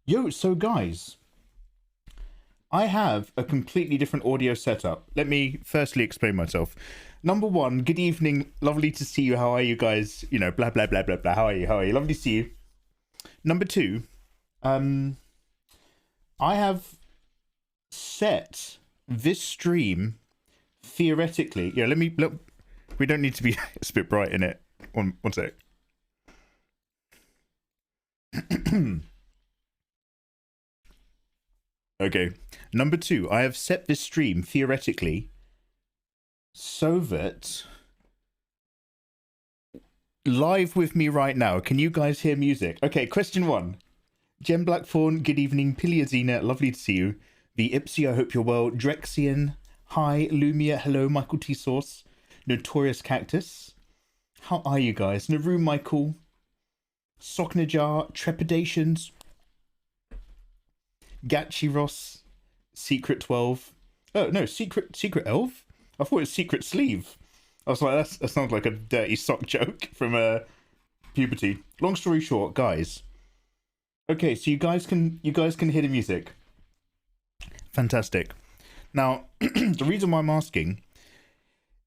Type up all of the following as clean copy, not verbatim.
Yo, so guys, I have a completely different audio setup. Let me firstly explain myself. Number one, good evening. Lovely to see you. How are you guys? You know, blah, blah, blah, blah, blah. How are you? How are you? Lovely to see you. Number two, I have set this stream theoretically. Yeah, let me look. We don't need to be it's a bit bright in it. One sec. Okay. Number two, I have set this stream theoretically so that live with me right now, can you guys hear music? Okay, question one. Jem Blackthorn, good evening. Piliazina, lovely to see you. The Ipsy, I hope you're well. Drexian, hi. Lumia, hello. Michael T. Sauce. Notorious Cactus. How are you guys? Naru Michael. Socknajar, Trepidations. Gachi Ross. Secret 12. Oh, no, Secret Elf? I thought it was Secret Sleeve. I was like, that sounds like a dirty sock joke from puberty. Long story short, guys. Okay, so you guys can hear the music. Fantastic. Now, the reason why I'm asking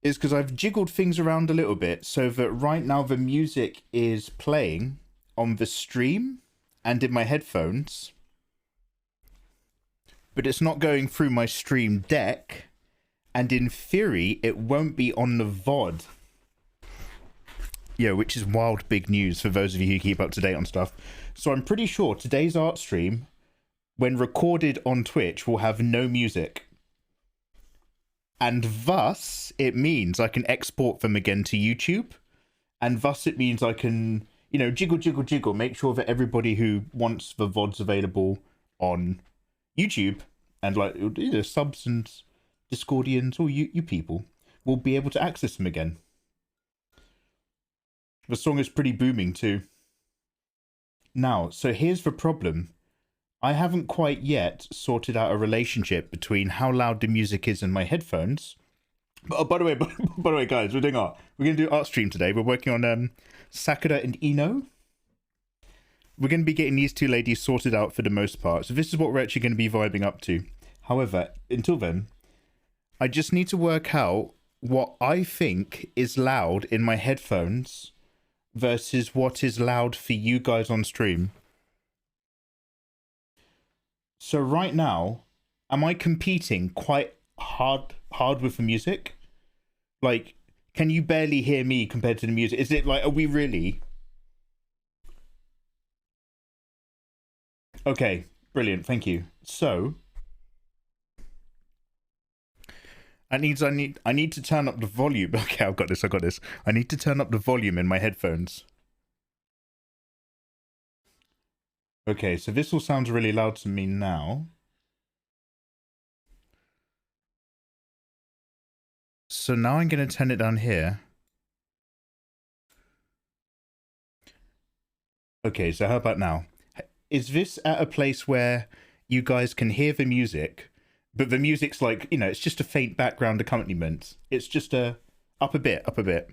is because I've jiggled things around a little bit so that right now the music is playing on the stream and in my headphones, but it's not going through my stream deck, and in theory it won't be on the VOD. Yeah, which is wild big news for those of you who keep up to date on stuff. So I'm pretty sure today's art stream, when recorded on Twitch, will have no music. And thus, it means I can export them again to YouTube. And thus, it means I can, you know, jiggle, make sure that everybody who wants the VODs available on YouTube, and like either subs and Discordians or you people, will be able to access them again. The song is pretty booming too. Now, so here's the problem. I haven't quite yet sorted out a relationship between how loud the music is in my headphones. But, oh, by the way, guys, we're doing art. We're going to do art stream today. We're working on Sakura and Ino. We're going to be getting these two ladies sorted out for the most part. So this is what we're actually going to be vibing up to. However, until then, I just need to work out what I think is loud in my headphones versus what is loud for you guys on stream. So right now, am I competing quite hard with the music? Like, can you barely hear me compared to the music? Is it like, are we really? Okay, brilliant, thank you. So I need to turn up the volume. Okay, I've got this. I need to turn up the volume in my headphones. Okay, so this all sounds really loud to me now. So now I'm going to turn it down here. Okay, so how about now? Is this at a place where you guys can hear the music, but the music's like, you know, it's just a faint background accompaniment. It's just up a bit.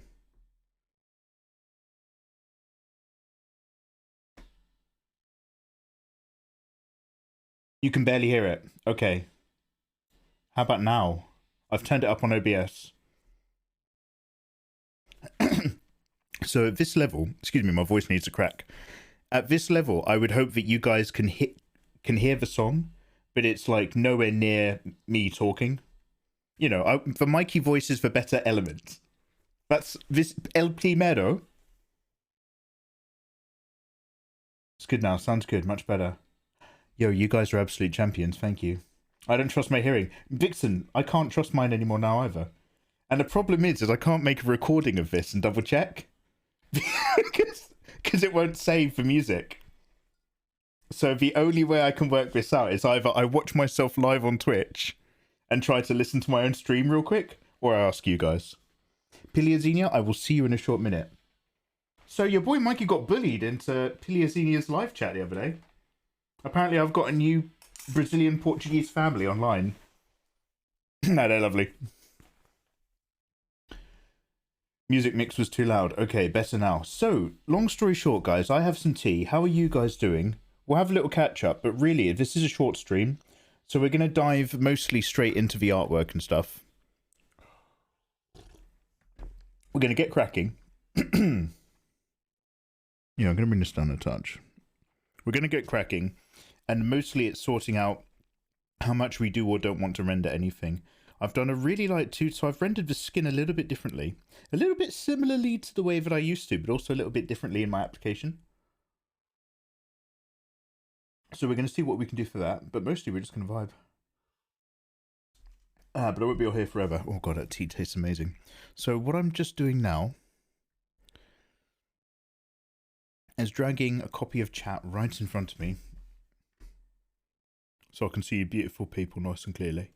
You can barely hear it. Okay. How about now? I've turned it up on OBS. So at this level, excuse me, my voice needs a crack. At this level, I would hope that you guys can hear the song, but it's like nowhere near me talking. You know, the Mikey voice is the better element. That's this El Primero. It's good now. Sounds good. Much better. Yo, you guys are absolute champions. Thank you. I don't trust my hearing. Vixen, I can't trust mine anymore now either. And the problem is I can't make a recording of this and double check. Because it won't save the music. So the only way I can work this out is either I watch myself live on Twitch and try to listen to my own stream real quick, or I ask you guys. Piliazinia, I will see you in a short minute. So your boy Mikey got bullied into Piliazinia's live chat the other day. Apparently I've got a new Brazilian Portuguese family online. No, they're lovely. Music mix was too loud. Okay, better now. So, long story short, guys, I have some tea. How are you guys doing? we'll have a little catch up, but really, this is a short stream, so we're going to dive mostly straight into the artwork and stuff. We're going to get cracking. I'm going to bring this down a touch. We're going to get cracking, and mostly it's sorting out how much we do or don't want to render anything. I've done a really light too, so I've rendered the skin a little bit differently. A little bit similarly to the way that I used to, but also a little bit differently in my application. So we're going to see what we can do for that, but mostly we're just going to vibe. But I won't be all here forever. Oh god, that tea tastes amazing. So what I'm just doing now is dragging a copy of chat right in front of me, so I can see you beautiful people nice and clearly.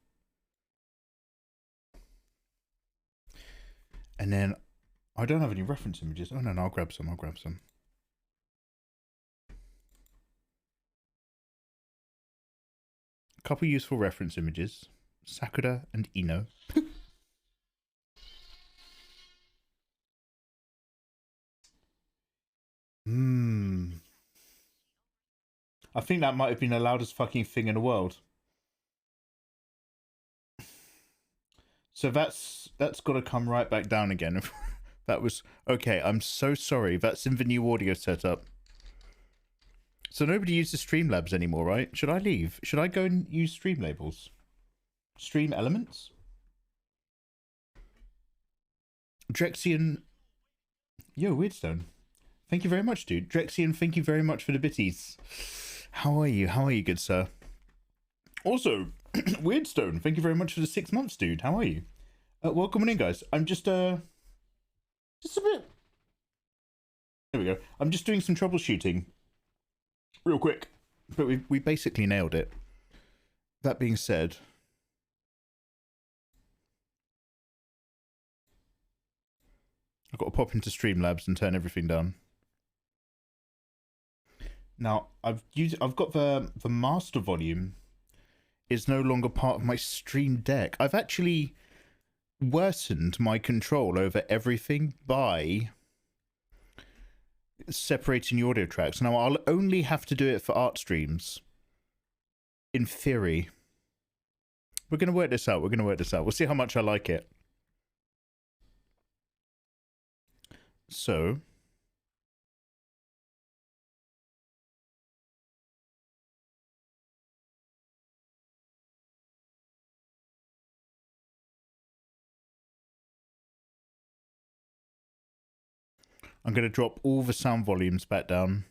And then, I don't have any reference images. Oh no, I'll grab some, Couple useful reference images. Sakura and Ino. I think that might have been the loudest fucking thing in the world. So that's got to come right back down again. That was okay. I'm so sorry. That's in the new audio setup. So nobody uses Streamlabs anymore, right? Should I leave? Should I go and use Stream labels? Stream elements? Drexian. Yo, Weirdstone. Thank you very much, dude. Drexian, thank you very much for the bitties. How are you? How are you, good sir? Also, Weirdstone, thank you very much for the 6 months, dude. How are you? Welcome in, guys. I'm just a bit. There we go. I'm just doing some troubleshooting, real quick, but we basically nailed it. That being said, I've got to pop into Streamlabs and turn everything down. Now I've got the master volume is no longer part of my Stream Deck. I've actually worsened my control over everything by separating the audio tracks. Now I'll only have to do it for art streams. In theory. We're going to work this out. We'll see how much I like it. So I'm going to drop all the sound volumes back down.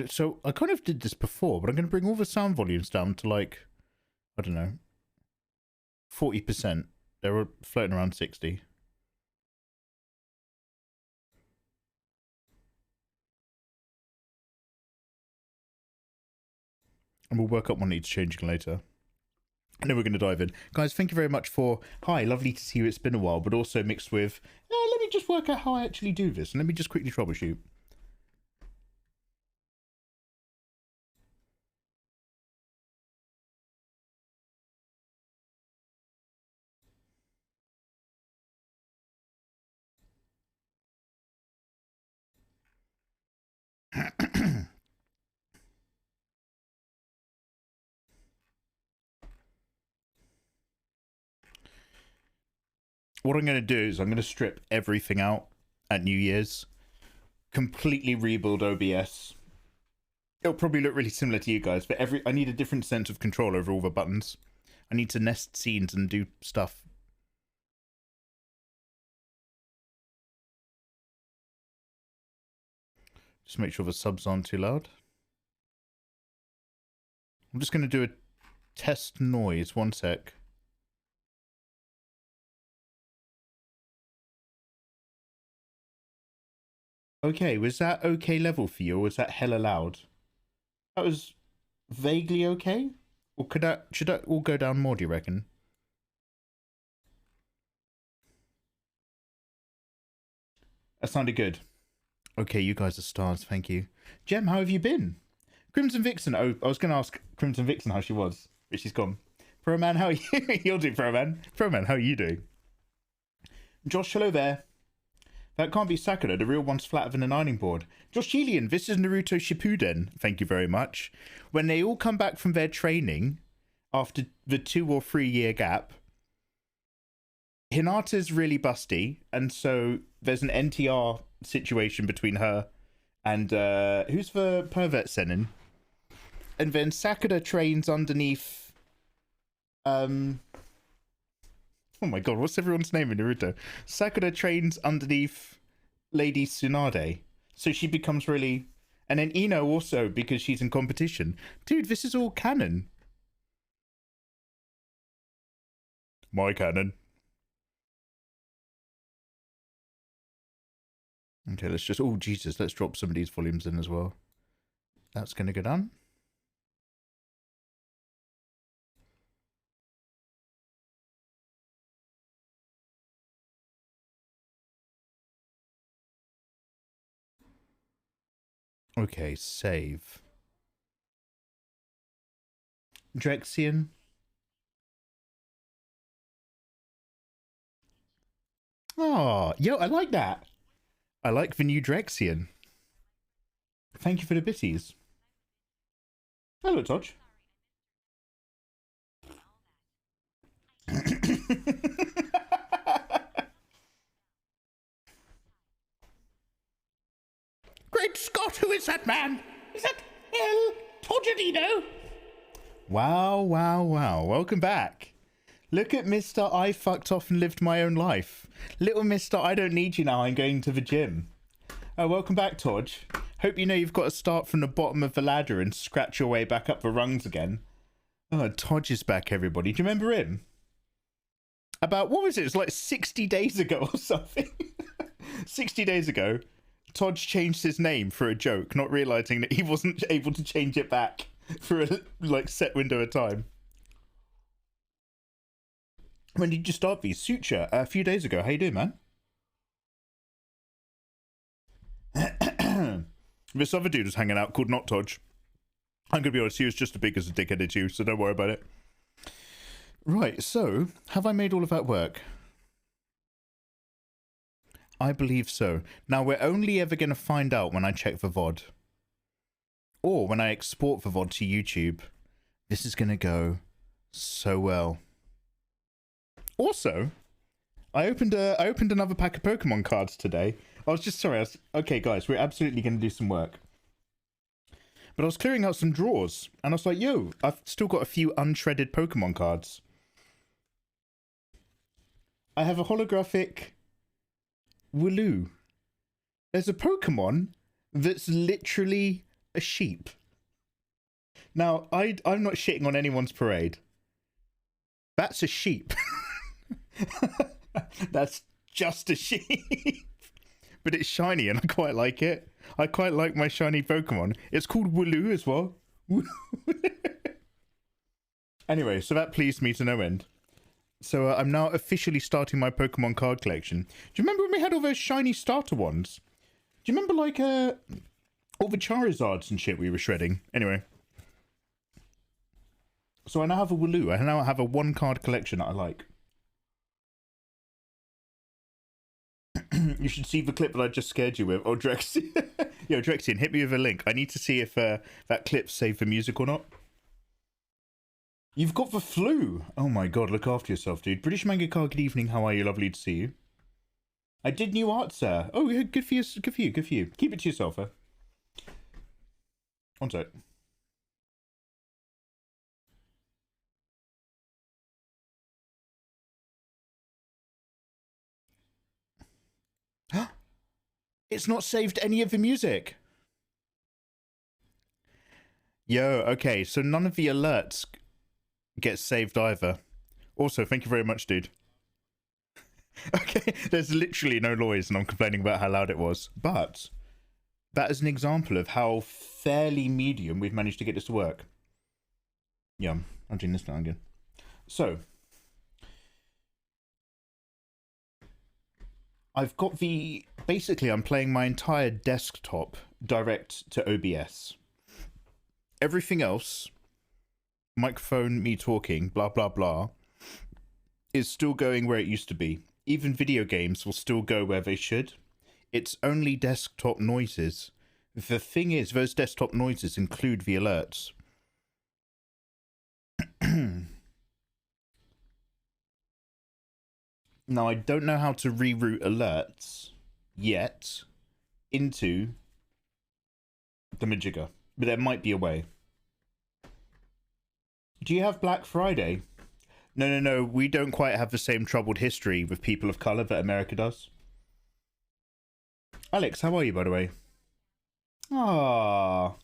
So I kind of did this before, but I'm going to bring all the sound volumes down to like, I don't know, 40%. They were floating around 60. And we'll work up what needs changing later. And then we're going to dive in. Guys, thank you very much for... Hi, lovely to see you. It's been a while, but also mixed with... let me just work out how I actually do this. And let me just quickly troubleshoot. What I'm going to do is I'm going to strip everything out at New Year's. Completely rebuild OBS. It'll probably look really similar to you guys, but I need a different sense of control over all the buttons. I need to nest scenes and do stuff. Just make sure the subs aren't too loud. I'm just going to do a test noise. 1 sec. Okay, was that okay level for you, or was that hella loud? That was vaguely okay? Or should that all go down more, do you reckon? That sounded good. Okay, you guys are stars. Thank you. Jem, how have you been? Crimson Vixen. Oh, I was going to ask Crimson Vixen how she was, but she's gone. Pro Man, how are you? You'll do, Pro Man. Pro Man, how are you doing? Josh, hello there. That can't be Sakura. The real one's flatter than an ironing board. Josh Gillian, this is Naruto Shippuden. Thank you very much. When they all come back from their training after the 2 or 3 year gap, Hinata's really busty, and so there's an NTR situation between her and who's the pervert Senin? And then Sakura trains underneath oh my god, what's everyone's name in Naruto? Sakura trains underneath Lady Tsunade, so she becomes really, and then Ino also because she's in competition. Dude, this is all canon. My canon. Okay, let's just, oh Jesus, let's drop some of these volumes in as well. That's gonna go down. Okay, save. Drexian. Oh, yo, I like that. I like the new Drexian. Thank you for the bitties. Hello, Todge. Great Scott, who is that man? Is that El Todgerino? Wow, wow, wow. Welcome back. Look at Mr. I fucked off and lived my own life. Little Mr. I don't need you now, I'm going to the gym. Welcome back, Todge. Hope you know you've got to start from the bottom of the ladder and scratch your way back up the rungs again. Oh, Todge is back, everybody. Do you remember him? About, what was it? It was like 60 days ago or something. 60 days ago, Todge changed his name for a joke, not realizing that he wasn't able to change it back for a like set window of time. When did you start these? Suture, a few days ago. How you doing, man? This other dude was hanging out called Not Todge. I'm gonna be honest, he was just as big as a dickhead as you, so don't worry about it. Right, so, have I made all of that work? I believe so. Now, we're only ever going to find out when I check the VOD. Or when I export the VOD to YouTube. This is going to go so well. Also, I opened another pack of Pokemon cards today. I was just, sorry, okay guys, we're absolutely going to do some work. But I was clearing out some drawers, and I was like, yo, I've still got a few unshredded Pokemon cards. I have a holographic Wooloo. There's a Pokemon that's literally a sheep. Now, I'm not shitting on anyone's parade. That's a sheep. That's just a sheep. But it's shiny and I quite like it. I quite like my shiny Pokemon. It's called Wooloo as well. Anyway, so that pleased me to no end. So I'm now officially starting my Pokemon card collection. Do you remember when we had all those shiny starter ones? Do you remember like all the Charizards and shit we were shredding? Anyway. So I now have a Wooloo. I now have a 1-card collection that I like. You should see the clip that I just scared you with. Oh, Drexian. Yo, Drexian, hit me with a link. I need to see if that clip saved the music or not. You've got the flu. Oh my god, look after yourself, dude. British Manga Car, good evening. How are you? Lovely to see you. I did new art, sir. Oh, yeah, good for you, good for you, good for you. Keep it to yourself, eh? One sec. It's not saved any of the music. Yo, okay, so none of the alerts get saved either. Also, thank you very much, dude. Okay, there's literally no noise and I'm complaining about how loud it was. But that is an example of how fairly medium we've managed to get this to work. Yeah, I'm doing this now again. So, I've got the Basically, I'm playing my entire desktop direct to OBS. Everything else, microphone, me talking, blah, blah, blah, is still going where it used to be. Even video games will still go where they should. It's only desktop noises. The thing is, those desktop noises include the alerts. Now, I don't know how to reroute alerts yet into the Majigger, but there might be a way. Do you have Black Friday? No, we don't quite have the same troubled history with people of colour that America does. Alex, how are you, by the way? Ah,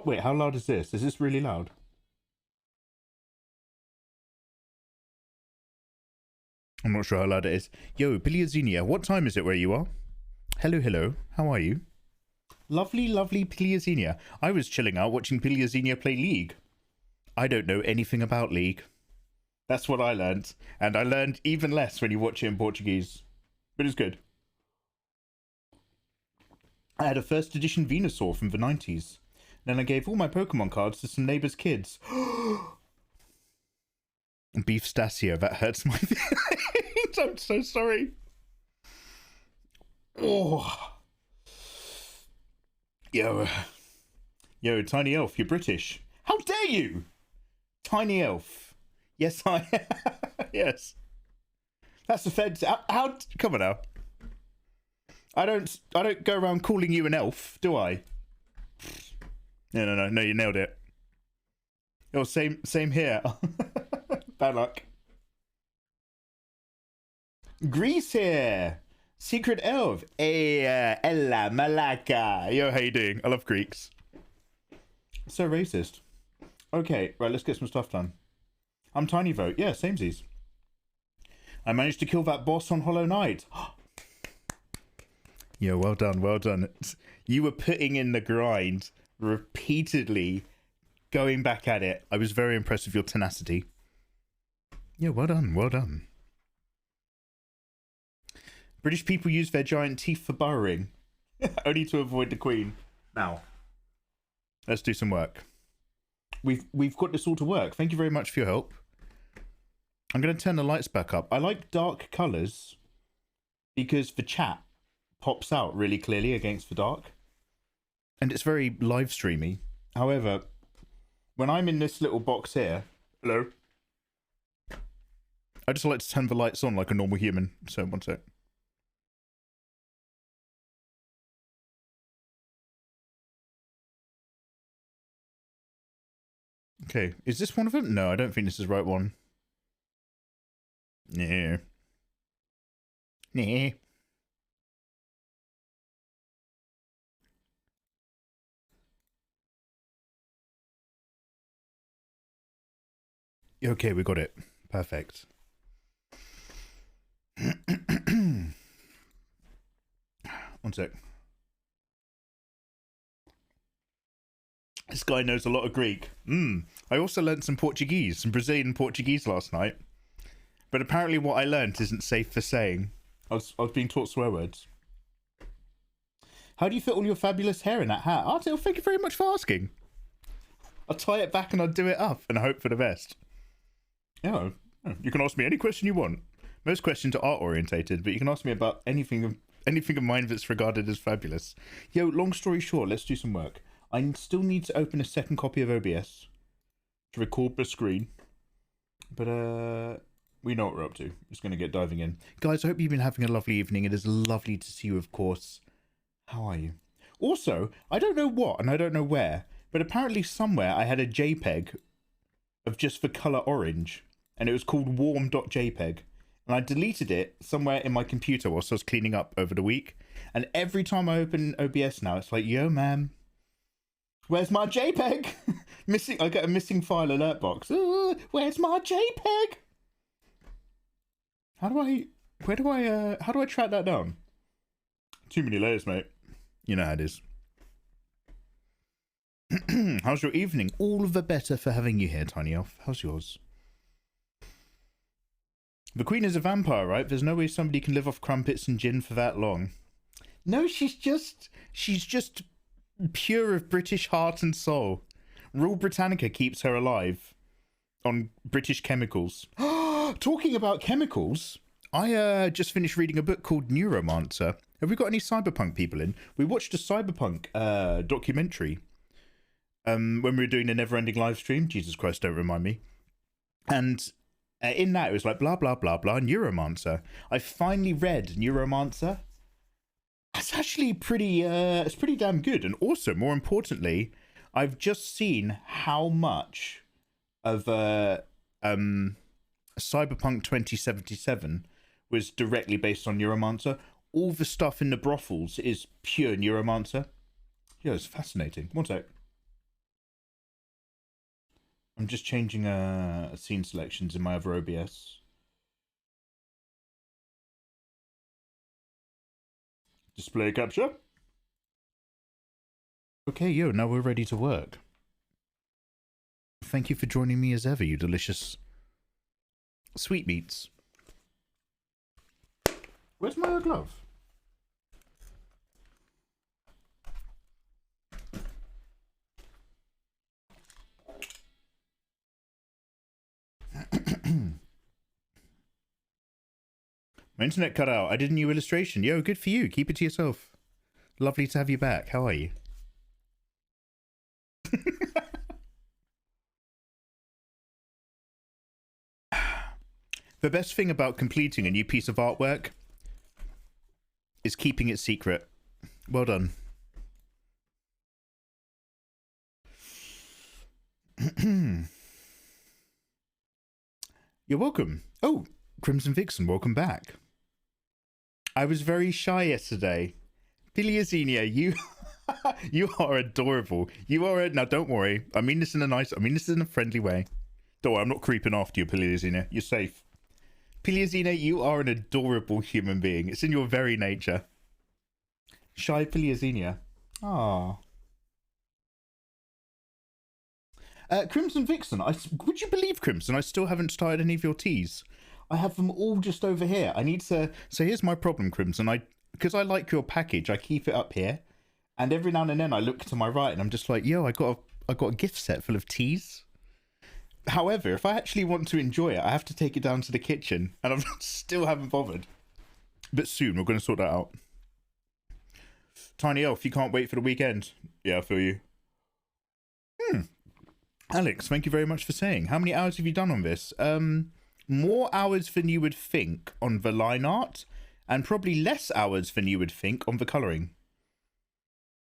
wait, how loud is this? Is this really loud? I'm not sure how loud it is. Yo, Piliazinia, what time is it where you are? Hello, how are you? Lovely Piliazinia. I was chilling out watching Piliazinia play League. I don't know anything about League. That's what I learned. And I learned even less when you watch it in Portuguese. But it's good. I had a first edition Venusaur from the 90s. Then I gave all my Pokemon cards to some neighbours' kids. Beef Stasio, that hurts my feelings. I'm so sorry. Oh. Yo, Tiny Elf, you're British. How dare you? Tiny Elf. Yes, I am. Yes. That's offensive. How? Come on now. I don't go around calling you an elf, do I? No, you nailed it. Oh, same here. Bad luck. Greece here. Secret elf. Ella Malaka. Yo, how you doing? I love Greeks. So racist. Okay, right, let's get some stuff done. I'm Tiny Vote. Yeah, samesies. I managed to kill that boss on Hollow Knight. Yeah, well done. You were putting in the grind repeatedly, going back at it. I was very impressed with your tenacity. Yeah, well done. British people use their giant teeth for burrowing, only to avoid the Queen. Now, let's do some work. We've got this all to work. Thank you very much for your help. I'm going to turn the lights back up. I like dark colours because the chat pops out really clearly against the dark. And it's very live streamy. However, when I'm in this little box here... Hello? I just like to turn the lights on like a normal human. So, one sec. Okay, is this one of them? No, I don't think this is the right one. No. Nah. Okay, we got it. Perfect. One sec. This guy knows a lot of Greek. I also learnt some Portuguese, some Brazilian Portuguese last night. But apparently what I learnt isn't safe for saying. I was being taught swear words. How do you fit all your fabulous hair in that hat? Artil, thank you very much for asking. I'll tie it back and I'll do it up and I hope for the best. Yeah, you can ask me any question you want. Most questions are art orientated, but you can ask me about anything of mine that's regarded as fabulous. Yo, long story short, let's do some work. I still need to open a second copy of OBS to record the screen. But we know what we're up to. Just going to get diving in. Guys, I hope you've been having a lovely evening. It is lovely to see you, of course. How are you? Also, I don't know what and I don't know where, but apparently somewhere I had a JPEG of just the colour orange. And it was called warm.jpg. And I deleted it somewhere in my computer whilst I was cleaning up over the week. And every time I open OBS now, it's like, yo, man, where's my JPEG? I get a missing file alert box. Where's my JPEG? How do I track that down? Too many layers, mate. You know how it is. How's your evening? All the better for having you here, Tiny Elf. How's yours? The Queen is a vampire, right? There's no way somebody can live off crumpets and gin for that long. No, she's just pure of British heart and soul. Rule Britannica keeps her alive on British chemicals. Talking about chemicals, I just finished reading a book called Neuromancer. Have we got any cyberpunk people in? We watched a cyberpunk documentary when we were doing the Neverending live stream. Jesus Christ, don't remind me. And in that, it was like blah, blah, blah, blah, Neuromancer. I finally read Neuromancer. It's actually pretty, it's pretty damn good. And also, more importantly, I've just seen how much of Cyberpunk 2077 was directly based on Neuromancer. All the stuff in the brothels is pure Neuromancer. Yeah, it's fascinating. One sec. I'm just changing scene selections in my other OBS. Display capture. Okay, yo, now we're ready to work. Thank you for joining me as ever, you delicious sweetmeats. Where's my glove? My internet cut out. I did a new illustration. Yo, good for you. Keep it to yourself. Lovely to have you back. How are you? The best thing about completing a new piece of artwork is keeping it secret. Well done. You're welcome. Oh, Crimson Vixen, welcome back. I was very shy yesterday. Piliazinia, you you are adorable. You are now don't worry. I mean this in a friendly way. Don't worry, I'm not creeping after you, Piliazinia. You're safe. Piliazinia, you are an adorable human being. It's in your very nature. Shy Piliazinia. Ah. Crimson Vixen, would you believe, Crimson, I still haven't started any of your teas. I have them all just over here. I need to... So here's my problem, Crimson. Because I like your package, I keep it up here. And every now and then I look to my right and I'm just like, yo, I got a gift set full of teas. However, if I actually want to enjoy it, I have to take it down to the kitchen. And I still haven't bothered. But soon, we're going to sort that out. Tiny Elf, you can't wait for the weekend. Yeah, I feel you. Alex, thank you very much for saying. How many hours have you done on this? More hours than you would think on the line art, and probably less hours than you would think on the colouring.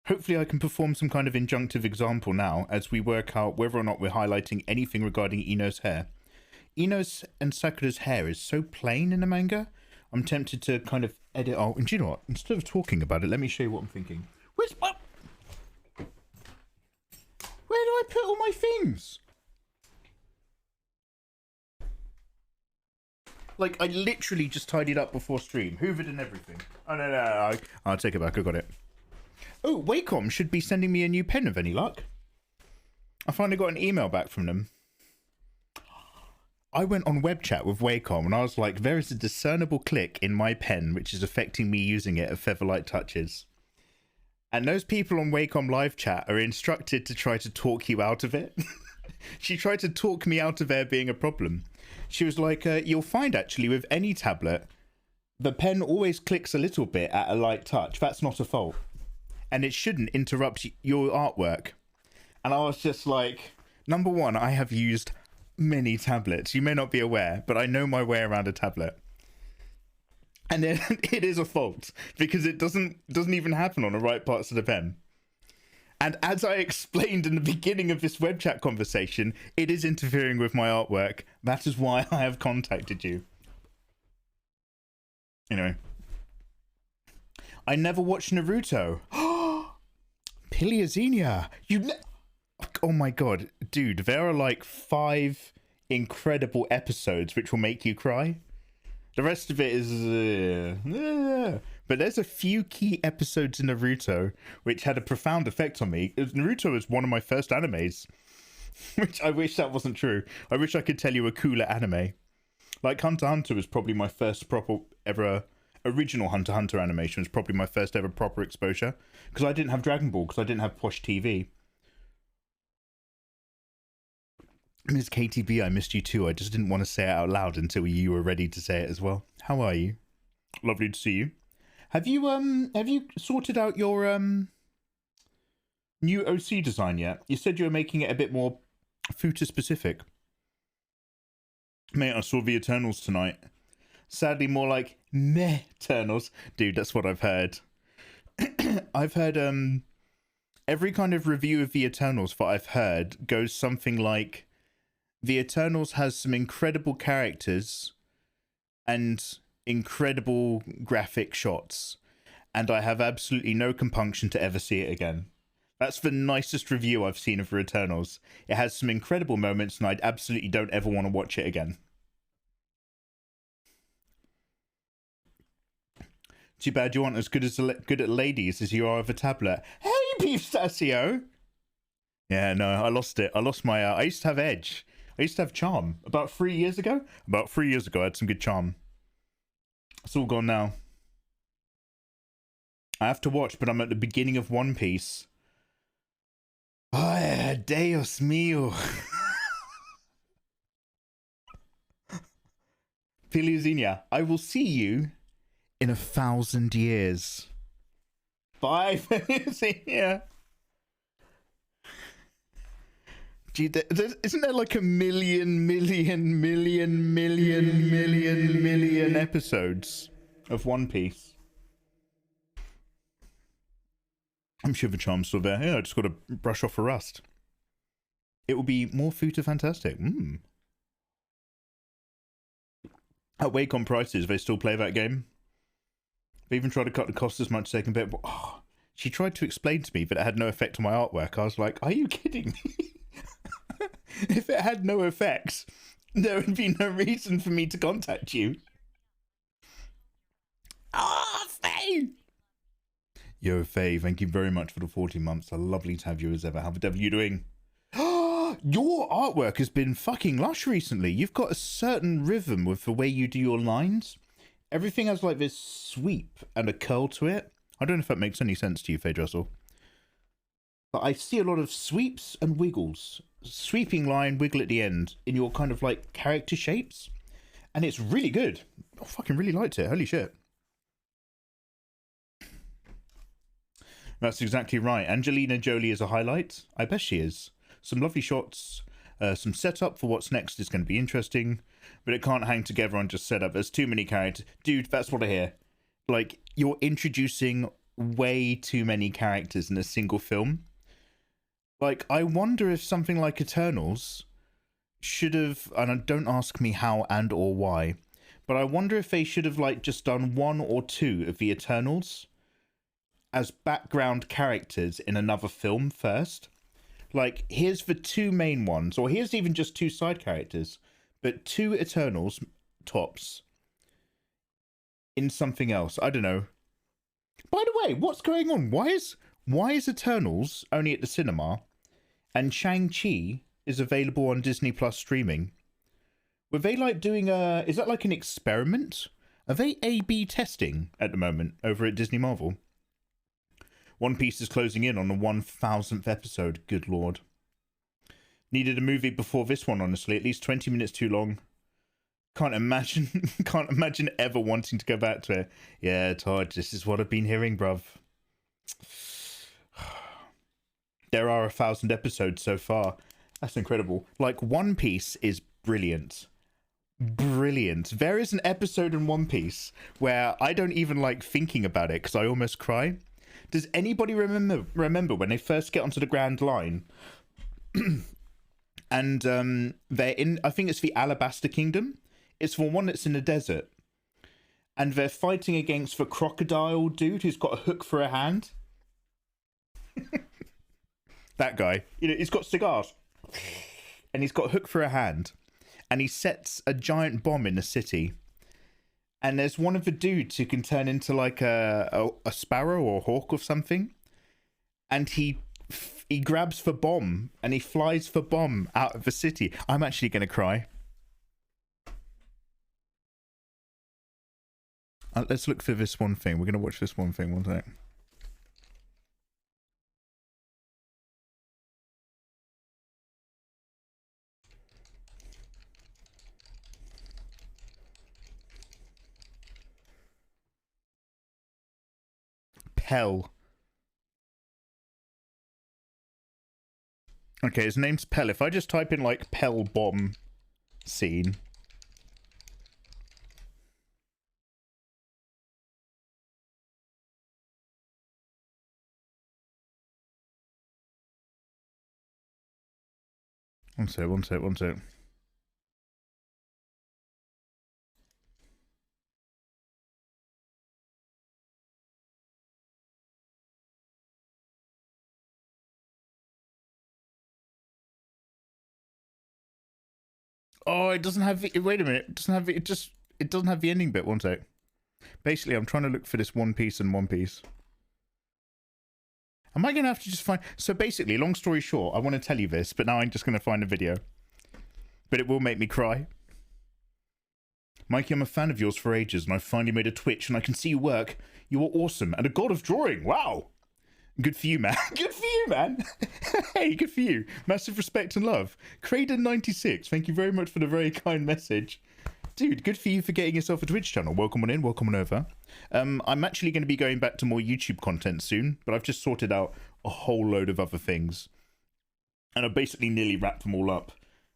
Hopefully I can perform some kind of injunctive example now as we work out whether or not we're highlighting anything regarding Ino's hair. Ino's and Sakura's hair is so plain in the manga, I'm tempted to kind of edit out. And do you know what? Instead of talking about it, let me show you what I'm thinking. Where do I put all my things? Like, I literally just tidied up before stream. Hoovered and everything. Oh, no. I'll take it back. I got it. Oh, Wacom should be sending me a new pen of any luck. I finally got an email back from them. I went on web chat with Wacom and I was like, there is a discernible click in my pen which is affecting me using it at Featherlight Touches. And those people on Wacom live chat are instructed to try to talk you out of it. She tried to talk me out of there being a problem. She was like, you'll find actually with any tablet, the pen always clicks a little bit at a light touch. That's not a fault. And it shouldn't interrupt your artwork. And I was just like, number one, I have used many tablets. You may not be aware, but I know my way around a tablet. And then it is a fault because it doesn't even happen on the right parts of the pen. And as I explained in the beginning of this web chat conversation, it is interfering with my artwork. That is why I have contacted you. Anyway. I never watched Naruto. Piliazinia. Oh my god. Dude, there are like 5 incredible episodes which will make you cry. The rest of it is... But there's a few key episodes in Naruto which had a profound effect on me. Naruto is one of my first animes. Which I wish that wasn't true. I wish I could tell you a cooler anime. Like Hunter x Hunter was probably my first proper ever original Hunter x Hunter animation was probably my first ever proper exposure, because I didn't have Dragon Ball, because I didn't have Posh TV. Ms. KTB, I missed you too. I just didn't want to say it out loud until you were ready to say it as well. How are you? Lovely to see you. Have you sorted out your new OC design yet? You said you were making it a bit more future specific. Mate, I saw the Eternals tonight. Sadly, more like meh Eternals. Dude, that's what I've heard. I've heard every kind of review of the Eternals that I've heard goes something like, the Eternals has some incredible characters and incredible graphic shots, and I have absolutely no compunction to ever see it again. That's the nicest review I've seen of the Eternals. It has some incredible moments, and I absolutely don't ever want to watch it again. Too bad you aren't as good at ladies as you are of a tablet. Hey, Beef Stasio! Yeah, no, I lost it. I lost my... I used to have edge. I used to have charm. About 3 years ago? About 3 years ago, I had some good charm. It's all gone now. I have to watch, but I'm at the beginning of One Piece. Oh, Deus mío. Piliuzinha, I will see you in 1,000 years. Bye, Piliuzinha. Gee, isn't there like a million episodes of One Piece? I'm sure the charm's still there. Yeah, I just got to brush off the rust. It will be more future fantastic. At Wacom prices, they still play that game. They even try to cut the cost as much as they can bear. Oh, she tried to explain to me that it had no effect on my artwork. I was like, are you kidding me? If it had no effects, there would be no reason for me to contact you. Ah, Faye! Yo, Faye, thank you very much for the 40 months. So lovely to have you as ever. How the devil are you doing? Your artwork has been fucking lush recently. You've got a certain rhythm with the way you do your lines. Everything has like this sweep and a curl to it. I don't know if that makes any sense to you, Faye Dressel. But I see a lot of sweeps and wiggles. Sweeping line, wiggle at the end in your kind of like character shapes. And it's really good. I fucking really liked it. Holy shit. That's exactly right. Angelina Jolie is a highlight. I bet she is. Some lovely shots. Some setup for what's next is going to be interesting. But it can't hang together on just setup. There's too many characters. Dude, that's what I hear. Like, you're introducing way too many characters in a single film. Like, I wonder if something like Eternals should have, and don't ask me how and or why, but I wonder if they should have like just done 1 or 2 of the Eternals as background characters in another film first. Like, here's the 2 main ones, or here's even just 2 side characters, but 2 Eternals tops in something else. I don't know. By the way, what's going on? Why is Eternals only at the cinema and Shang-Chi is available on Disney Plus streaming? Were they like doing is that like an experiment? Are they A/B testing at the moment over at Disney Marvel? One Piece is closing in on the 1,000th episode. Good lord. Needed a movie before this one, honestly. At least 20 minutes too long. Can't imagine ever wanting to go back to it. Yeah, Todd, this is what I've been hearing, bruv. There are 1,000 episodes so far. That's incredible. Like, One Piece is brilliant. Brilliant. There is an episode in One Piece where I don't even like thinking about it because I almost cry. Does anybody remember when they first get onto the Grand Line? And they're in, I think it's the Alabaster Kingdom. It's the one that's in the desert. And they're fighting against the crocodile dude who's got a hook for a hand. That guy. You know, he's got cigars. And he's got a hook for a hand. And he sets a giant bomb in the city. And there's one of the dudes who can turn into like a sparrow or hawk or something. And he grabs the bomb and he flies the bomb out of the city. I'm actually going to cry. Let's look for this one thing. We're going to watch this one thing. One sec. Pell. Okay, his name's Pell. If I just type in, like, Pell bomb scene. One sec. Oh, it doesn't have the... Wait a minute. It doesn't have... It doesn't have the ending bit. One sec. Basically, I'm trying to look for this One Piece and One Piece. Am I going to have to just find... So basically, long story short, I want to tell you this, but now I'm just going to find a video. But it will make me cry. Mikey, I'm a fan of yours for ages, and I've finally made a Twitch, and I can see you work. You are awesome, and a god of drawing. Wow. Good for you, man. Good for you, man. Hey, good for you. Massive respect and love. Craden96, thank you very much for the very kind message. Dude, good for you for getting yourself a Twitch channel. Welcome on in, welcome on over. I'm actually going to be going back to more YouTube content soon, but I've just sorted out a whole load of other things. And I've basically nearly wrapped them all up.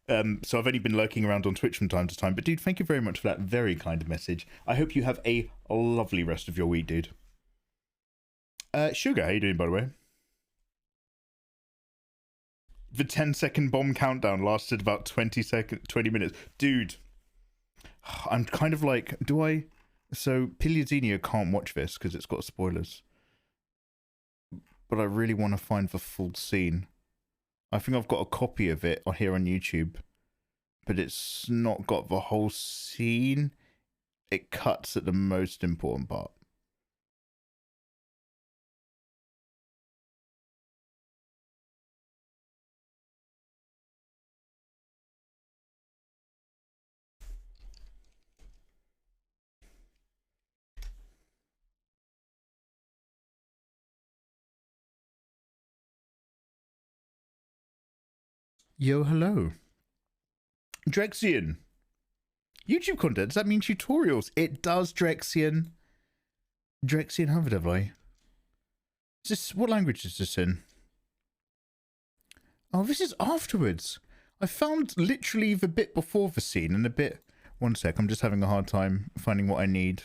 So I've only been lurking around on Twitch from time to time. But dude, thank you very much for that very kind message. I hope you have a lovely rest of your week, dude. Sugar, how you doing, by the way? The 10-second bomb countdown lasted about 20 minutes. Dude, I'm kind of like, do I... So, Piliazinho can't watch this because it's got spoilers. But I really want to find the full scene. I think I've got a copy of it here on YouTube. But it's not got the whole scene. It cuts at the most important part. Yo, hello. Drexian. YouTube content, does that mean tutorials? It does, Drexian. Drexian Havadavai. Is this, what language is this in? Oh, this is afterwards. I found literally the bit before the scene and the bit... One sec, I'm just having a hard time finding what I need.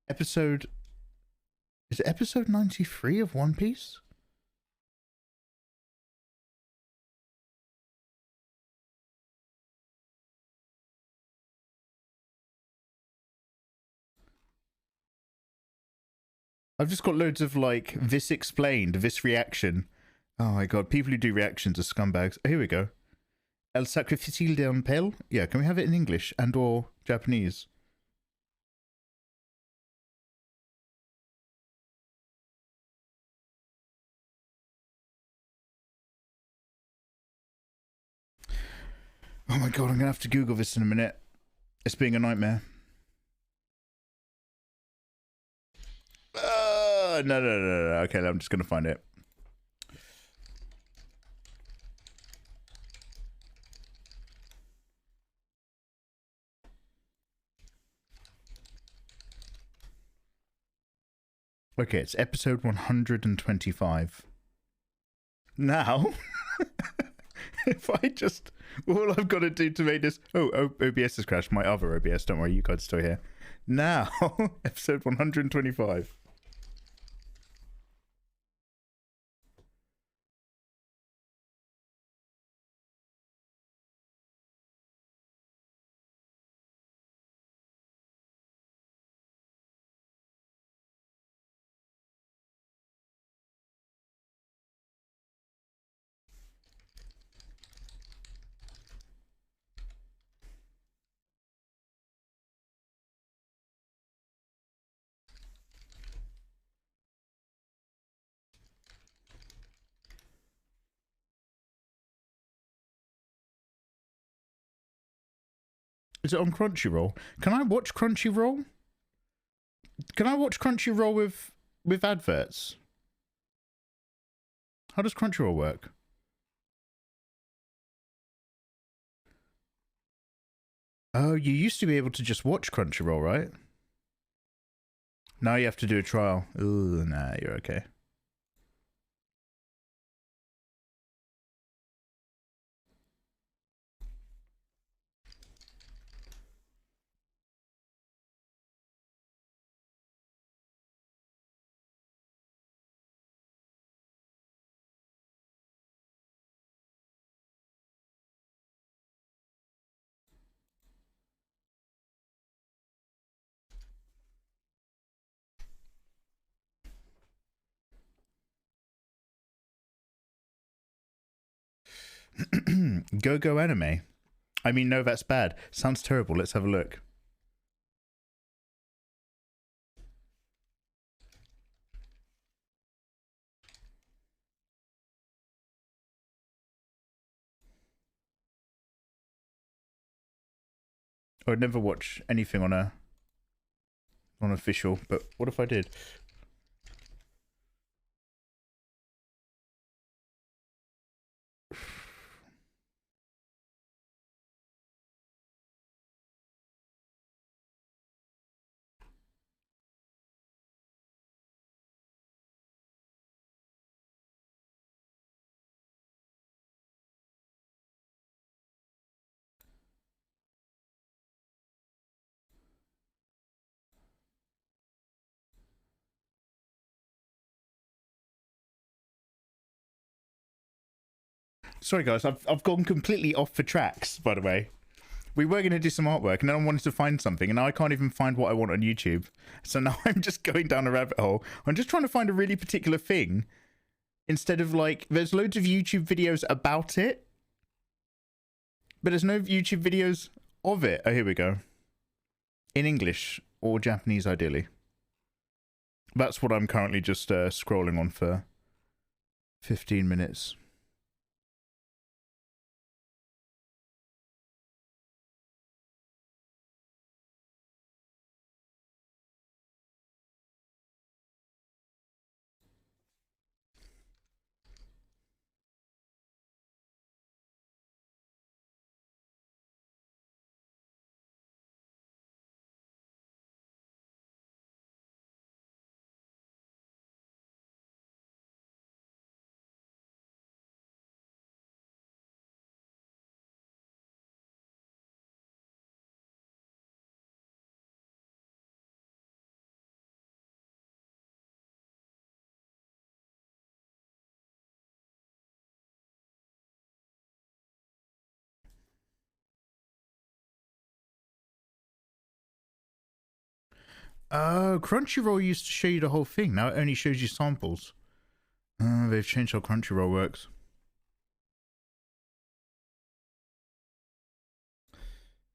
Episode... Is it episode 93 of One Piece? I've just got loads of, like, this explained, this reaction. Oh my god, people who do reactions are scumbags. Oh, here we go. El sacrificial de un pelo? Yeah, can we have it in English and or Japanese? Oh my god, I'm gonna have to Google this in a minute. It's being a nightmare. No. Okay, I'm just gonna find it. Okay, it's episode 125. Now, if I just... All I've got to do to make this... Oh, OBS has crashed. My other OBS, don't worry, you guys are still here. Now, episode 125. Is it on Crunchyroll? Can I watch Crunchyroll? Can I watch Crunchyroll with adverts? How does Crunchyroll work? Oh, you used to be able to just watch Crunchyroll, right? Now you have to do a trial. Ooh, nah, you're okay. Go anime. I mean, no, that's bad. Sounds terrible. Let's have a look. I would never watch anything on official, but what if I did? Sorry, guys, I've gone completely off the tracks, by the way. We were going to do some artwork, and then I wanted to find something, and now I can't even find what I want on YouTube. So now I'm just going down a rabbit hole. I'm just trying to find a really particular thing, instead of, like, there's loads of YouTube videos about it, but there's no YouTube videos of it. Oh, here we go. In English, or Japanese, ideally. That's what I'm currently just scrolling on for 15 minutes. Oh, Crunchyroll used to show you the whole thing. Now it only shows you samples. They've changed how Crunchyroll works.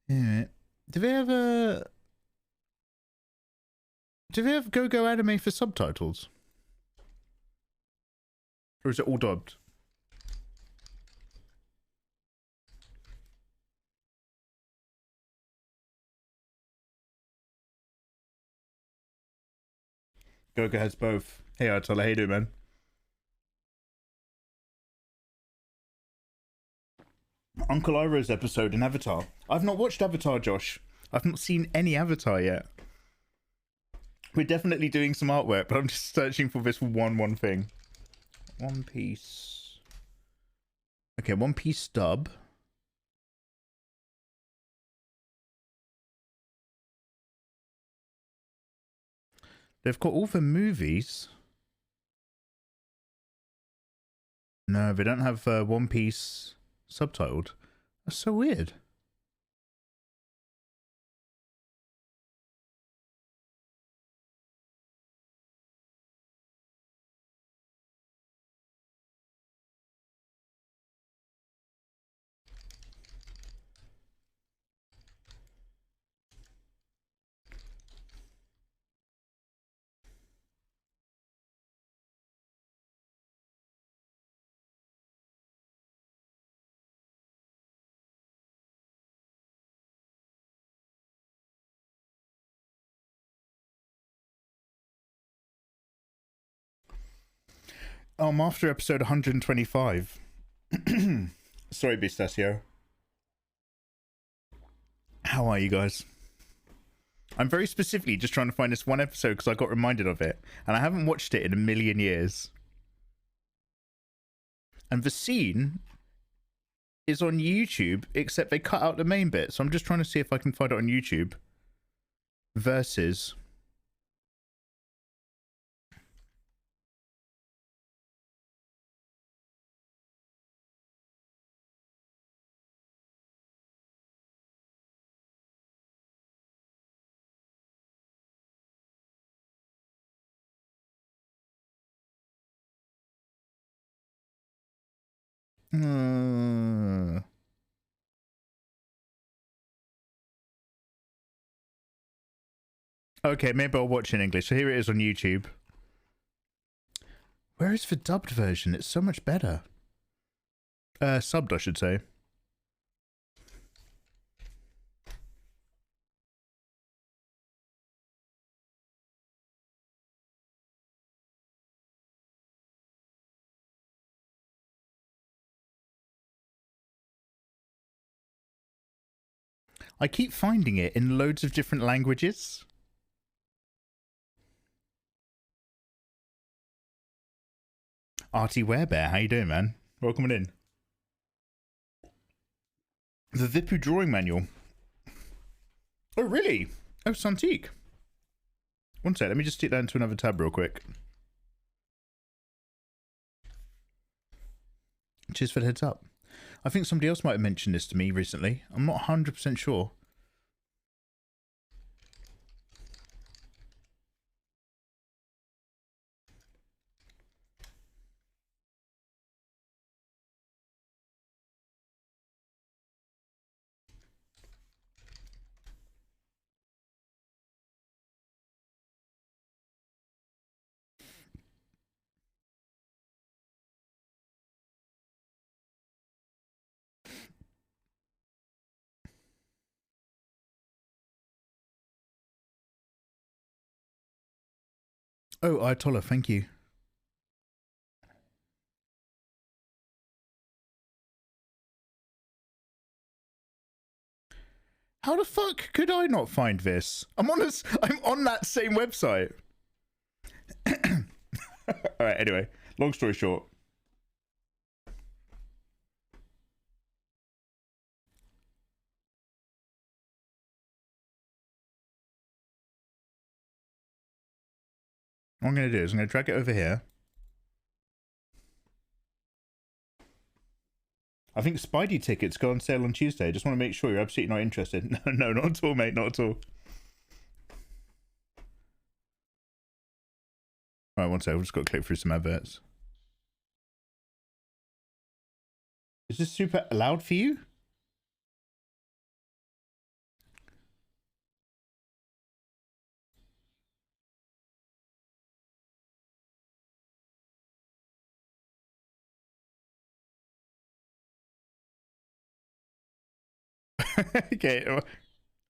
Yeah. Do they have Go Anime for subtitles? Or is it all dubbed? Go has both. Hey, Atala, how you doing, man? Uncle Iroh's episode in Avatar. I've not watched Avatar, Josh. I've not seen any Avatar yet. We're definitely doing some artwork, but I'm just searching for this one thing. One Piece. Okay, One Piece dub. They've got all the movies. No, they don't have One Piece subtitled. That's so weird. I'm after episode 125. Sorry, Bistachio. How are you guys? I'm very specifically just trying to find this one episode because I got reminded of it, and I haven't watched it in a million years. And the scene is on YouTube, except they cut out the main bit, so I'm just trying to see if I can find it on YouTube. Versus... Okay, maybe I'll watch in English. So here it is on YouTube. Where is the dubbed version? It's so much better. Subbed, I should say. I keep finding it in loads of different languages. Artie Werebear, how you doing, man? Welcome in. The Vipu drawing manual. Oh, really? Oh, Santique. One sec, let me just stick that into another tab real quick. Cheers for the heads up. I think somebody else might have mentioned this to me recently. I'm not 100% sure. Oh, Ayatollah, thank you. How the fuck could I not find this? I'm on that same website. Alright, anyway. Long story short. What I'm going to do is I'm going to drag it over here. I think Spidey tickets go on sale on Tuesday. Just want to make sure you're absolutely not interested. No, not at all, mate. Not at all. Alright, one second. I've just got to click through some adverts. Is this super loud for you? Okay,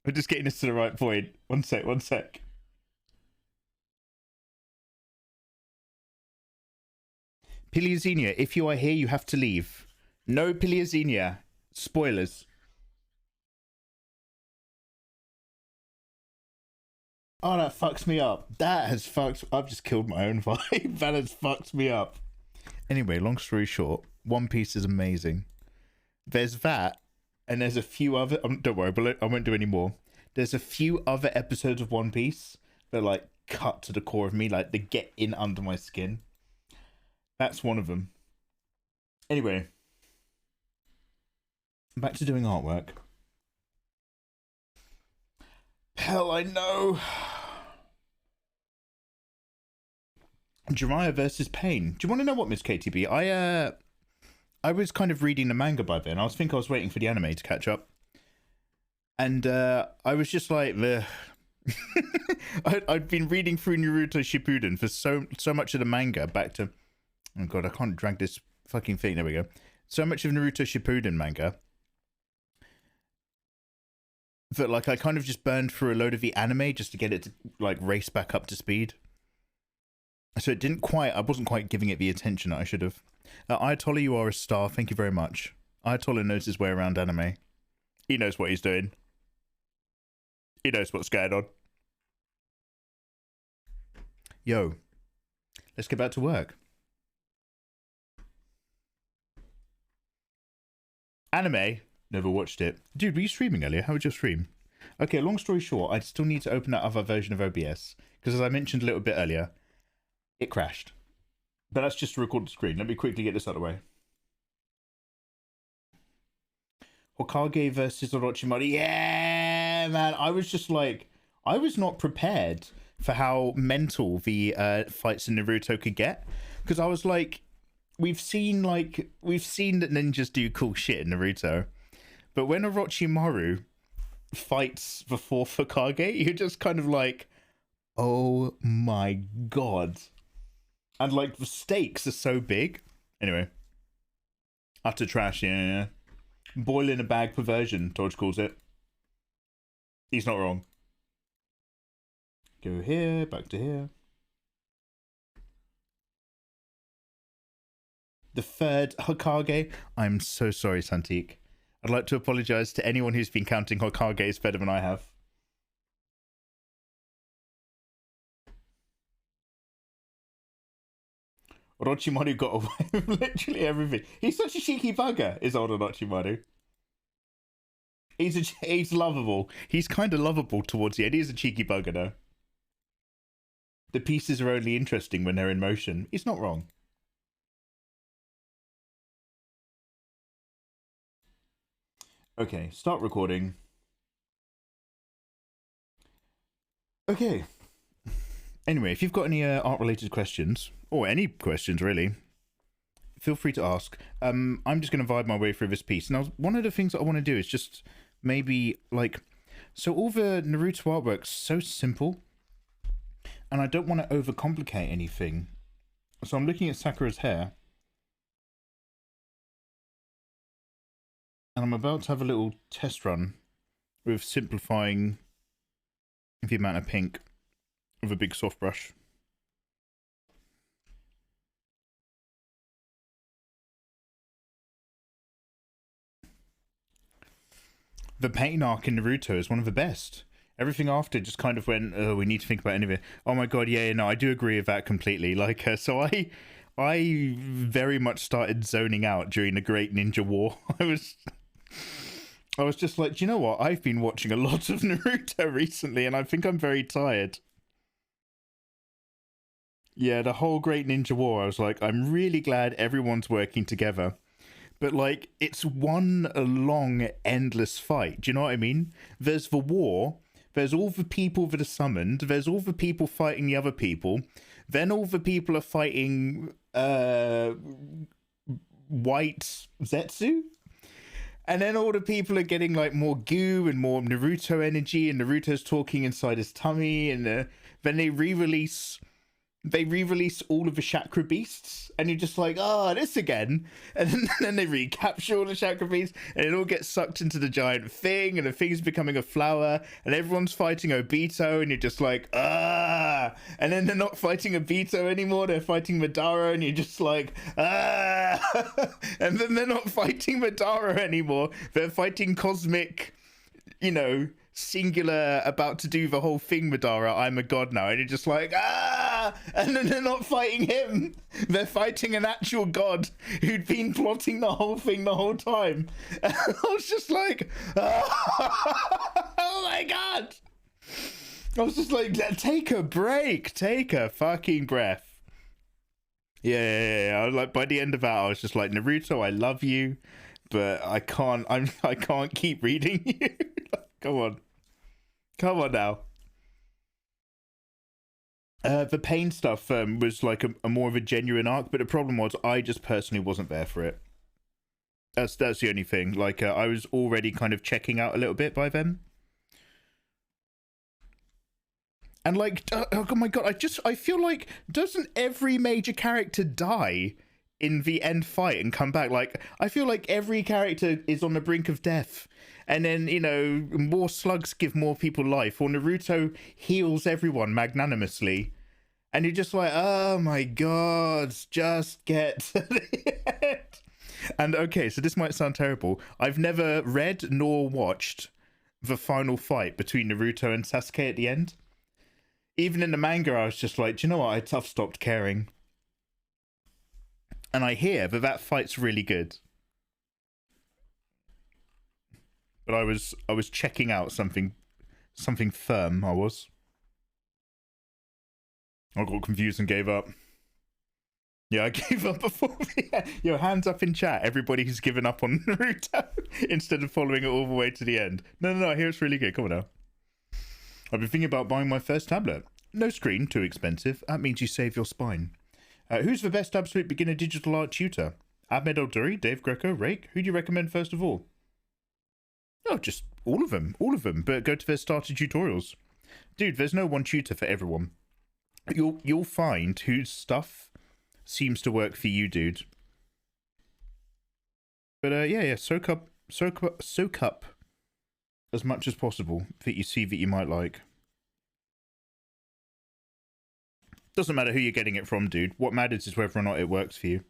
we're just getting this to the right point. One sec. Piliazenia, if you are here, you have to leave. No Piliazenia. Spoilers. Oh, that fucks me up. I've just killed my own vibe. That has fucked me up. Anyway, long story short, One Piece is amazing. There's that, and there's a few other... don't worry, but I won't do any more. There's a few other episodes of One Piece that, like, cut to the core of me. Like, they get in under my skin. That's one of them. Anyway. Back to doing artwork. Hell, I know. Jiraiya versus Pain. Do you want to know what, Miss KTB? I was kind of reading the manga by then. I was waiting for the anime to catch up. And I was just like, I'd been reading through Naruto Shippuden for so much of the manga back to... Oh god, I can't drag this fucking thing. There we go. So much of Naruto Shippuden manga that, like, I kind of just burned through a load of the anime just to get it to, like, race back up to speed. So it didn't quite, I wasn't quite giving it the attention that I should have. Ayatollah, you are a star. Thank you very much. Ayatollah knows his way around anime. He knows what he's doing. He knows what's going on. Yo, let's get back to work. Anime? Never watched it. Dude, were you streaming earlier? How was your stream? Okay, long story short, I still need to open that other version of OBS. Because as I mentioned a little bit earlier, it crashed. But that's just to record the screen. Let me quickly get this out of the way. Hokage versus Orochimaru. Yeah, man. I was just like, I was not prepared for how mental the fights in Naruto could get. Because I was like, we've seen that ninjas do cool shit in Naruto. But when Orochimaru fights the fourth Hokage, you're just kind of like, oh my god. And like the stakes are so big. Anyway. Utter trash, yeah. Boil in a bag perversion, Dodge calls it. He's not wrong. Go here, back to here. The third Hokage. I'm so sorry, Santique. I'd like to apologize to anyone who's been counting Hokages better than I have. Orochimaru got away with literally everything. He's such a cheeky bugger, is old Orochimaru. He's lovable. He's kind of lovable towards the end. He's a cheeky bugger, though. The pieces are only interesting when they're in motion. He's not wrong. Okay, start recording. Okay. Anyway, if you've got any art-related questions, or any questions really, feel free to ask. I'm just going to vibe my way through this piece. Now, one of the things that I want to do is just maybe, like... So all the Naruto artwork's so simple, and I don't want to overcomplicate anything. So I'm looking at Sakura's hair, and I'm about to have a little test run with simplifying the amount of pink with a big soft brush. The pain arc in Naruto is one of the best. Everything after just kind of went, oh, we need to think about anime. Oh my god, yeah, no, I do agree with that completely. Like, so I very much started zoning out during the Great Ninja War. I was just like, do you know what? I've been watching a lot of Naruto recently, and I think I'm very tired. Yeah, the whole Great Ninja War, I was like, I'm really glad everyone's working together. But, like, it's one long, endless fight. Do you know what I mean? There's the war. There's all the people that are summoned. There's all the people fighting the other people. Then all the people are fighting white Zetsu. And then all the people are getting, like, more goo and more Naruto energy. And Naruto's talking inside his tummy. And then they re-release all of the chakra beasts, and you're just like, oh, this again. And then they recapture all the chakra beasts, and it all gets sucked into the giant thing, and the thing's becoming a flower, and everyone's fighting Obito, and you're just like, ah. And then they're not fighting Obito anymore, they're fighting Madara, and you're just like, ah. And then they're not fighting Madara anymore, they're fighting Cosmic, you know, singular, about to do the whole thing, Madara, I'm a god now, and you're just like, ah. And then they're not fighting him, they're fighting an actual god who'd been plotting the whole thing the whole time. And I was just like, ah. Oh my god. I was just like, take a break, take a fucking breath. Yeah. I was like, by the end of that, I was just like, Naruto, I love you, but I can't keep reading you. Come on now. The pain stuff was like a more of a genuine arc, but the problem was I just personally wasn't there for it. That's the only thing. Like, I was already kind of checking out a little bit by then. And like, oh my god, I feel like, doesn't every major character die in the end fight and come back? Like, I feel like every character is on the brink of death. And then, you know, more slugs give more people life. Or Naruto heals everyone magnanimously. And you're just like, oh my god, just get to the end. And okay, so this might sound terrible. I've never read nor watched the final fight between Naruto and Sasuke at the end. Even in the manga, I was just like, do you know what? I've stopped caring. And I hear that that fight's really good. But I was checking out something firm. I got confused and gave up. Yeah, I gave up before. Yo, hands up in chat. Everybody who's given up on Naruto instead of following it all the way to the end. No, I hear it's really good. Come on now. I've been thinking about buying my first tablet. No screen, too expensive. That means you save your spine. Who's the best absolute beginner digital art tutor? Ahmed Elduri, Dave Greco, Rake? Who do you recommend first of all? Oh, just all of them. But go to their starter tutorials. Dude, there's no one tutor for everyone. You'll find whose stuff seems to work for you, dude. But yeah, soak up as much as possible that you see that you might like. Doesn't matter who you're getting it from, dude. What matters is whether or not it works for you.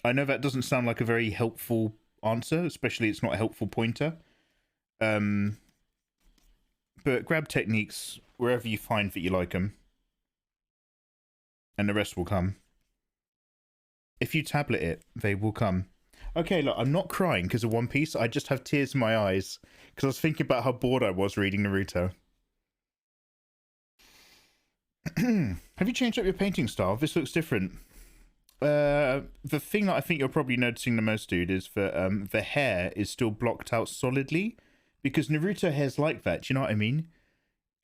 I know that doesn't sound like a very helpful answer, especially it's not a helpful pointer. But grab techniques wherever you find that you like them. And the rest will come. If you tablet it, they will come. Okay, look, I'm not crying because of One Piece. I just have tears in my eyes because I was thinking about how bored I was reading Naruto. Have you changed up your painting style? This looks different. The thing that I think you're probably noticing the most, dude, is that the hair is still blocked out solidly because Naruto hair's like that. Do you know what I mean?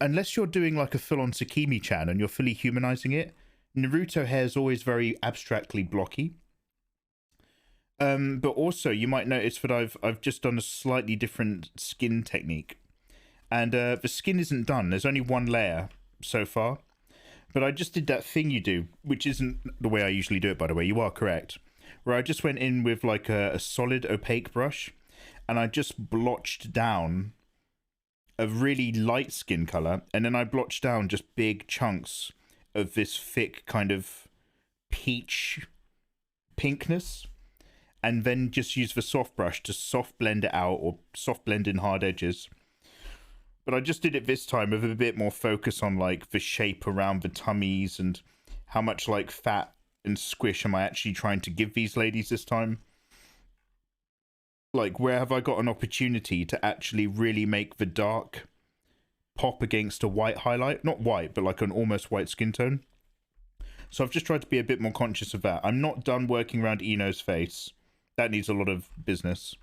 Unless you're doing like a full-on Sakimi-chan and you're fully humanizing it, Naruto hair is always very abstractly blocky. But also you might notice that I've just done a slightly different skin technique, and the skin isn't done. There's only one layer so far, but I just did that thing you do, which isn't the way I usually do it, by the way. You are correct. Where I just went in with like a solid opaque brush, and I just blotched down a really light skin color, and then I blotched down just big chunks of this thick kind of peach pinkness, and then just use the soft brush to soft blend it out or soft blend in hard edges. But I just did it this time with a bit more focus on like the shape around the tummies and how much like fat and squish am I actually trying to give these ladies this time. Like, where have I got an opportunity to actually really make the dark pop against a white highlight? Not white, but like an almost white skin tone. So I've just tried to be a bit more conscious of that. I'm not done working around Ino's face. That needs a lot of business.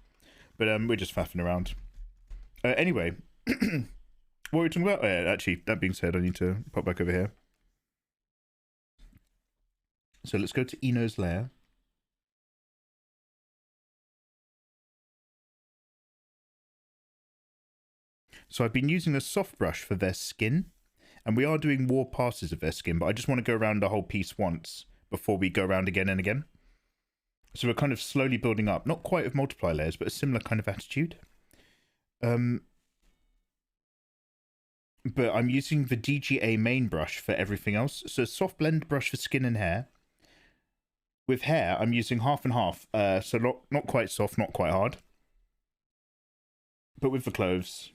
But we're just faffing around. Anyway, what were we talking about? Actually, that being said, I need to pop back over here. So let's go to Ino's lair. So I've been using a soft brush for their skin, and we are doing war passes of their skin, but I just want to go around the whole piece once before we go around again and again. So we're kind of slowly building up, not quite with multiply layers, but a similar kind of attitude. But I'm using the DGA main brush for everything else. So soft blend brush for skin and hair. With hair, I'm using half and half. So not quite soft, not quite hard. But with the clothes,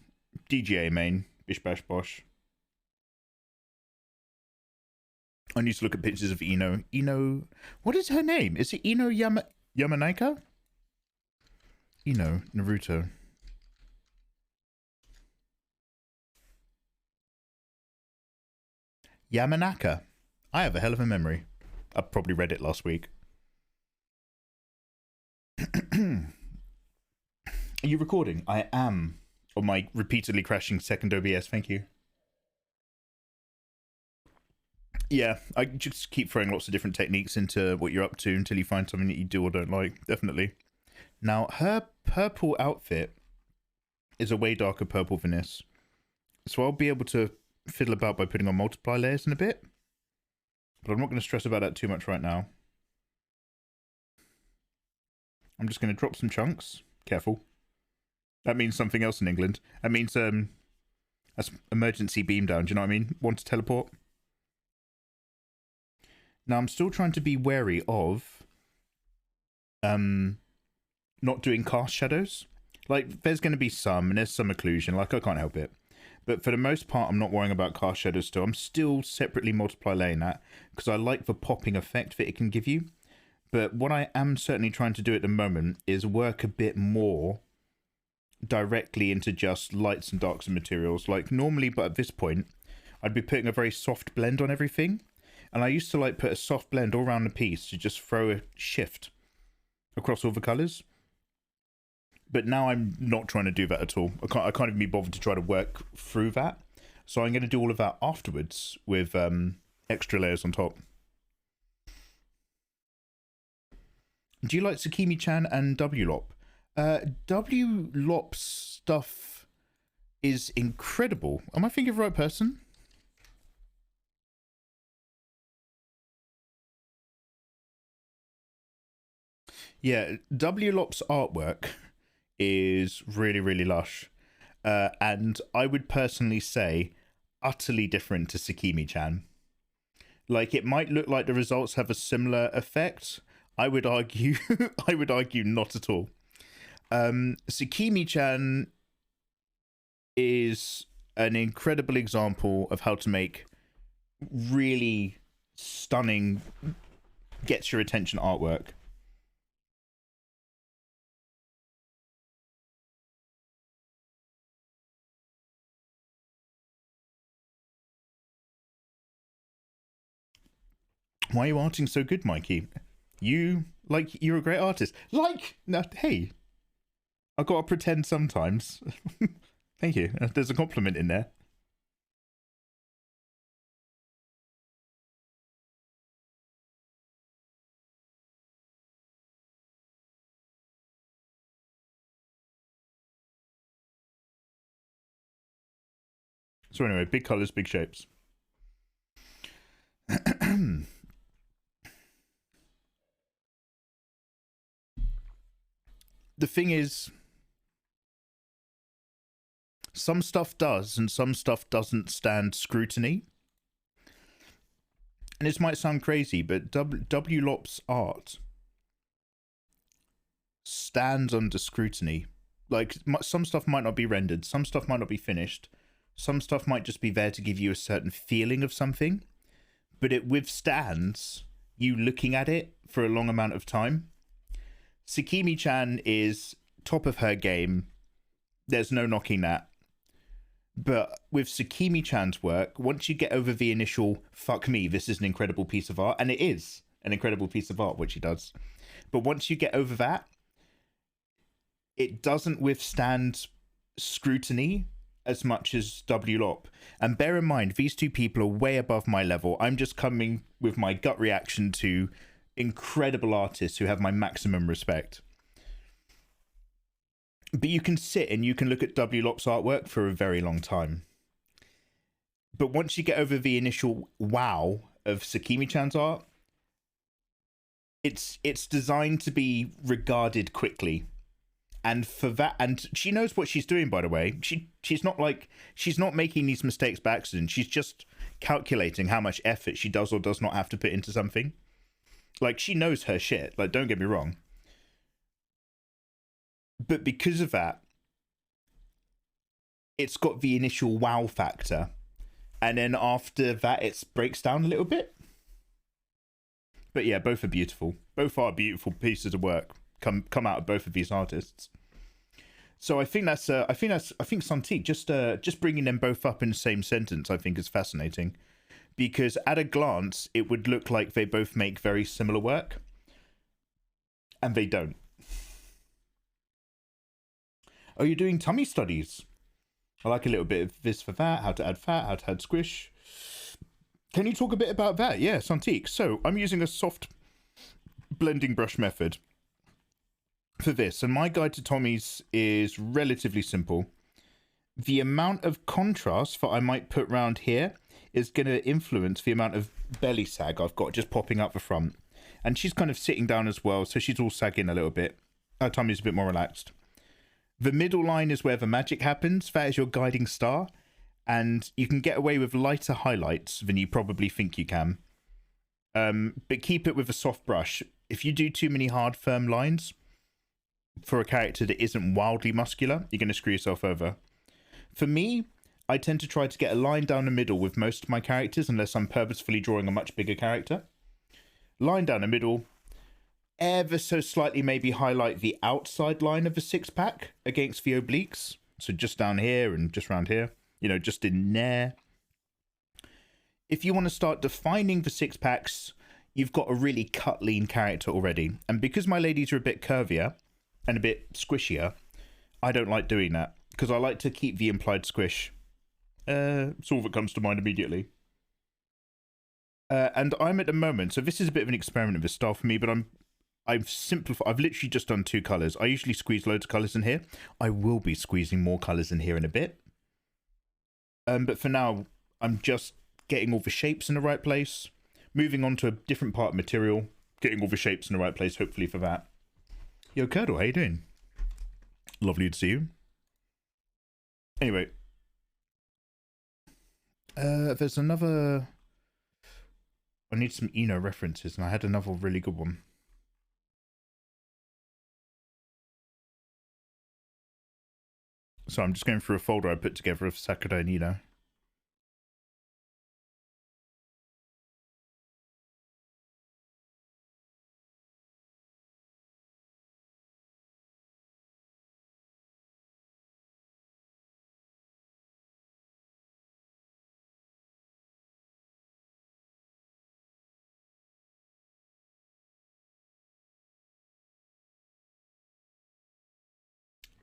DGA main, bish bash bosh. I need to look at pictures of Ino. Ino, what is her name? Is it Ino Yamanaka? Ino, Naruto. Yamanaka. I have a hell of a memory. I probably read it last week. Are you recording? I am. On my repeatedly crashing second OBS, thank you. Yeah, I just keep throwing lots of different techniques into what you're up to until you find something that you do or don't like, definitely. Now, her purple outfit is a way darker purple than this. So I'll be able to fiddle about by putting on multiply layers in a bit. But I'm not going to stress about that too much right now. I'm just going to drop some chunks. Careful. That means something else in England. That means that's emergency beam down. Do you know what I mean? Want to teleport? Now, I'm still trying to be wary of not doing cast shadows. Like, there's going to be some, and there's some occlusion, like I can't help it. But for the most part, I'm not worrying about cast shadows still. I'm still separately multiply laying that, because I like the popping effect that it can give you. But what I am certainly trying to do at the moment is work a bit more directly into just lights and darks and materials. Like, normally, but at this point, I'd be putting a very soft blend on everything. And I used to, like, put a soft blend all around the piece to just throw a shift across all the colours. But now I'm not trying to do that at all. I can't even be bothered to try to work through that. So I'm going to do all of that afterwards with extra layers on top. Do you like Tsukimi-chan and W-Lop? W-Lop's stuff is incredible. Am I thinking of the right person? Yeah, W-Lop's artwork is really, really lush. And I would personally say utterly different to Tsukimi-chan. Like, it might look like the results have a similar effect. I would argue not at all. Tsukimi-chan is an incredible example of how to make really stunning, gets your attention artwork. Why are you arting so good, Mikey? You're a great artist. No, hey, I gotta pretend sometimes. Thank you. There's a compliment in there. So anyway, big colors, big shapes. The thing is, some stuff does and some stuff doesn't stand scrutiny. And this might sound crazy, but W-Lop's art stands under scrutiny. Like, some stuff might not be rendered, some stuff might not be finished, some stuff might just be there to give you a certain feeling of something, but it withstands you looking at it for a long amount of time. Tsukimi-chan is top of her game. There's no knocking that. But with Tsukimi-chan's work, once you get over the initial, fuck me, this is an incredible piece of art, and it is an incredible piece of art, which he does. But once you get over that, it doesn't withstand scrutiny as much as W-Lop. And bear in mind, these two people are way above my level. I'm just coming with my gut reaction to incredible artists who have my maximum respect. But you can sit and you can look at W-Lop's artwork for a very long time. But once you get over the initial wow of Tsukimi-chan's art, it's designed to be regarded quickly. And for that, and she knows what she's doing, by the way. She's not making these mistakes by accident. She's just calculating how much effort she does or does not have to put into something. Like, she knows her shit. Like, don't get me wrong. But because of that, it's got the initial wow factor. And then after that, it breaks down a little bit. But yeah, both are beautiful. Both are beautiful pieces of work come out of both of these artists. So I think Santique, just bringing them both up in the same sentence, I think is fascinating. Because at a glance, it would look like they both make very similar work. And they don't. Oh, you're doing tummy studies. I like a little bit of this for that, how to add fat, how to add squish. Can you talk a bit about that? Yeah, Santique. So I'm using a soft blending brush method for this. And my guide to Tommy's is relatively simple. The amount of contrast that I might put around here is going to influence the amount of belly sag I've got just popping up the front. And she's kind of sitting down as well, so she's all sagging a little bit. Her tummy's a bit more relaxed. The middle line is where the magic happens. That is your guiding star. And you can get away with lighter highlights than you probably think you can. But keep it with a soft brush. If you do too many hard, firm lines for a character that isn't wildly muscular, you're going to screw yourself over. For me, I tend to try to get a line down the middle with most of my characters, unless I'm purposefully drawing a much bigger character. Line down the middle, ever so slightly maybe highlight the outside line of a six-pack against the obliques. So just down here and just around here, you know, just in there. If you want to start defining the six-packs, you've got a really cut lean character already. And because my ladies are a bit curvier and a bit squishier, I don't like doing that, because I like to keep the implied squish. It's all that comes to mind immediately. And I'm at the moment, so this is a bit of an experiment of this style for me, but I've simplified. I've literally just done 2 colors. I usually squeeze loads of colors in here. I will be squeezing more colors in here in a bit. But for now, I'm just getting all the shapes in the right place, moving on to a different part of material, getting all the shapes in the right place, hopefully for that. Yo, Curdle, how you doing? Lovely to see you. Anyway. There's another... I need some Eno references, and I had another really good one. So I'm just going through a folder I put together of Sakura and Eno.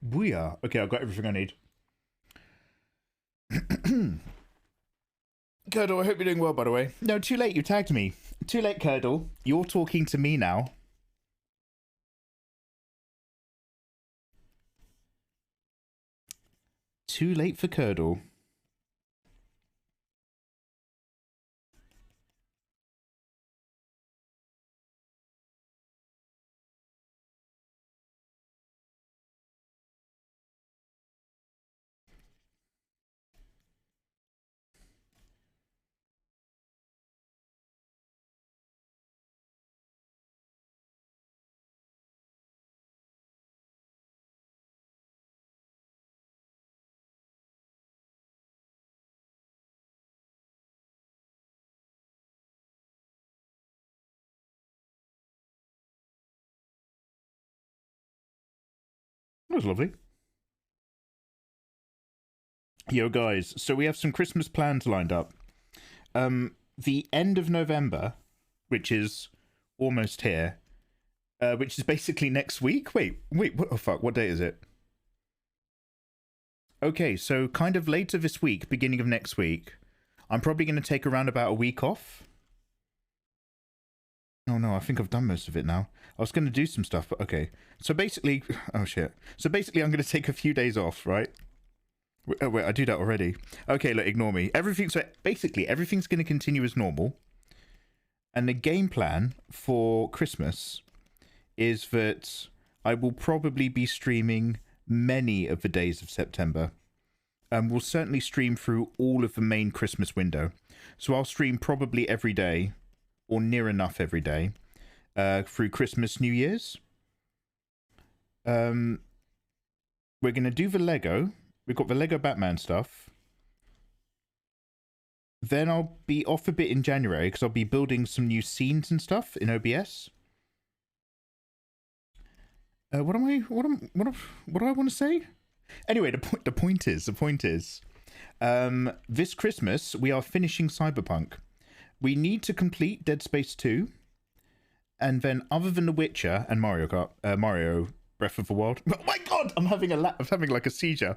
Booyah. Okay, I've got everything I need. Curdle, I hope you're doing well, by the way. No, too late, you tagged me. Too late, Curdle. You're talking to me now. Too late for Curdle. That was lovely. Yo, guys, so we have some Christmas plans lined up. The end of November, which is almost here, which is basically next week. Wait, what the fuck? What day is it? Okay, so kind of later this week, beginning of next week, I'm probably going to take around about a week off. Oh no, I think I've done most of it now. I was going to do some stuff, but okay. So basically, oh shit. So basically I'm going to take a few days off, right? Oh wait, I do that already. Okay, look, ignore me. So basically everything's going to continue as normal. And the game plan for Christmas is that I will probably be streaming many of the days of September. We'll certainly stream through all of the main Christmas window. So I'll stream probably every day, or near enough every day, through Christmas, New Year's. We're going to do the Lego. We've got the Lego Batman stuff. Then I'll be off a bit in January, because I'll be building some new scenes and stuff in OBS. What do I want to say? Anyway, the point is, this Christmas we are finishing Cyberpunk. We need to complete Dead Space 2, and then other than The Witcher and Mario Breath of the Wild. Oh my god, I'm having like a seizure.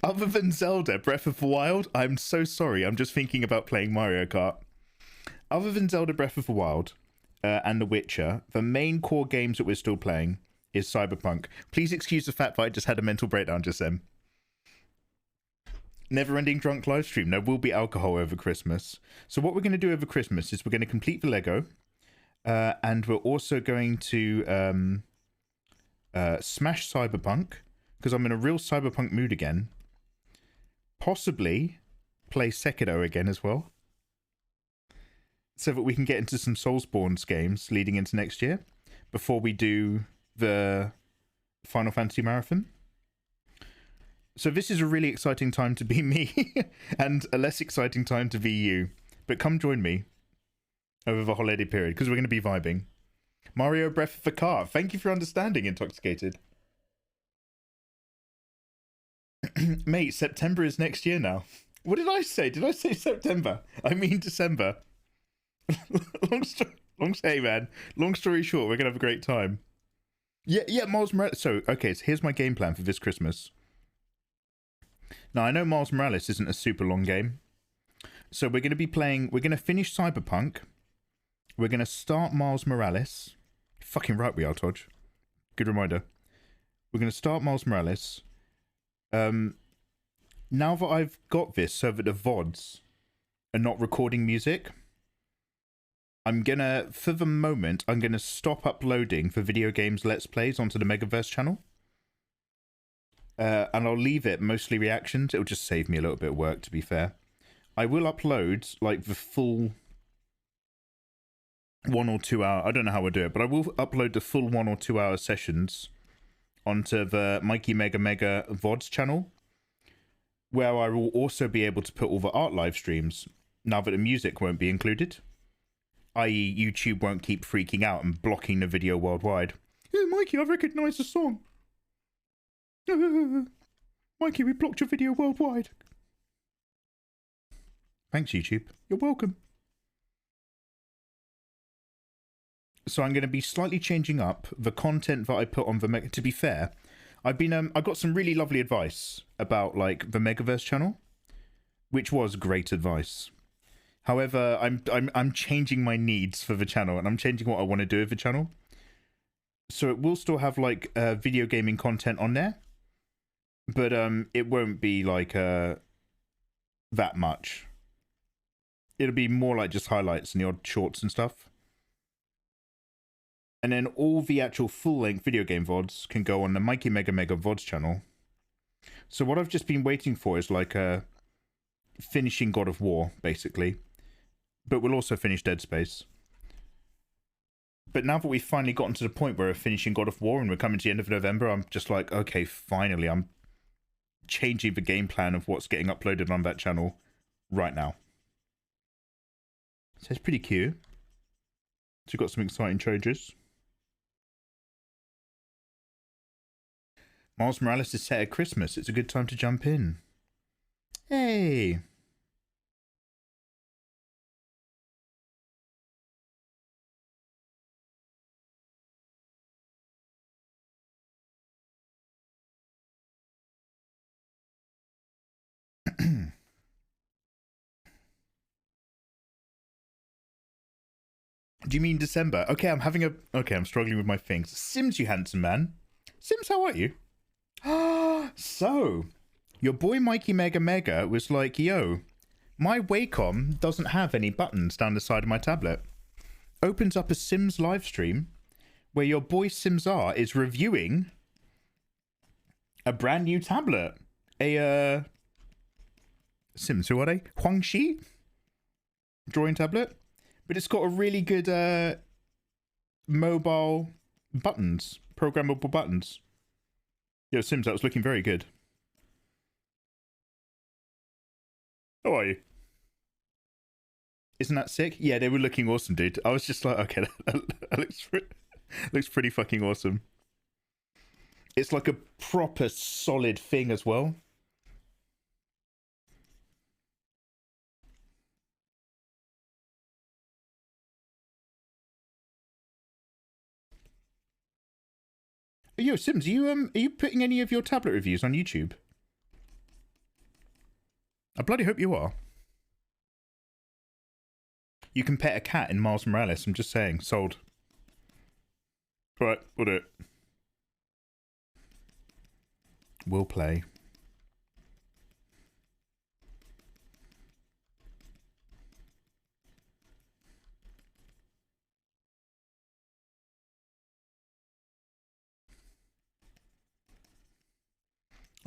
Other than Zelda Breath of the Wild, I'm so sorry. I'm just thinking about playing Mario Kart. Other than Zelda Breath of the Wild and The Witcher, the main core games that we're still playing is Cyberpunk. Please excuse the fact that I just had a mental breakdown just then. Never-ending drunk live stream. There will be alcohol over Christmas. So what we're going to do over Christmas is we're going to complete the Lego, and we're also going to smash Cyberpunk, because I'm in a real Cyberpunk mood again. Possibly play Sekiro again as well. so that we can get into some Soulsborne's games leading into next year before we do the Final Fantasy Marathon. So this is a really exciting time to be me and a less exciting time to be you. But come join me over the holiday period because we're going to be vibing. Mario Breath of the Car. Thank you for understanding, Intoxicated. Mate, September is next year now. What did I say? Did I say September? I mean December. Hey man. Long story short, we're going to have a great time. Yeah, Miles Morales. So here's my game plan for this Christmas. Now, I know Miles Morales isn't a super long game. So we're going to be playing... We're going to finish Cyberpunk. We're going to start Miles Morales. Fucking right we are, Todge. Good reminder. We're going to start Miles Morales. Now that I've got this so that the VODs are not recording music, I'm going to, for the moment, I'm going to stop uploading for video games Let's Plays onto the Megaverse channel. And I'll leave it mostly reactions. It'll just save me a little bit of work, to be fair. I will upload, like, the full 1 or 2 hour... I don't know how we'll do it, but I will upload the full 1 or 2 hour sessions onto the Mikey Mega Mega VODs channel, where I will also be able to put all the art live streams, now that the music won't be included. I.e., YouTube won't keep freaking out and blocking the video worldwide. Hey, Mikey, I recognise the song. Mikey, we blocked your video worldwide. Thanks, YouTube. You're welcome. So I'm going to be slightly changing up the content that I put on the... To be fair, I've been I got some really lovely advice about, like, the Megaverse channel, which was great advice. However, I'm changing my needs for the channel, and I'm changing what I want to do with the channel. So it will still have, like, video gaming content on there, but it won't be like that much. It'll be more like just highlights and the odd shorts and stuff. And then all the actual full-length video game VODs can go on the Mikey Mega Mega VODs channel. So what I've just been waiting for is like finishing God of War, basically. But we'll also finish Dead Space. But now that we've finally gotten to the point where we're finishing God of War and we're coming to the end of November, I'm just like, okay, finally, I'm changing the game plan of what's getting uploaded on that channel right now. So it's pretty cute. So we've got some exciting changes. Miles Morales is set at Christmas. It's a good time to jump in. Hey! Do you mean December? Okay, I'm struggling with my things. Sims, you handsome man. Sims, how are you? So, your boy Mikey Mega Mega was like, yo, my Wacom doesn't have any buttons down the side of my tablet. Opens up a Sims live stream where your boy Simsar is reviewing a brand new tablet. Sims, who are they? Huangxi? Drawing tablet? But it's got a really good mobile buttons, programmable buttons. Yo, Sims, that was looking very good. How are you? Isn't that sick? Yeah, they were looking awesome, dude. I was just like, okay, that looks pretty fucking awesome. It's like a proper solid thing as well. Yo, Sims, are you putting any of your tablet reviews on YouTube? I bloody hope you are. You can pet a cat in Miles Morales, I'm just saying. Sold. Right, we'll do it. We'll play.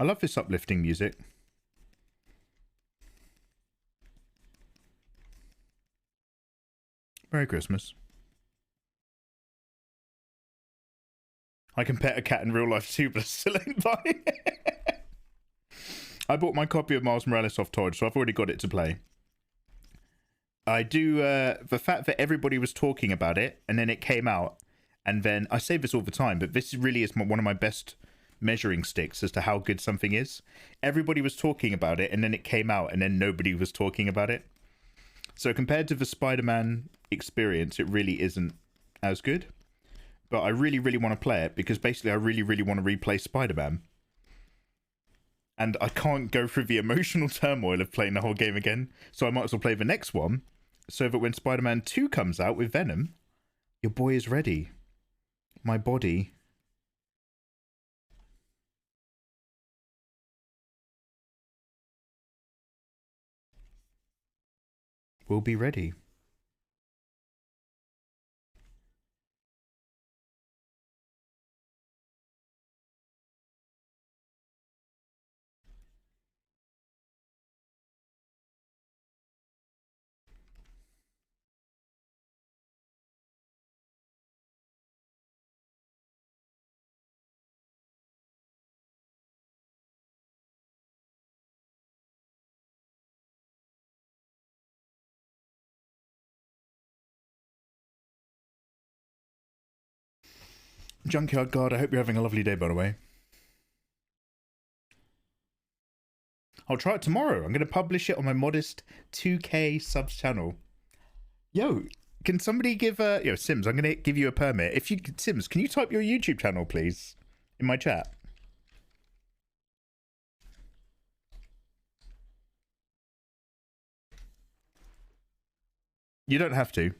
I love this uplifting music. Merry Christmas. I can pet a cat in real life too, but I still ain't buying it. I bought my copy of Miles Morales off Todd, so I've already got it to play. I do, the fact that everybody was talking about it, and then it came out, and then, I say this all the time, but this really is one of my best measuring sticks as to how good something is. Everybody was talking about it, and then it came out, and then nobody was talking about it. So compared to the Spider-Man experience, it really isn't as good. But I really, really want to play it, because basically I really, really want to replay Spider-Man. And I can't go through the emotional turmoil of playing the whole game again, so I might as well play the next one, so that when Spider-Man 2 comes out with Venom, your boy is ready. My body will be ready. Junkyard Guard, I hope you're having a lovely day, by the way. I'll try it tomorrow. I'm going to publish it on my modest 2K subs channel. Yo, can somebody give yo, Sims, I'm going to give you a permit. If you, Sims, can you type your YouTube channel, please, in my chat? You don't have to.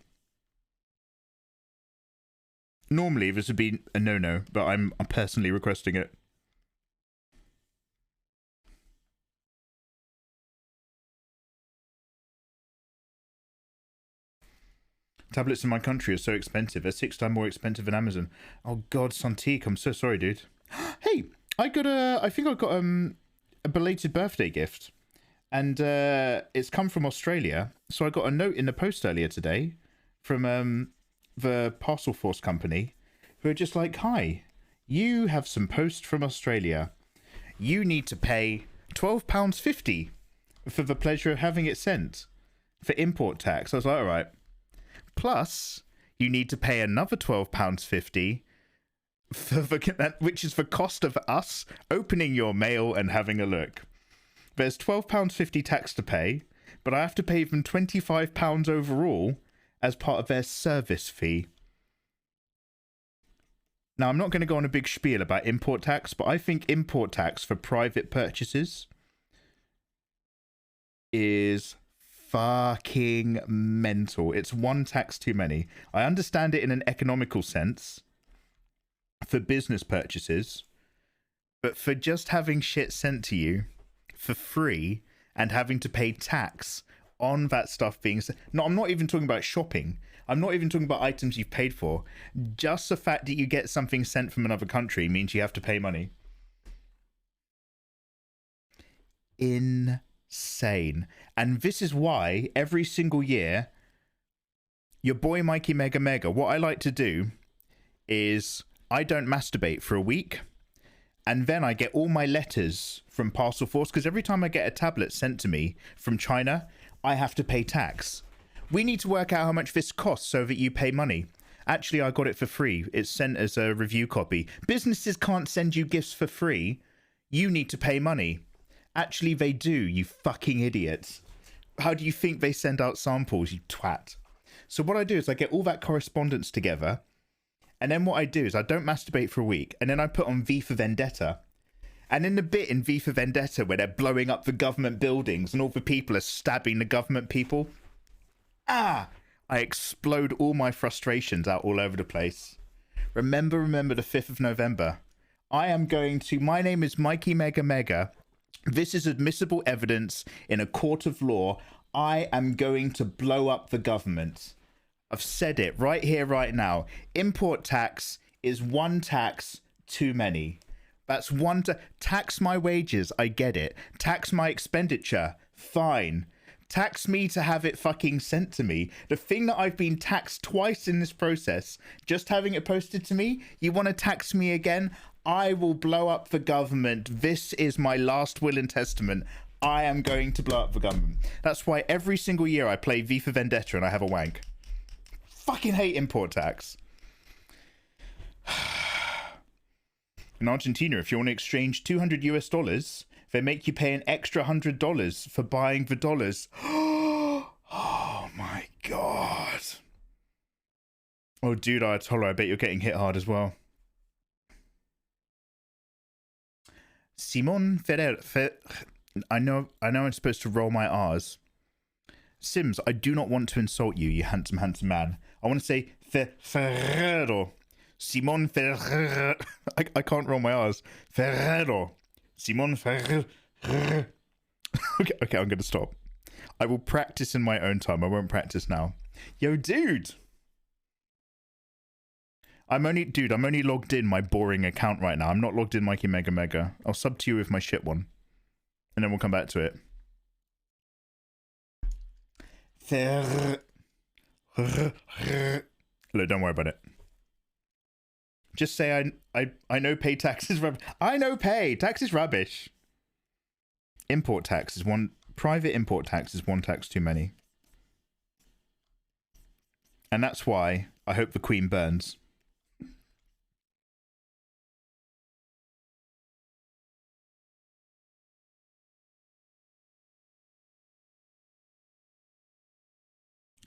Normally, this would be a no-no, but I'm personally requesting it. Tablets in my country are so expensive. They're 6 times more expensive than Amazon. Oh God, Santique, I'm so sorry, dude. Hey, I think I got a belated birthday gift, and it's come from Australia. So I got a note in the post earlier today from the Parcel Force company, who are just like, "Hi, you have some post from Australia. You need to pay £12.50 for the pleasure of having it sent for import tax." I was like, all right. Plus, you need to pay another £12.50 for which is the cost of us opening your mail and having a look. There's £12.50 tax to pay, but I have to pay them £25 overall as part of their service fee. Now, I'm not going to go on a big spiel about import tax, but I think import tax for private purchases is fucking mental. It's one tax too many. I understand it in an economical sense for business purchases, but for just having shit sent to you for free and having to pay tax on that stuff being sent. No, I'm not even talking about shopping. I'm not even talking about items you've paid for. Just the fact that you get something sent from another country means you have to pay money. Insane. And this is why every single year, your boy Mikey Mega Mega, what I like to do is I don't masturbate for a week, and then I get all my letters from Parcel Force, because every time I get a tablet sent to me from China, I have to pay tax. We need to work out how much this costs so that you pay money. Actually, I got it for free. It's sent as a review copy. Businesses can't send you gifts for free. You need to pay money. Actually, they do, you fucking idiots. How do you think they send out samples, you twat? So what I do is I get all that correspondence together, and then what I do is I don't masturbate for a week, and then I put on V for Vendetta. And in the bit in V for Vendetta where they're blowing up the government buildings and all the people are stabbing the government people, I explode all my frustrations out all over the place. Remember the 5th of November. I am going to, my name is Mikey Mega Mega. This is admissible evidence in a court of law. I am going to blow up the government. I've said it right here, right now. Import tax is one tax too many. That's one tax my wages. I get it. Tax my expenditure. Fine. Tax me to have it fucking sent to me. The thing that I've been taxed twice in this process, just having it posted to me, you want to tax me again? I will blow up the government. This is my last will and testament. I am going to blow up the government. That's why every single year I play V for Vendetta and I have a wank. Fucking hate import tax. In Argentina, if you want to exchange $200, they make you pay an extra $100 for buying the dollars. Oh my god. Oh dude, I bet you're getting hit hard as well. Simon Ferrer. I know I'm supposed to roll my R's. Sims, I do not want to insult you, you handsome man. I want to say Ferrero. Simon Ferrero. I can't roll my R's. Ferrero. Simon Ferrero. Okay, I'm going to stop. I will practice in my own time. I won't practice now. Yo, dude. I'm only logged in my boring account right now. I'm not logged in Mikey Mega Mega. I'll sub to you with my shit one. And then we'll come back to it. Look, don't worry about it. Just say I know pay tax is rubbish. I know pay tax is rubbish. Import tax is one. Private import tax is one tax too many. And that's why I hope the Queen burns.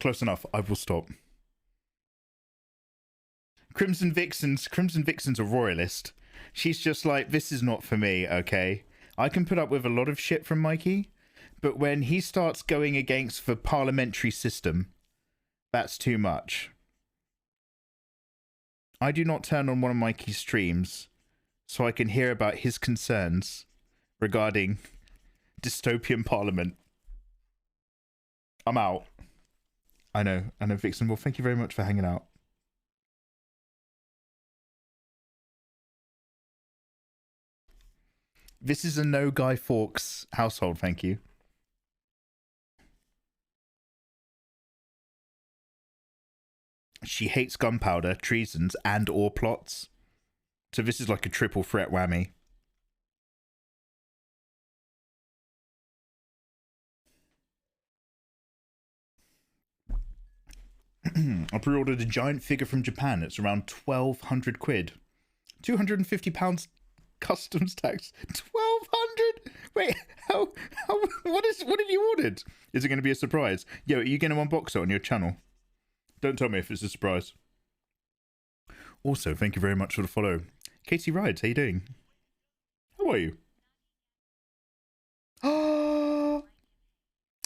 Close enough. I will stop. Crimson Vixen's a royalist. She's just like, this is not for me, okay? I can put up with a lot of shit from Mikey, but when he starts going against the parliamentary system, that's too much. I do not turn on one of Mikey's streams so I can hear about his concerns regarding dystopian parliament. I'm out. I know, Vixen. Well, thank you very much for hanging out. This is a no Guy Fawkes household, thank you. She hates gunpowder, treasons, and or plots. So this is like a triple threat whammy. I pre-ordered a giant figure from Japan. It's around 1,200 quid. £250 customs tax. 1,200? Wait, how what have you ordered? Is it going to be a surprise? Yo, are you going to unbox it on your channel? Don't tell me if it's a surprise. Also, thank you very much for the follow. Katie Rides, how you doing? How are you? Oh,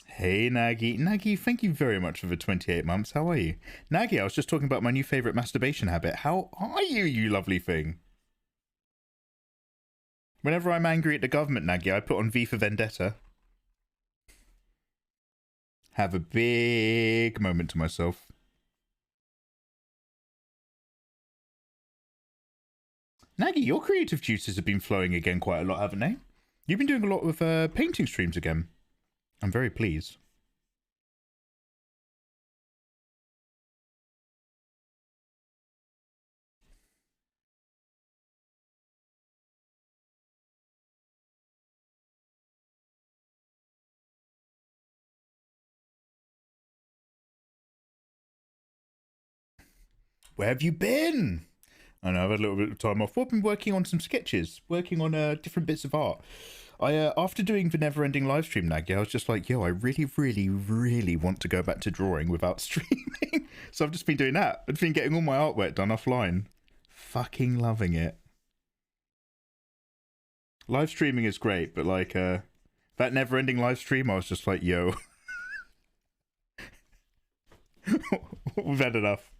hey, Nagy. Nagy, thank you very much for the 28 months. How are you? Nagy, I was just talking about my new favourite masturbation habit. How are you, you lovely thing? Whenever I'm angry at the government, Nagy, I put on V for Vendetta. Have a big moment to myself. Nagy, your creative juices have been flowing again quite a lot, haven't they? You've been doing a lot of painting streams again. I'm very pleased. Where have you been? I know, I've had a little bit of time off. I've been working on some sketches, working on different bits of art. After doing the never-ending live stream, Nagy, I was just like, yo, I really, really, really want to go back to drawing without streaming. So I've just been doing that. I've been getting all my artwork done offline. Fucking loving it. Live streaming is great, but like that never-ending live stream, I was just like, yo. We've had enough.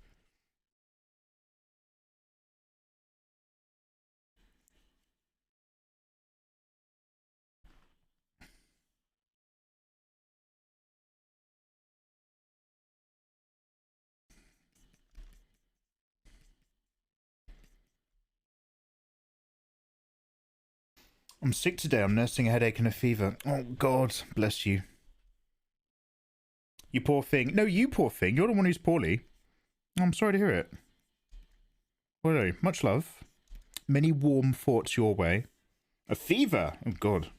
I'm sick today. I'm nursing a headache and a fever. Oh, God. Bless you. You poor thing. No, you poor thing. You're the one who's poorly. I'm sorry to hear it. Well, much love. Many warm thoughts your way. A fever. Oh, God.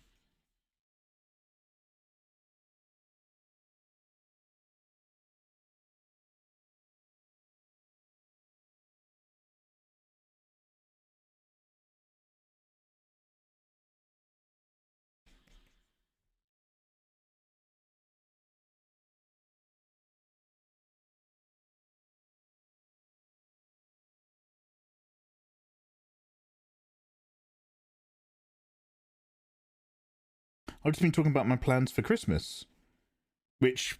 I've just been talking about my plans for Christmas. Which,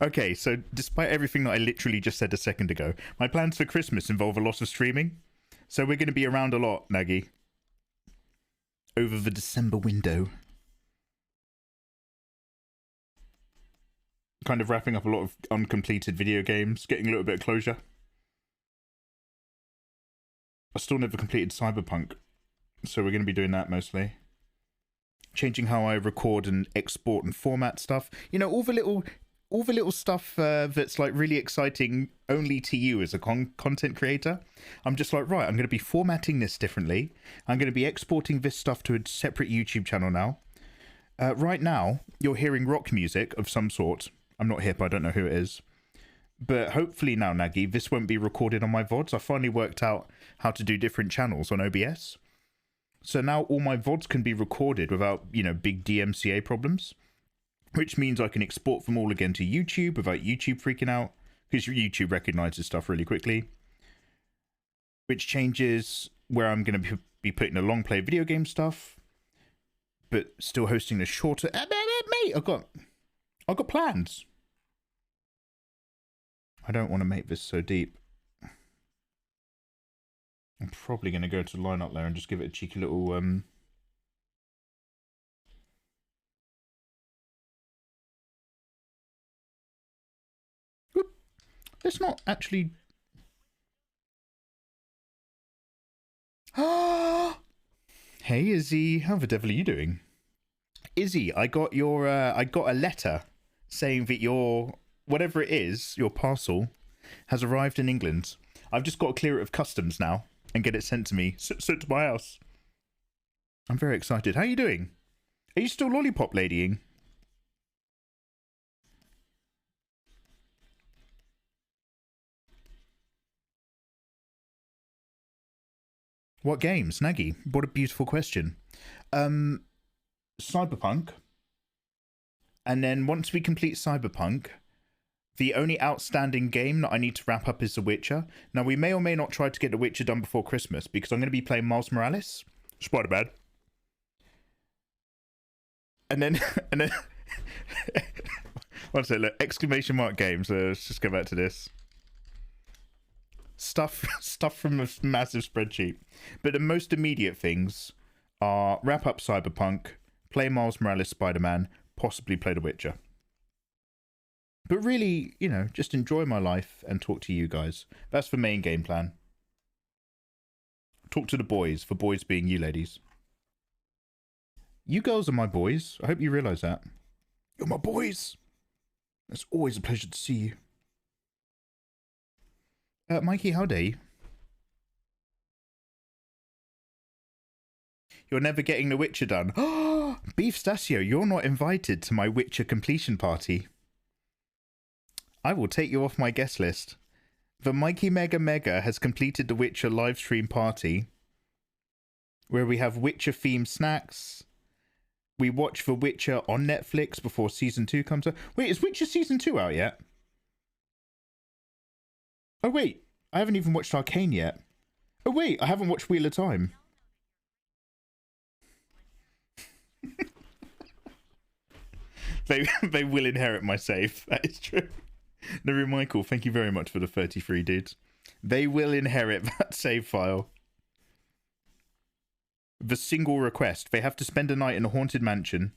okay, so despite everything that I literally just said a second ago, my plans for Christmas involve a lot of streaming. So we're going to be around a lot, Naggy. Over the December window. Kind of wrapping up a lot of uncompleted video games, getting a little bit of closure. I still never completed Cyberpunk, so we're going to be doing that mostly. Changing how I record and export and format stuff. You know, all the little stuff that's like really exciting only to you as a content creator. I'm just like, right, I'm going to be formatting this differently. I'm going to be exporting this stuff to a separate YouTube channel now. Right now, you're hearing rock music of some sort. I'm not hip, I don't know who it is. But hopefully now, Naggy, this won't be recorded on my VODs. I finally worked out how to do different channels on OBS. So now all my VODs can be recorded without, you know, big DMCA problems. Which means I can export them all again to YouTube without YouTube freaking out. Because YouTube recognizes stuff really quickly. Which changes where I'm going to be putting the long play video game stuff. But still hosting the shorter... Mate, I've got plans. I don't want to make this so deep. I'm probably going to go to lineup there and just give it a cheeky little... Whoop. Let's not actually... Hey, Izzy. How the devil are you doing? Izzy, I got your... I got a letter saying that your... Whatever it is, your parcel, has arrived in England. I've just got to clear it of customs now. And get it sent to me, sent to my house. I'm very excited. How are you doing? Are you still lollipop ladying? What games, Naggy? What a beautiful question. Cyberpunk. And then once we complete Cyberpunk, the only outstanding game that I need to wrap up is The Witcher. Now, we may or may not try to get The Witcher done before Christmas, because I'm going to be playing Miles Morales. Spider-Man. And then... One second, look. Exclamation mark games. Let's just go back to this. Stuff from a massive spreadsheet. But the most immediate things are wrap up Cyberpunk, play Miles Morales Spider-Man, possibly play The Witcher. But really, you know, just enjoy my life and talk to you guys. That's the main game plan. Talk to the boys, for boys being you ladies. You girls are my boys. I hope you realise that. You're my boys. It's always a pleasure to see you. Mikey, how dare you? You're never getting The Witcher done. Oh, Beef Stasio, you're not invited to my Witcher completion party. I will take you off my guest list. The Mikey Mega has completed the Witcher livestream party, where we have Witcher-themed snacks. We watch The Witcher on Netflix before Season 2 comes out. Wait, is Witcher Season 2 out yet? Oh, wait. I haven't even watched Arcane yet. Oh, wait. I haven't watched Wheel of Time. They will inherit my save. That is true. Naru Michael, thank you very much for the 33, dudes. They will inherit that save file. The single request. They have to spend a night in a haunted mansion,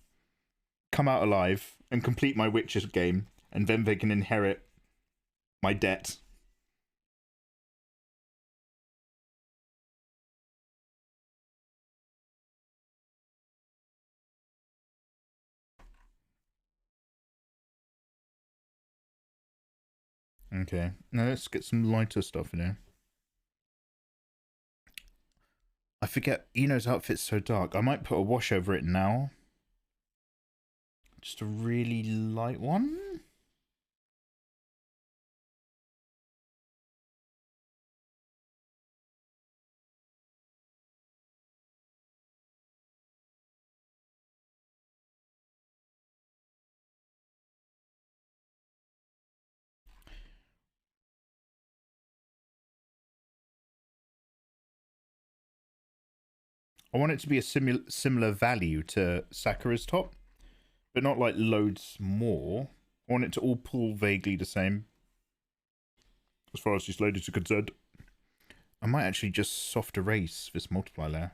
come out alive, and complete my Witcher game, and then they can inherit my debt. Okay. Now let's get some lighter stuff in here. I forget, Eno's outfit's so dark. I might put a wash over it now. Just a really light one. I want it to be a similar value to Sakura's top, but not like loads more. I want it to all pull vaguely the same, as far as these loaders are concerned. I might actually just soft erase this multiply layer.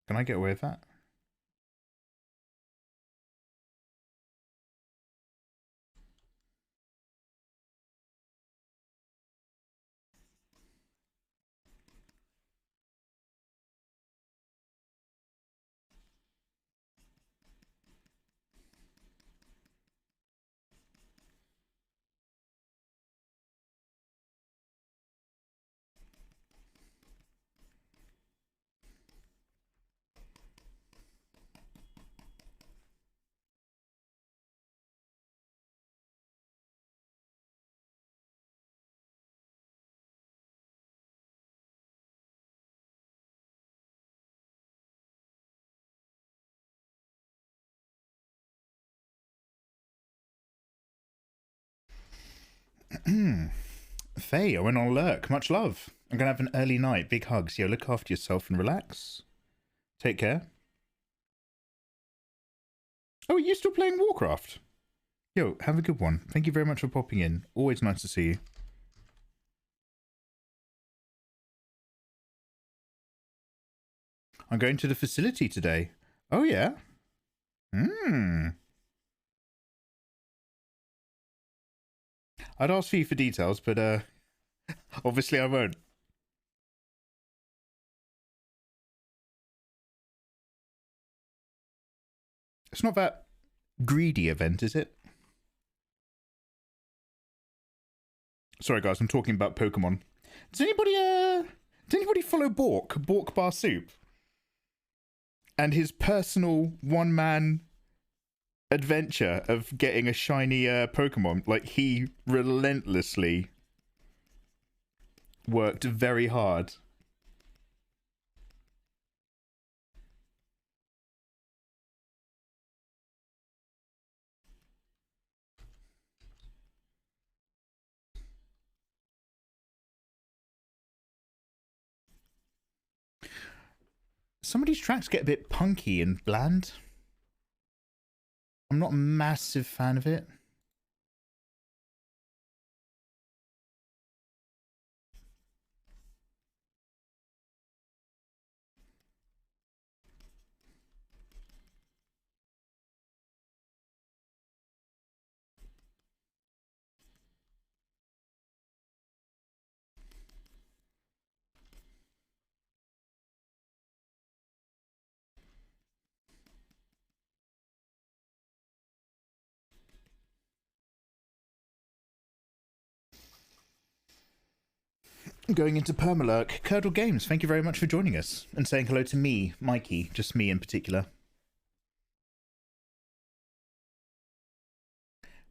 Can I get away with that? Faye, I went on a lurk. Much love. I'm going to have an early night. Big hugs. Yo, look after yourself and relax. Take care. Oh, are you still playing Warcraft? Yo, have a good one. Thank you very much for popping in. Always nice to see you. I'm going to the facility today. Oh, yeah? I'd ask for you for details, but obviously I won't. It's not that greedy event, is it? Sorry, guys, I'm talking about Pokemon. Does anybody follow Bork Bar Soup? And his personal one-man adventure of getting a shiny Pokemon. Like, he relentlessly worked very hard. Some of these tracks get a bit punky and bland. I'm not a massive fan of it. Going into Permalurk. Curdle Games, thank you very much for joining us and saying hello to me, Mikey, just me in particular.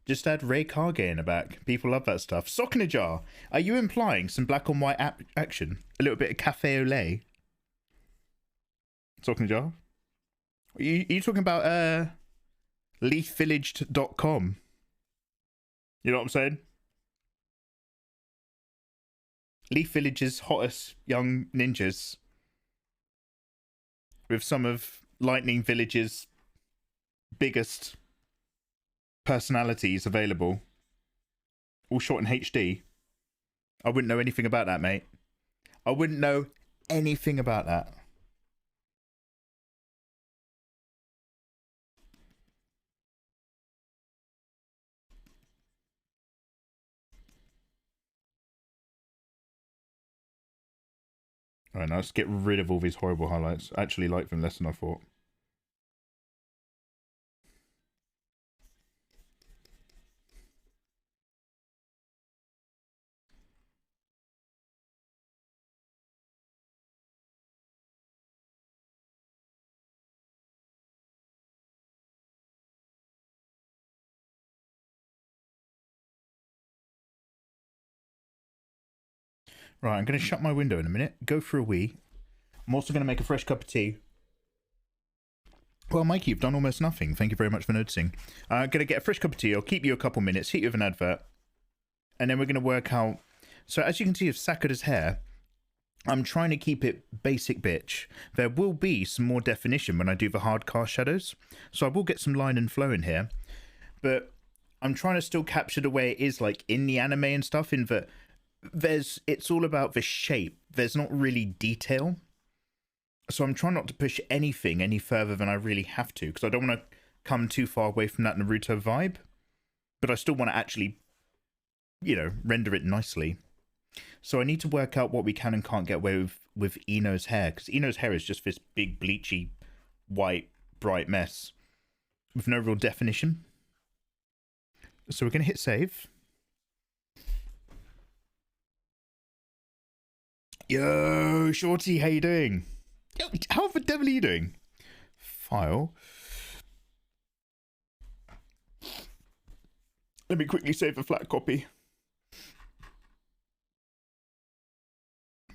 Just add Ray Karge in the back. People love that stuff. Sock in a jar. Are you implying some black on white action? A little bit of cafe au lait? Sock in a jar? Are you talking about leafvillaged.com? You know what I'm saying? Leaf Village's hottest young ninjas. With some of Lightning Village's biggest personalities available. All shot in HD. I wouldn't know anything about that, mate. I wouldn't know anything about that. Alright, now let's get rid of all these horrible highlights. I actually like them less than I thought. Right, I'm going to shut my window in a minute, go for a wee. I'm also going to make a fresh cup of tea. Well, Mikey, you've done almost nothing. Thank you very much for noticing. I'm going to get a fresh cup of tea. I'll keep you a couple minutes, hit you with an advert. And then we're going to work out... So as you can see with Sakura's hair, I'm trying to keep it basic bitch. There will be some more definition when I do the hard cast shadows. So I will get some line and flow in here. But I'm trying to still capture the way it is like in the anime and stuff, in that it's all about the shape. There's not really detail. So I'm trying not to push anything any further than I really have to, because I don't want to come too far away from that Naruto vibe. But I still want to actually, you know, render it nicely. So I need to work out what we can and can't get away with Ino's hair, because Ino's hair is just this big, bleachy, white, bright mess with no real definition. So we're going to hit save. Yo, Shorty, how you doing? Yo, how the devil are you doing? File. Let me quickly save a flat copy.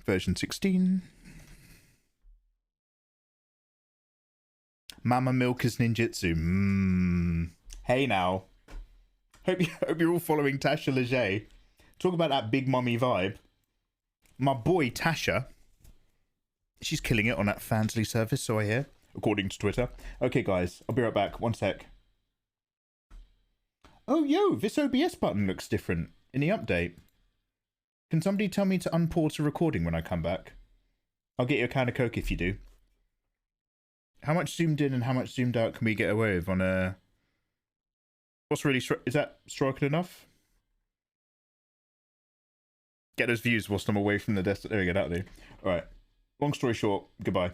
Version 16. Mama Milk is ninjutsu. Hey now. Hope you're all following Tasha Leger. Talk about that big mummy vibe. My boy Tasha. She's killing it on that Fansly service, so I hear, according to Twitter. Okay, guys, I'll be right back. One sec. Oh, yo, this OBS button looks different in the update. Can somebody tell me to unpause the recording when I come back? I'll get you a can of Coke if you do. How much zoomed in and how much zoomed out can we get away with on a... What's really... Is that striking enough? Get those views whilst I'm away from the desk. There we go, that'll do. Alright. Long story short, goodbye.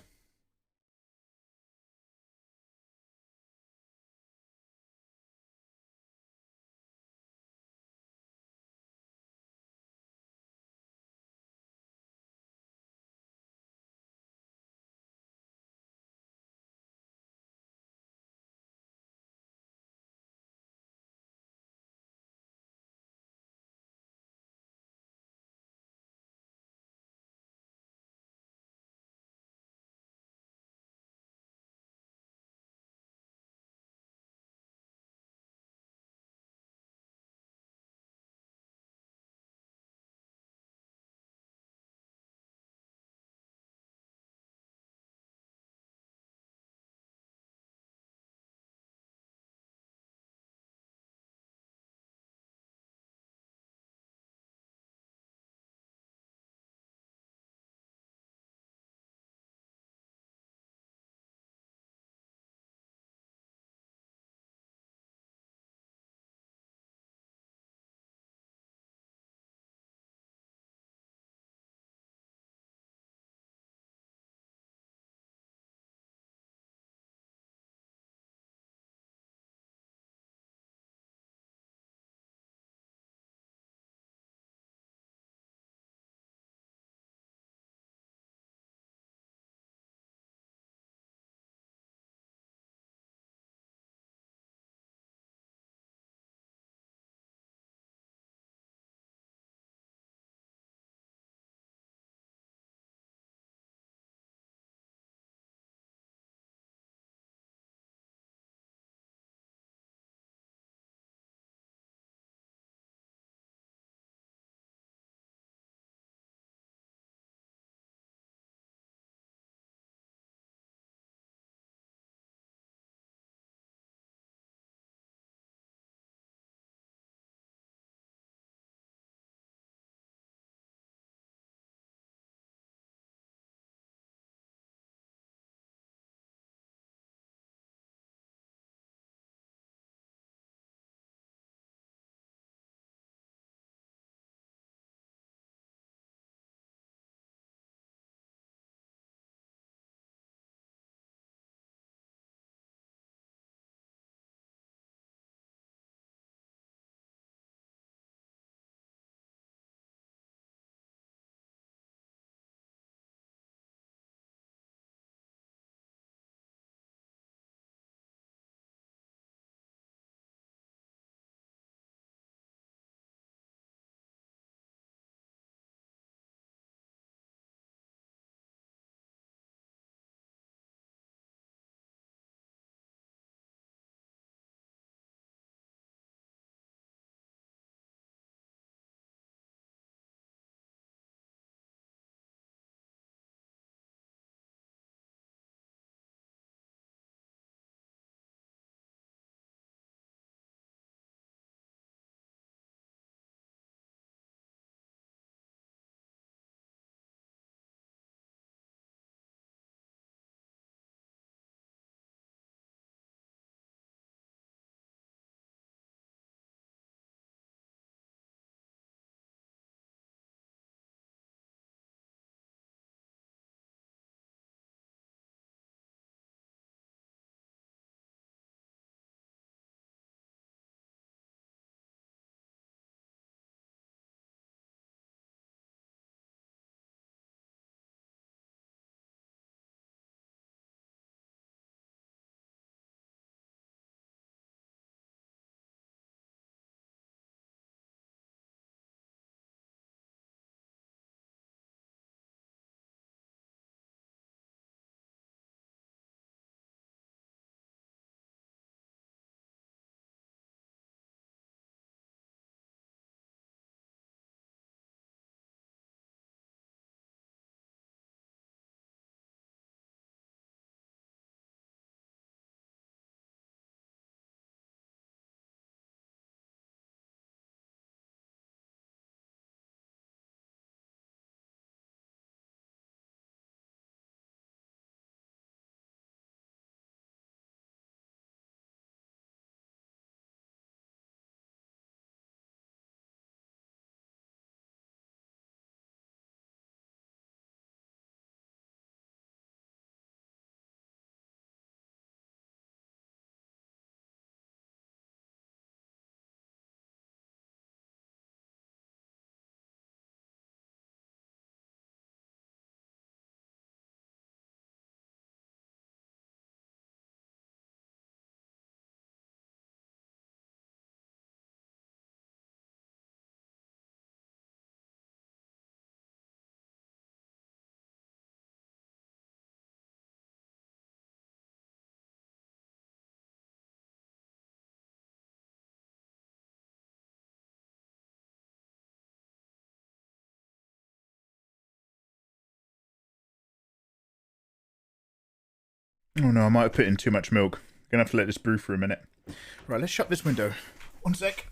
Oh no, I might have put in too much milk. Gonna have to let this brew for a minute. Right, let's shut this window. One sec.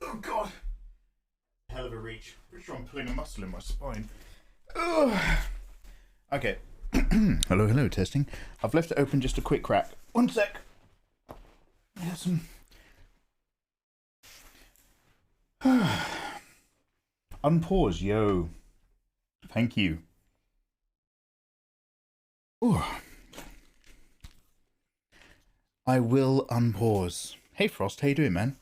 Oh god. Hell of a reach. Pretty sure I'm pulling a muscle in my spine. Ugh. Okay. Hello, testing. I've left it open just a quick crack. One sec. Here's some. Unpause, yo. Thank you. Ooh. I will unpause. Hey Frost, how you doing, man?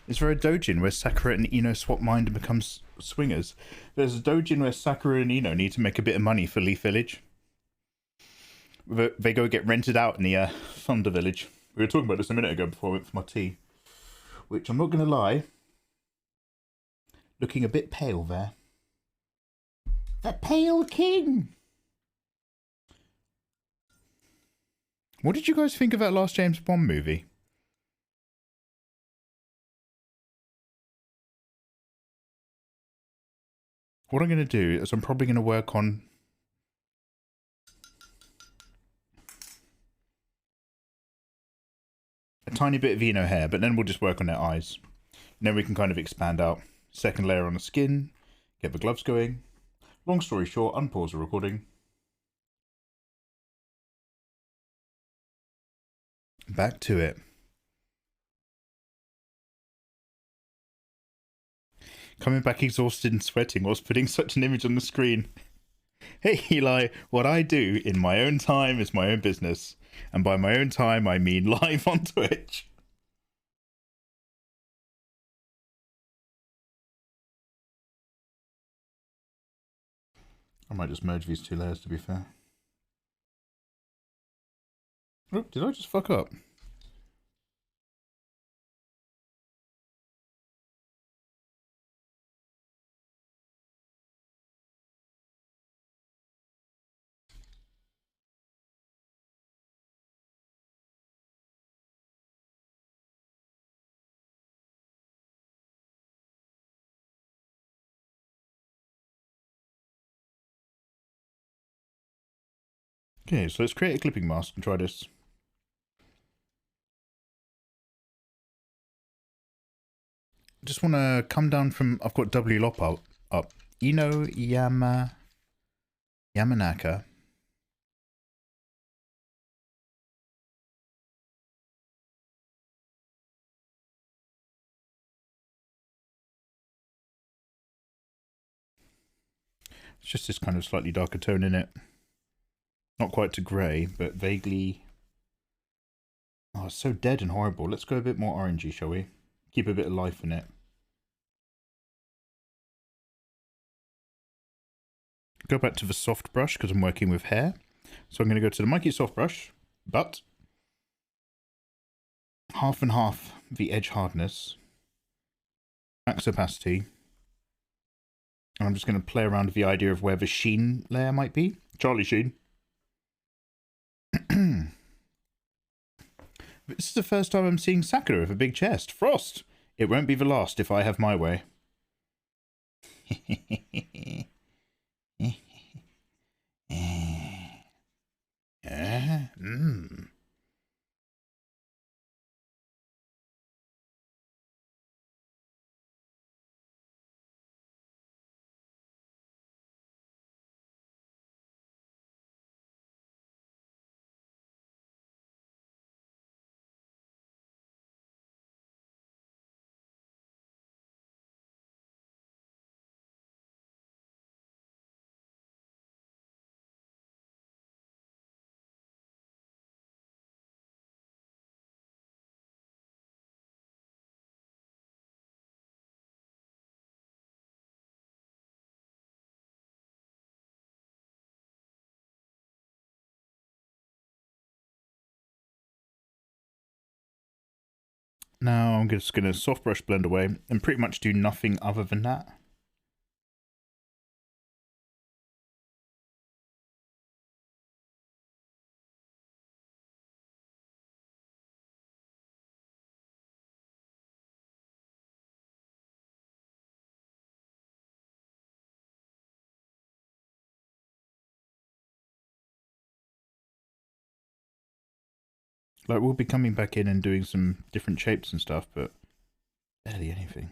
Is there a dojin where Sakura and Ino swap mind and become swingers? There's a dojin where Sakura and Ino need to make a bit of money for Leaf Village. They go get rented out in the Thunder Village. We were talking about this a minute ago before I went for my tea. Which, I'm not going to lie, looking a bit pale there. The Pale King! What did you guys think of that last James Bond movie? What I'm going to do is I'm probably going to work on a tiny bit of Eno hair, but then we'll just work on their eyes. And then we can kind of expand out. Second layer on the skin, get the gloves going. Long story short, unpause the recording. Back to it. Coming back exhausted and sweating whilst putting such an image on the screen. Hey Eli, what I do in my own time is my own business. And by my own time, I mean live on Twitch. I might just merge these two layers, to be fair. Oh, did I just fuck up? Okay, so let's create a clipping mask and try this. Just want to come down from... I've got W Lop up. Ino Yamanaka. It's just this kind of slightly darker tone in it. Not quite to grey, but vaguely... Oh, it's so dead and horrible. Let's go a bit more orangey, shall we? Keep a bit of life in it. Go back to the soft brush because I'm working with hair. So I'm going to go to the Mikey soft brush, but half and half the edge hardness, max opacity, and I'm just going to play around with the idea of where the sheen layer might be. Charlie Sheen. This is the first time I'm seeing Sakura with a big chest. Frost! It won't be the last if I have my way. Now I'm just going to soft brush blend away and pretty much do nothing other than that. Like, we'll be coming back in and doing some different shapes and stuff, but barely anything.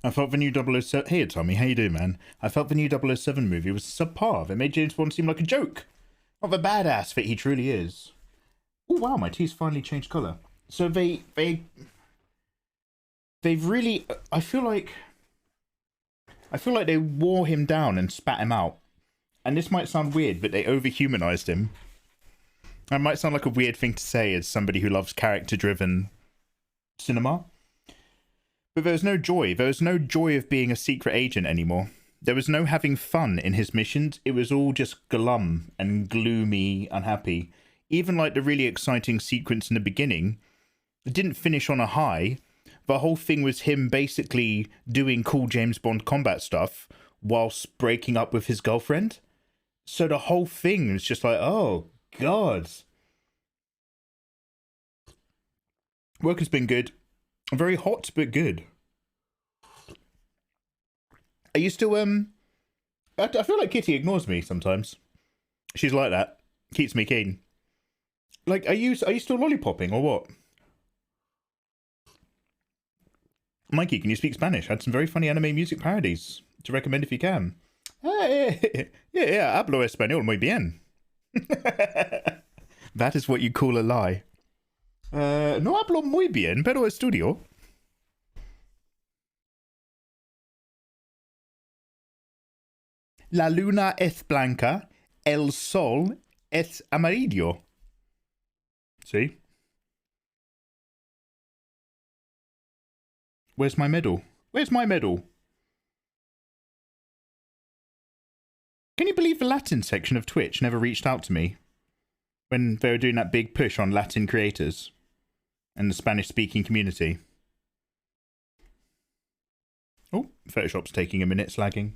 I felt the new 007... Hey, Tommy, how you doing, man? I felt the new 007 movie was subpar. It made James Bond seem like a joke. Not the badass that he truly is. Oh, wow, my tea's finally changed colour. So they've really... I feel like they wore him down and spat him out. And this might sound weird, but they over-humanized him. That might sound like a weird thing to say as somebody who loves character-driven cinema. But there was no joy. There was no joy of being a secret agent anymore. There was no having fun in his missions. It was all just glum and gloomy, unhappy. Even like the really exciting sequence in the beginning, it didn't finish on a high. The whole thing was him basically doing cool James Bond combat stuff whilst breaking up with his girlfriend. So the whole thing was just like, oh, God. Work has been good. Very hot, but good. Are you still, I feel like Kitty ignores me sometimes. She's like that. Keeps me keen. Like, are you still lollipopping or what? Mikey, can you speak Spanish? Had some very funny anime music parodies to recommend if you can. Yeah, hablo español muy bien. That is what you call a lie. No hablo muy bien, pero estudio. La luna es blanca, el sol es amarillo. See? Where's my medal? Where's my medal? Can you believe the Latin section of Twitch never reached out to me when they were doing that big push on Latin creators and the Spanish-speaking community? Oh, Photoshop's taking a minute, slagging.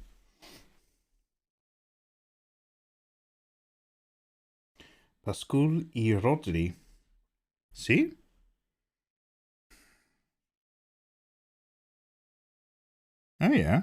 Pascual y Rodri. See? Oh, yeah.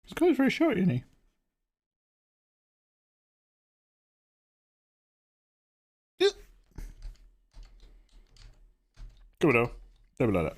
This guy's very short, isn't he? Come on now. Don't be like that.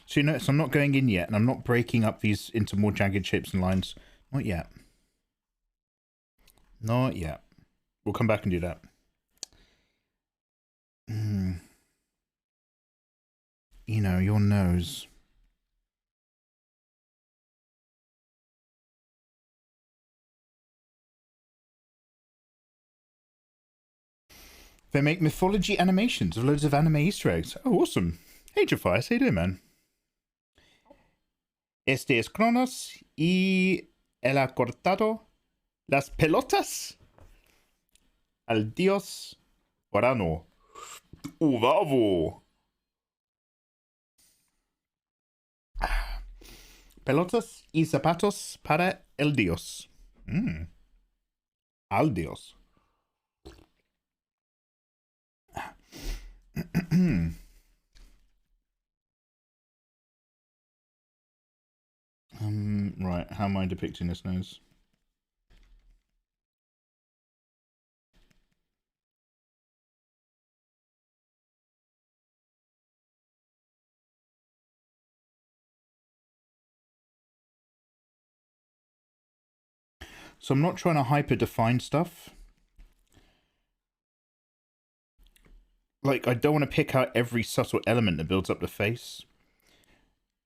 So you notice I'm not going in yet, and I'm not breaking up these into more jagged shapes and lines. Not yet. Not yet. We'll come back and do that. You know, your nose. They make mythology animations of loads of anime Easter eggs. Oh, awesome. Hey, Jaffias, how you doing, man? Este es Cronos y él ha cortado las pelotas al dios Paano. Bravo. Pelotas y zapatos para el dios. Al dios. Right, how am I depicting this nose? So I'm not trying to hyper define stuff. Like, I don't want to pick out every subtle element that builds up the face.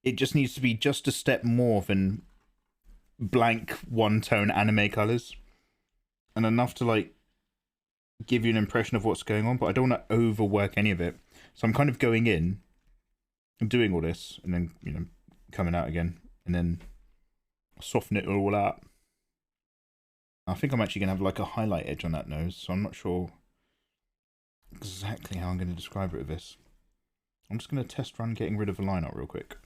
It just needs to be just a step more than blank one-tone anime colors. And enough to, like, give you an impression of what's going on, but I don't want to overwork any of it. So I'm kind of going in and doing all this, and then, you know, coming out again, and then soften it all out. I think I'm actually going to have, like, a highlight edge on that nose, so I'm not sure exactly how I'm going to describe it with this. I'm just going to test run getting rid of a line art real quick.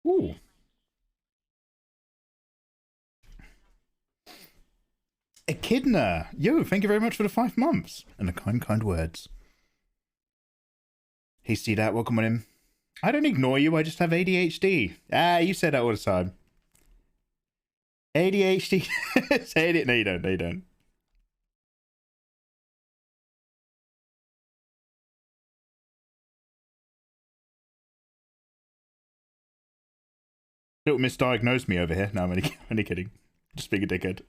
Ooh. Echidna! Yo, thank you very much for the 5 months. And the kind words. Hasty that, welcome on in. I don't ignore you, I just have ADHD. Ah, you say that all the time. ADHD. Say it. No, you don't. No, you don't. Little misdiagnosed me over here. No, I'm only kidding. Just being a dickhead.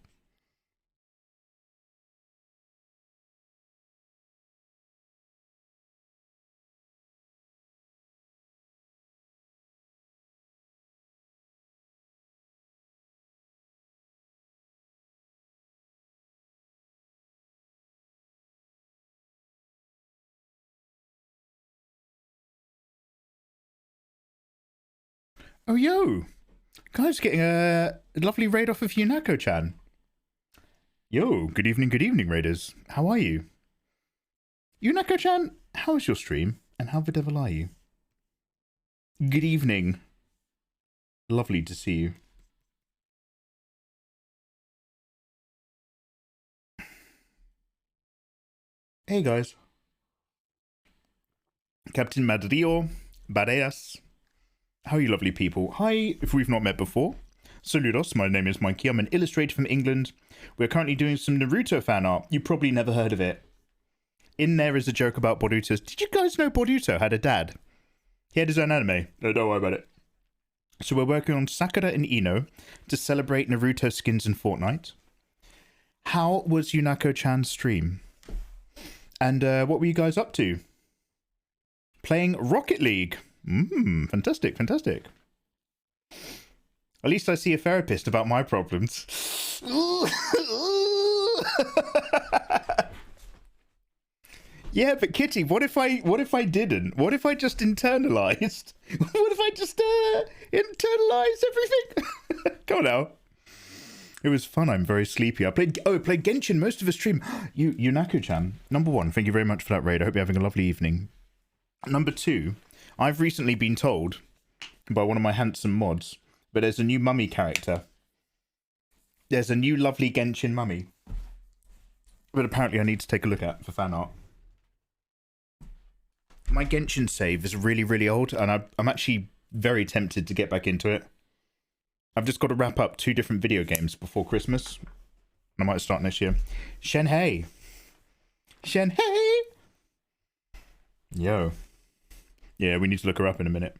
Oh, yo! Guys, getting a lovely raid off of Yunako-chan. Yo, good evening, raiders. How are you? Yunako-chan, how is your stream? And how the devil are you? Good evening. Lovely to see you. Hey, guys. Captain Madrio, Bareas. How are you lovely people? Hi, if we've not met before. Saludos, my name is Mikey. I'm an illustrator from England. We're currently doing some Naruto fan art. You probably never heard of it. In there is a joke about Boruto. Did you guys know Boruto had a dad? He had his own anime. No, don't worry about it. So we're working on Sakura and Ino to celebrate Naruto skins in Fortnite. How was Yunako-chan's stream? And what were you guys up to? Playing Rocket League. Fantastic, fantastic. At least I see a therapist about my problems. Yeah, but Kitty, what if I didn't? What if I just internalized? What if I just internalized everything? Come on now. It was fun. I'm very sleepy. I played Genshin most of the stream. Yunako-chan, number one, thank you very much for that raid. I hope you're having a lovely evening. Number two, I've recently been told by one of my handsome mods, but there's a new mummy character. There's a new lovely Genshin mummy. But apparently I need to take a look at for fan art. My Genshin save is really, really old, and I'm actually very tempted to get back into it. I've just got to wrap up 2 different video games before Christmas. I might start next year. Shenhei! Shenhei! Yo. Yeah, we need to look her up in a minute.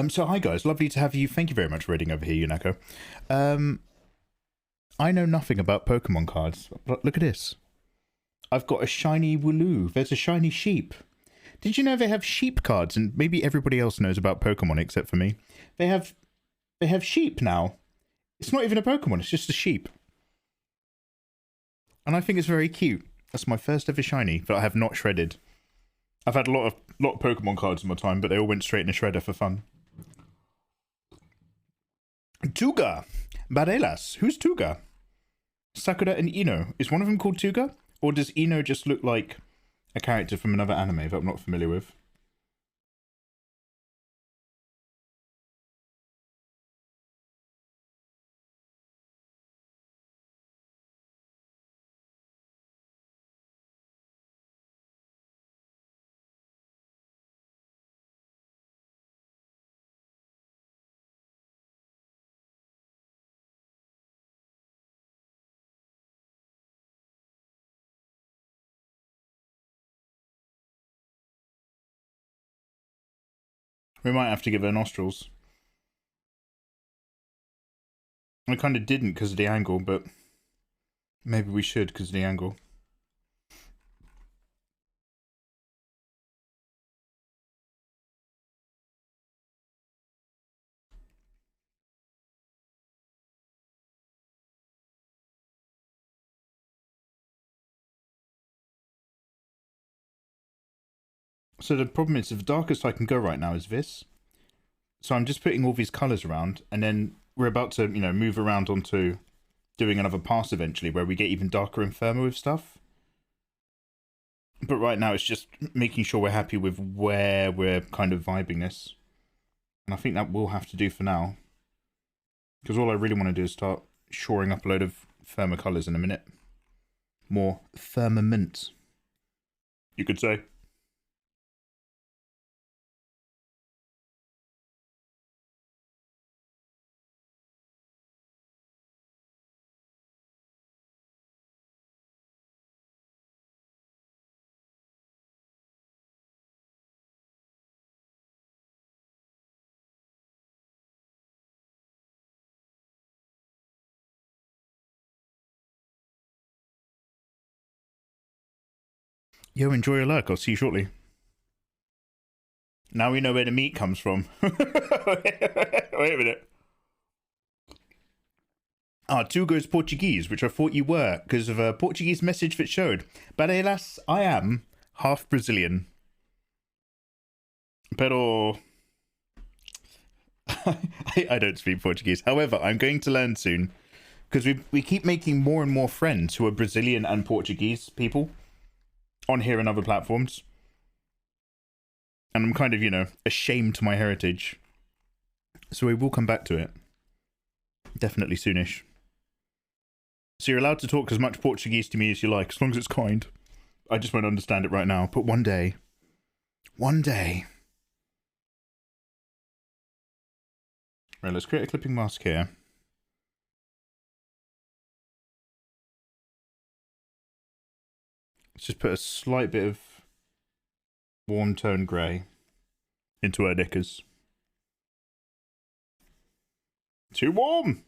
So hi guys, lovely to have you. Thank you very much for reading over here, Yunako. I know nothing about Pokemon cards, but look at this. I've got a shiny Wooloo. There's a shiny sheep. Did you know they have sheep cards? And maybe everybody else knows about Pokemon except for me. They have sheep now. It's not even a Pokemon, it's just a sheep. And I think it's very cute. That's my first ever shiny that I have not shredded. I've had a lot of Pokemon cards in my time, but they all went straight in a shredder for fun. Tuga! Barelas. Who's Tuga? Sakura and Ino. Is one of them called Tuga? Or does Ino just look like a character from another anime that I'm not familiar with? We might have to give her nostrils. I kind of didn't because of the angle, but maybe we should because of the angle. So the problem is, the darkest I can go right now is this. So I'm just putting all these colours around, and then we're about to, you know, move around onto doing another pass eventually, where we get even darker and firmer with stuff. But right now it's just making sure we're happy with where we're kind of vibing this. And I think that will have to do for now. Because all I really want to do is start shoring up a load of firmer colours in a minute. More firmament, you could say. Yo, enjoy your luck. I'll see you shortly. Now we know where the meat comes from. Wait a minute. Ah, Tugo is Portuguese, which I thought you were, because of a Portuguese message that showed. But alas, I am half Brazilian. Pero... I don't speak Portuguese. However, I'm going to learn soon. Because we keep making more and more friends who are Brazilian and Portuguese people on here and other platforms. And I'm kind of, you know, ashamed to my heritage. So we will come back to it. Definitely soonish. So you're allowed to talk as much Portuguese to me as you like, as long as it's kind. I just won't understand it right now, but one day. One day. Right, let's create a clipping mask here. Let's just put a slight bit of warm tone grey. into her knickers. Too warm!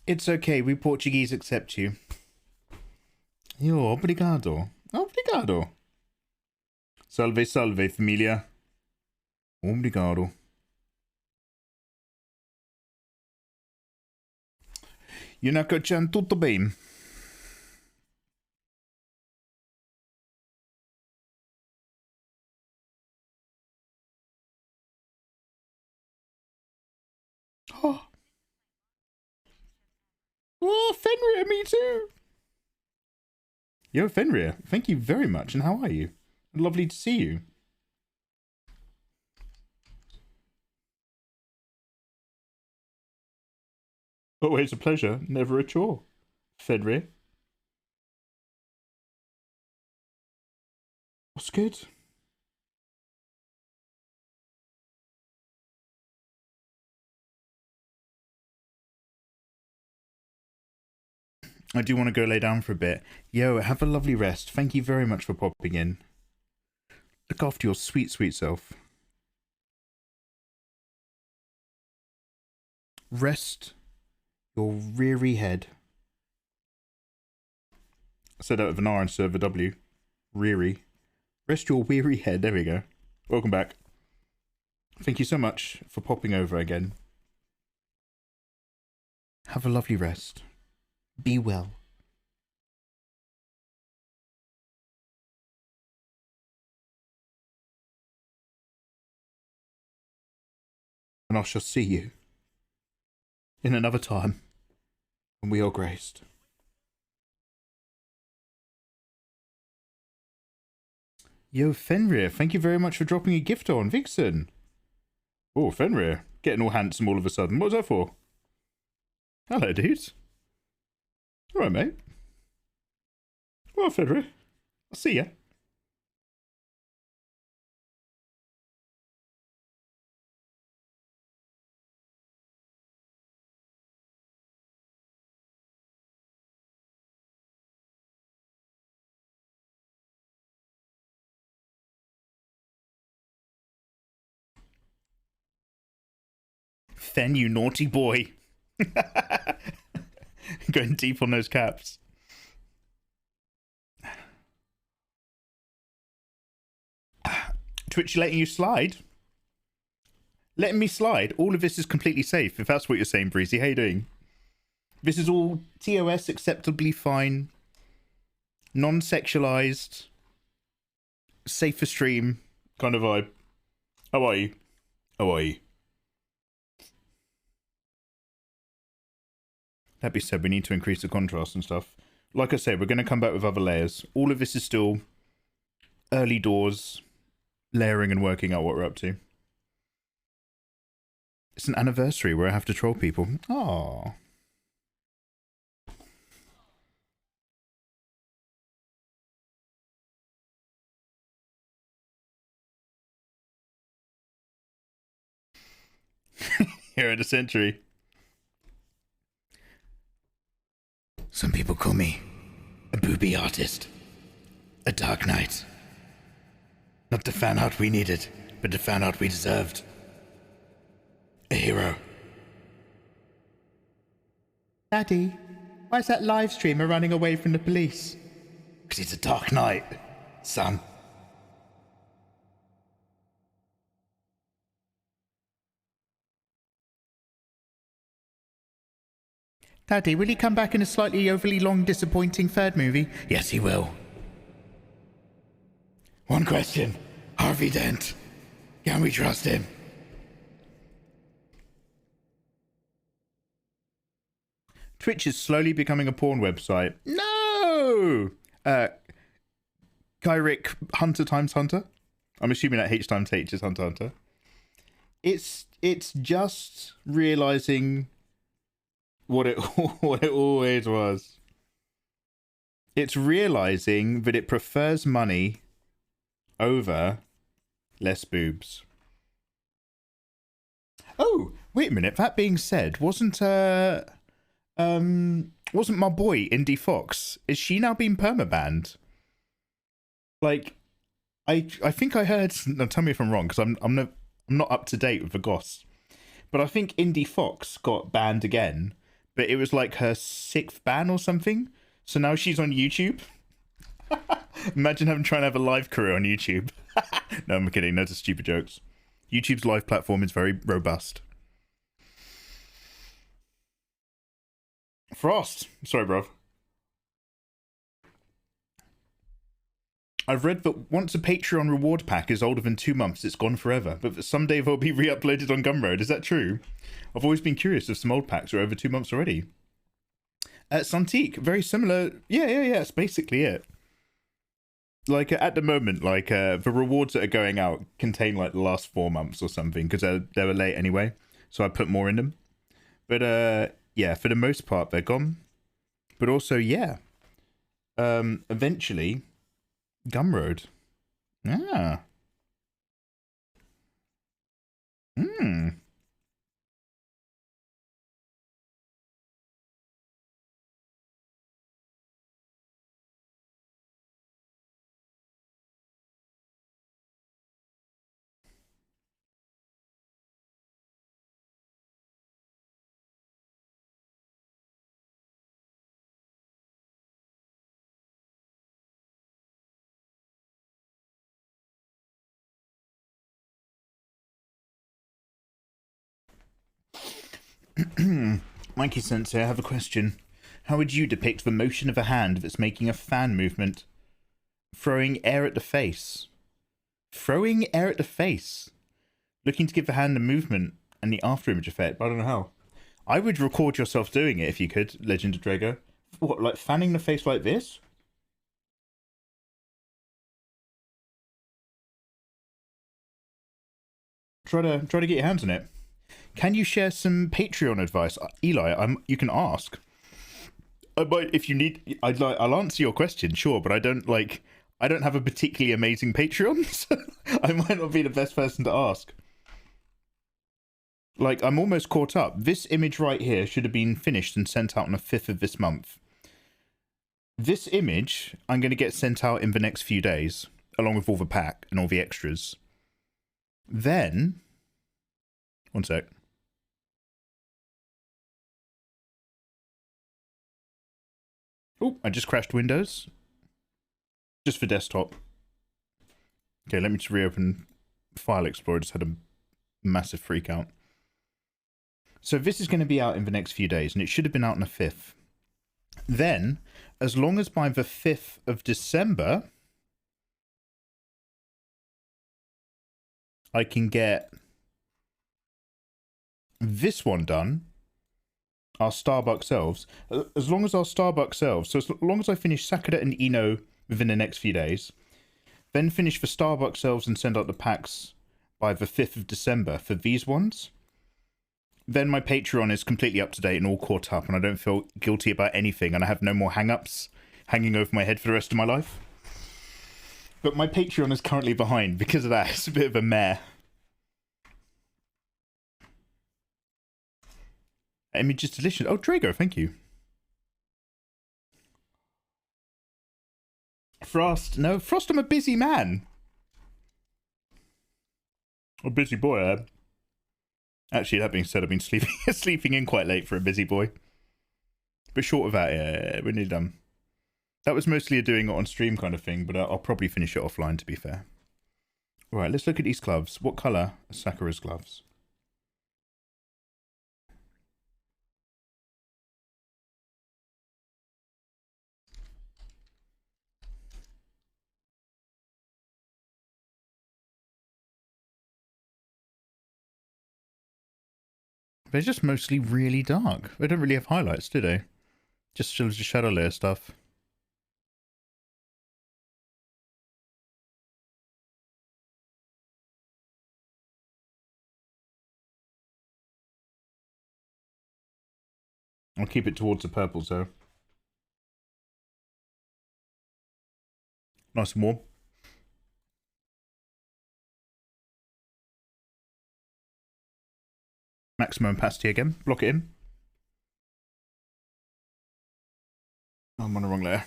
It's okay, we Portuguese accept you. Yo, obrigado. Obrigado. Salve, salve, família. Obrigado. Yunako-chan, tutto bem? Oh. Oh, Fenrir, me too. Yo, Fenrir, thank you very much, and how are you? Lovely to see you. Always a pleasure, never a chore. Fenrir. What's good? I do want to go lay down for a bit. Yo, have a lovely rest. Thank you very much for popping in. Look after your sweet, sweet self. Rest your reary head. I said that with an R instead of a W. Reary. Rest your weary head. There we go. Welcome back. Thank you so much for popping over again. Have a lovely rest. Be well. And I shall see you in another time when we are graced. Yo, Fenrir, thank you very much for dropping a gift on, Vixen. Oh, Fenrir, getting all handsome all of a sudden. What was that for? Hello, dudes. All right, mate. Well, Fenrir, I'll see ya. Fen, you naughty boy. Going deep on those caps. Twitch letting you slide? Letting me slide? All of this is completely safe, if that's what you're saying, Breezy. How you doing? This is all TOS, acceptably fine. Non-sexualized. Safe for stream kind of vibe. How are you? How are you? That being said, we need to increase the contrast and stuff. Like I said, we're going to come back with other layers. All of this is still early doors. layering and working out what we're up to. It's an anniversary where I have to troll people. Aww. Hero of the century. Some people call me a booby artist. A dark knight. Not the fan art we needed, but the fan art we deserved. A hero. Daddy, why is that live streamer running away from the police? Because he's a dark knight, son. Daddy, will he come back in a slightly overly long, disappointing third movie? Yes, he will. One question. Harvey Dent. Can we trust him? Twitch is slowly becoming a porn website. No! Kyrick Hunter times Hunter? I'm assuming that H times H is Hunter Hunter. It's just realizing what it always was. It's realizing that it prefers money over less boobs. Oh, wait a minute. That being said, wasn't my boy Indie Fox? Is she now been permabanned? Like, I think I heard. Now tell me if I'm wrong, because I'm not up to date with the goss. But I think Indie Fox got banned again. But it was like her 6th ban or something. So now she's on YouTube. Imagine trying to have a live career on YouTube. No, I'm kidding. Those are stupid jokes. YouTube's live platform is very robust. Frost. Sorry, bro. I've read that once a Patreon reward pack is older than 2 months, it's gone forever. But that someday they'll be re-uploaded on Gumroad. Is that true? I've always been curious if some old packs are over 2 months already. Santique, very similar. Yeah, it's basically it. Like, at the moment, like, the rewards that are going out contain, like, the last 4 months or something, because they were late anyway, so I put more in them. But, yeah, for the most part, they're gone. But also, yeah, eventually, Gumroad. Ah. Mikey Sensei, I have a question. How would you depict the motion of a hand that's making a fan movement? Throwing air at the face. Throwing air at the face. Looking to give the hand a movement and the afterimage effect, but I don't know how. I would record yourself doing it if you could, Legend of Drago. What, like fanning the face like this? Try to get your hands on it. Can you share some Patreon advice, Eli? You can ask. But if you need, I'll answer your question, sure. But I don't have a particularly amazing Patreon, so I might not be the best person to ask. Like, I'm almost caught up. This image right here should have been finished and sent out on the 5th of this month. This image I'm going to get sent out in the next few days, along with all the pack and all the extras. Then, one sec. Oh, I just crashed Windows. Just for desktop. Okay, let me just reopen File Explorer. Just had a massive freak out. So this is going to be out in the next few days, and it should have been out on the 5th. Then, as long as by the 5th of December, I can get this one done, our Starbucks elves, as long as our Starbucks elves, so as long as I finish Sakura and Ino within the next few days, Then finish the Starbucks elves and send out the packs by the 5th of December for these ones. Then my Patreon is completely up to date and all caught up, and I don't feel guilty about anything, and I have no more hang-ups hanging over my head for the rest of my life. But my Patreon is currently behind because of that. It's a bit of a mare. Image is delicious. Oh, Drago, thank you. Frost. No, Frost, I'm a busy man. A busy boy, I am. Actually, that being said, I've been sleeping in quite late for a busy boy. But short of that, yeah, we're nearly done. That was mostly a doing it on stream kind of thing, but I'll probably finish it offline, to be fair. Alright, let's look at these gloves. What colour are Sakura's gloves? They're just mostly really dark. They don't really have highlights, do they? Just shows the shadow layer stuff. I'll keep it towards the purples, though. Nice and warm. Maximum opacity again. Block it in. I'm on the wrong layer.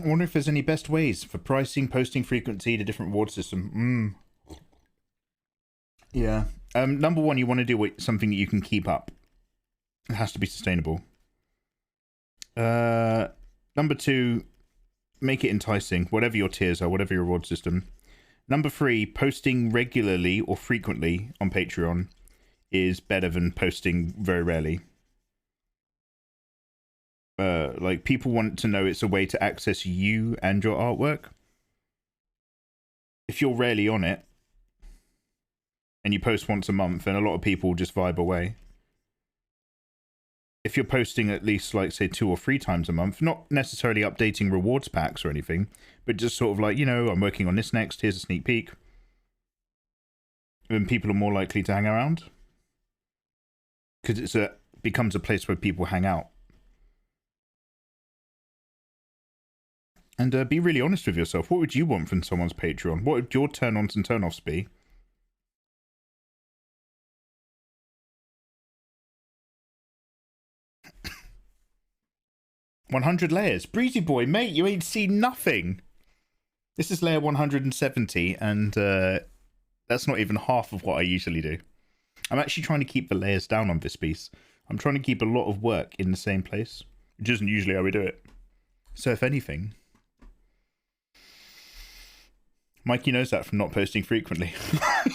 I wonder if there's any best ways for pricing, posting frequency, the different reward system. Yeah. Number one, you want to do something that you can keep up. It has to be sustainable. Number two, make it enticing, whatever your tiers are, whatever your reward system. Number three, posting regularly or frequently on Patreon is better than posting very rarely. Like, people want to know it's a way to access you and your artwork. If you're rarely on it, and you post once a month, then a lot of people just vibe away. If you're posting at least, like, say, 2 or 3 times a month, not necessarily updating rewards packs or anything, but just sort of like, you know, I'm working on this next, here's a sneak peek. Then people are more likely to hang around. Because becomes a place where people hang out. And be really honest with yourself. What would you want from someone's Patreon? What would your turn-ons and turn-offs be? $100 layers. Breezy boy, mate, you ain't seen nothing. This is layer 170, and that's not even half of what I usually do. I'm actually trying to keep the layers down on this piece. I'm trying to keep a lot of work in the same place, which isn't usually how we do it. So if anything... Mikey knows that from not posting frequently.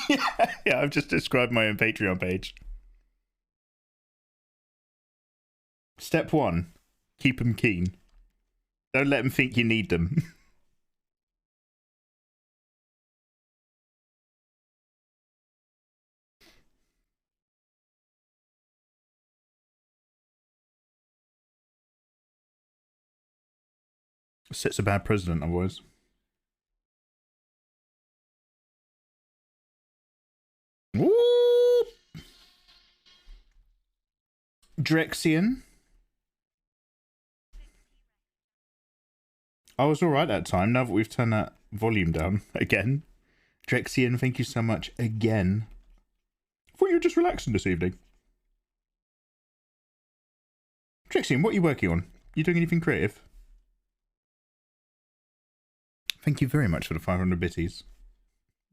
yeah, I've just described my own Patreon page. Step 1. Keep them keen. Don't let them think you need them. Sets a bad precedent otherwise. Woo! Drexian. I was alright that time, now that we've turned that volume down again. Drexian, thank you so much again. I thought you were just relaxing this evening. Drexian, what are you working on? You doing anything creative? Thank you very much for the 500 bitties.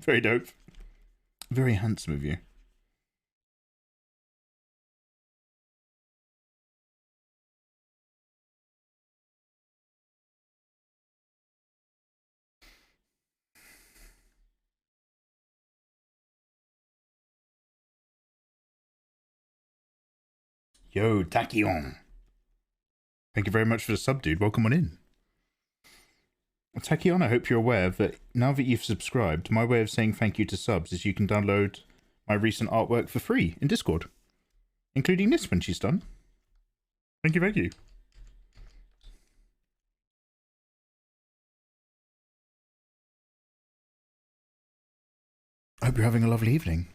Very dope. Very handsome of you. Yo, Tachyon. Thank you very much for the sub, dude. Welcome on in. Tachyon, I hope you're aware that now that you've subscribed, my way of saying thank you to subs is you can download my recent artwork for free in Discord, including this when she's done. Thank you, thank you. I hope you're having a lovely evening.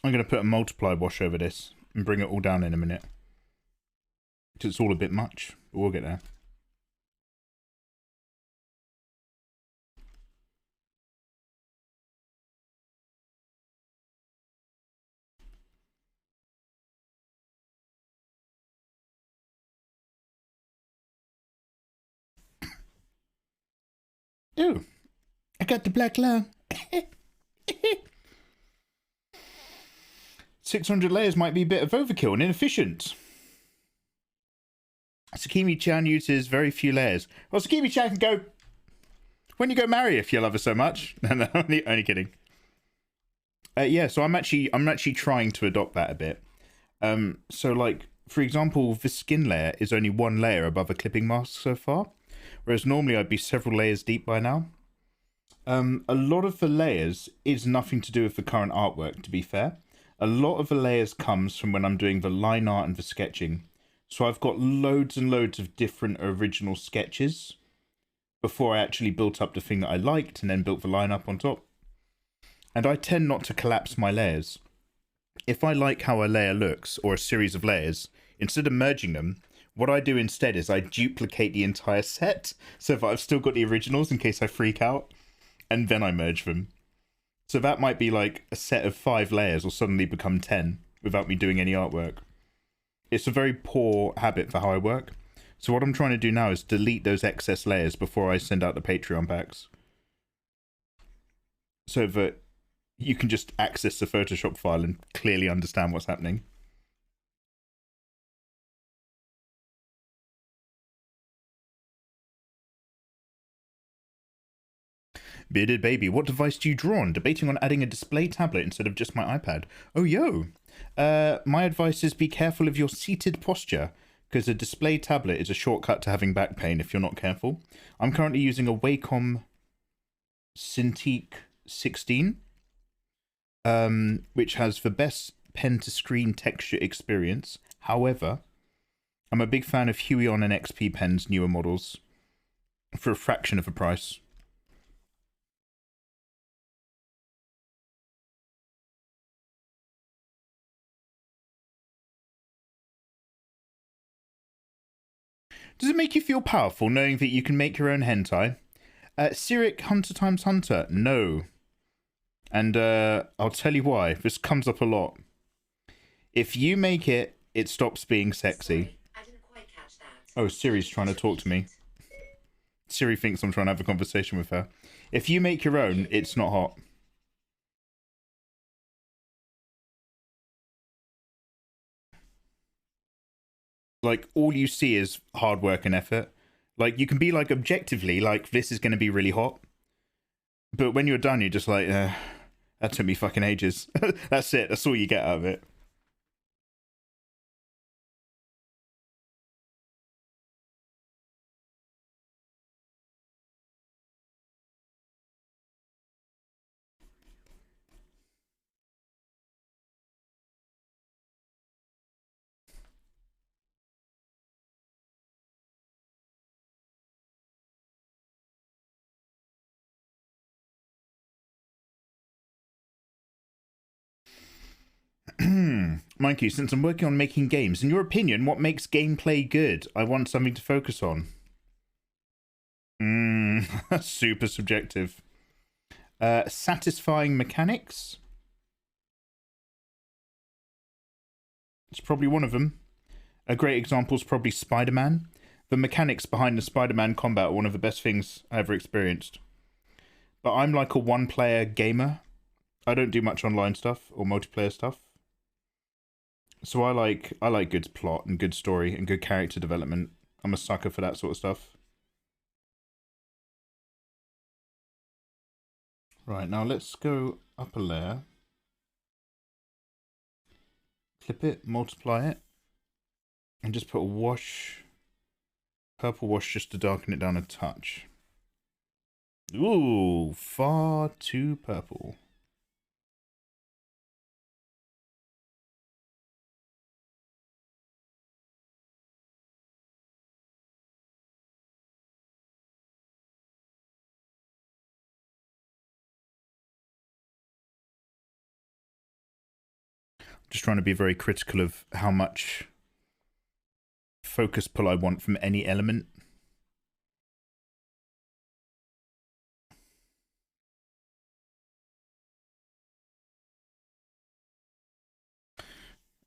I'm going to put a multiply wash over this and bring it all down in a minute. It's all a bit much, but we'll get there. Oh, I got the black lung. 600 layers might be a bit of overkill and inefficient. Sakimi-chan uses very few layers. Well, Sakimi-chan can go when you go marry if you love her so much. No, only kidding. Yeah, so I'm actually trying to adopt that a bit. So like, for example, the skin layer is only one layer above a clipping mask so far, whereas normally I'd be several layers deep by now. A lot of the layers is nothing to do with the current artwork, to be fair. A lot of the layers comes from when I'm doing the line art and the sketching. So I've got loads and loads of different original sketches before I actually built up the thing that I liked and then built the line up on top. And I tend not to collapse my layers. If I like how a layer looks, or a series of layers, instead of merging them, what I do instead is I duplicate the entire set so that I've still got the originals in case I freak out, and then I merge them. So that might be like a set of 5 layers will suddenly become 10 without me doing any artwork. It's a very poor habit for how I work. So what I'm trying to do now is delete those excess layers before I send out the Patreon packs. So that you can just access the Photoshop file and clearly understand what's happening. Bearded Baby, what device do you draw on? Debating on adding a display tablet instead of just my iPad. Oh, yo. My advice is be careful of your seated posture, because a display tablet is a shortcut to having back pain if you're not careful. I'm currently using a Wacom Cintiq 16, which has the best pen-to-screen texture experience. However, I'm a big fan of Huion and XP pens, newer models, for a fraction of the price. Does it make you feel powerful knowing that you can make your own hentai? Cyric Hunter x Hunter, no. And I'll tell you why. This comes up a lot. If you make it, it stops being sexy. Sorry, I didn't quite catch that. Oh, Siri's trying to talk to me. Siri thinks I'm trying to have a conversation with her. If you make your own, it's not hot. Like, all you see is hard work and effort. Like, you can be like, objectively, like, this is going to be really hot. But when you're done, you're just like, that took me fucking ages. That's it. That's all you get out of it. Monkey, since I'm working on making games, in your opinion, what makes gameplay good? I want something to focus on. Super subjective. Satisfying mechanics? It's probably one of them. A great example is probably Spider-Man. The mechanics behind the Spider-Man combat are one of the best things I ever experienced. But I'm like a one-player gamer. I don't do much online stuff or multiplayer stuff. So I like good plot and good story and good character development. I'm a sucker for that sort of stuff. Right, now let's go up a layer. Clip it, multiply it, and just put a wash, purple wash just to darken it down a touch. Ooh, far too purple. Just trying to be very critical of how much focus pull I want from any element.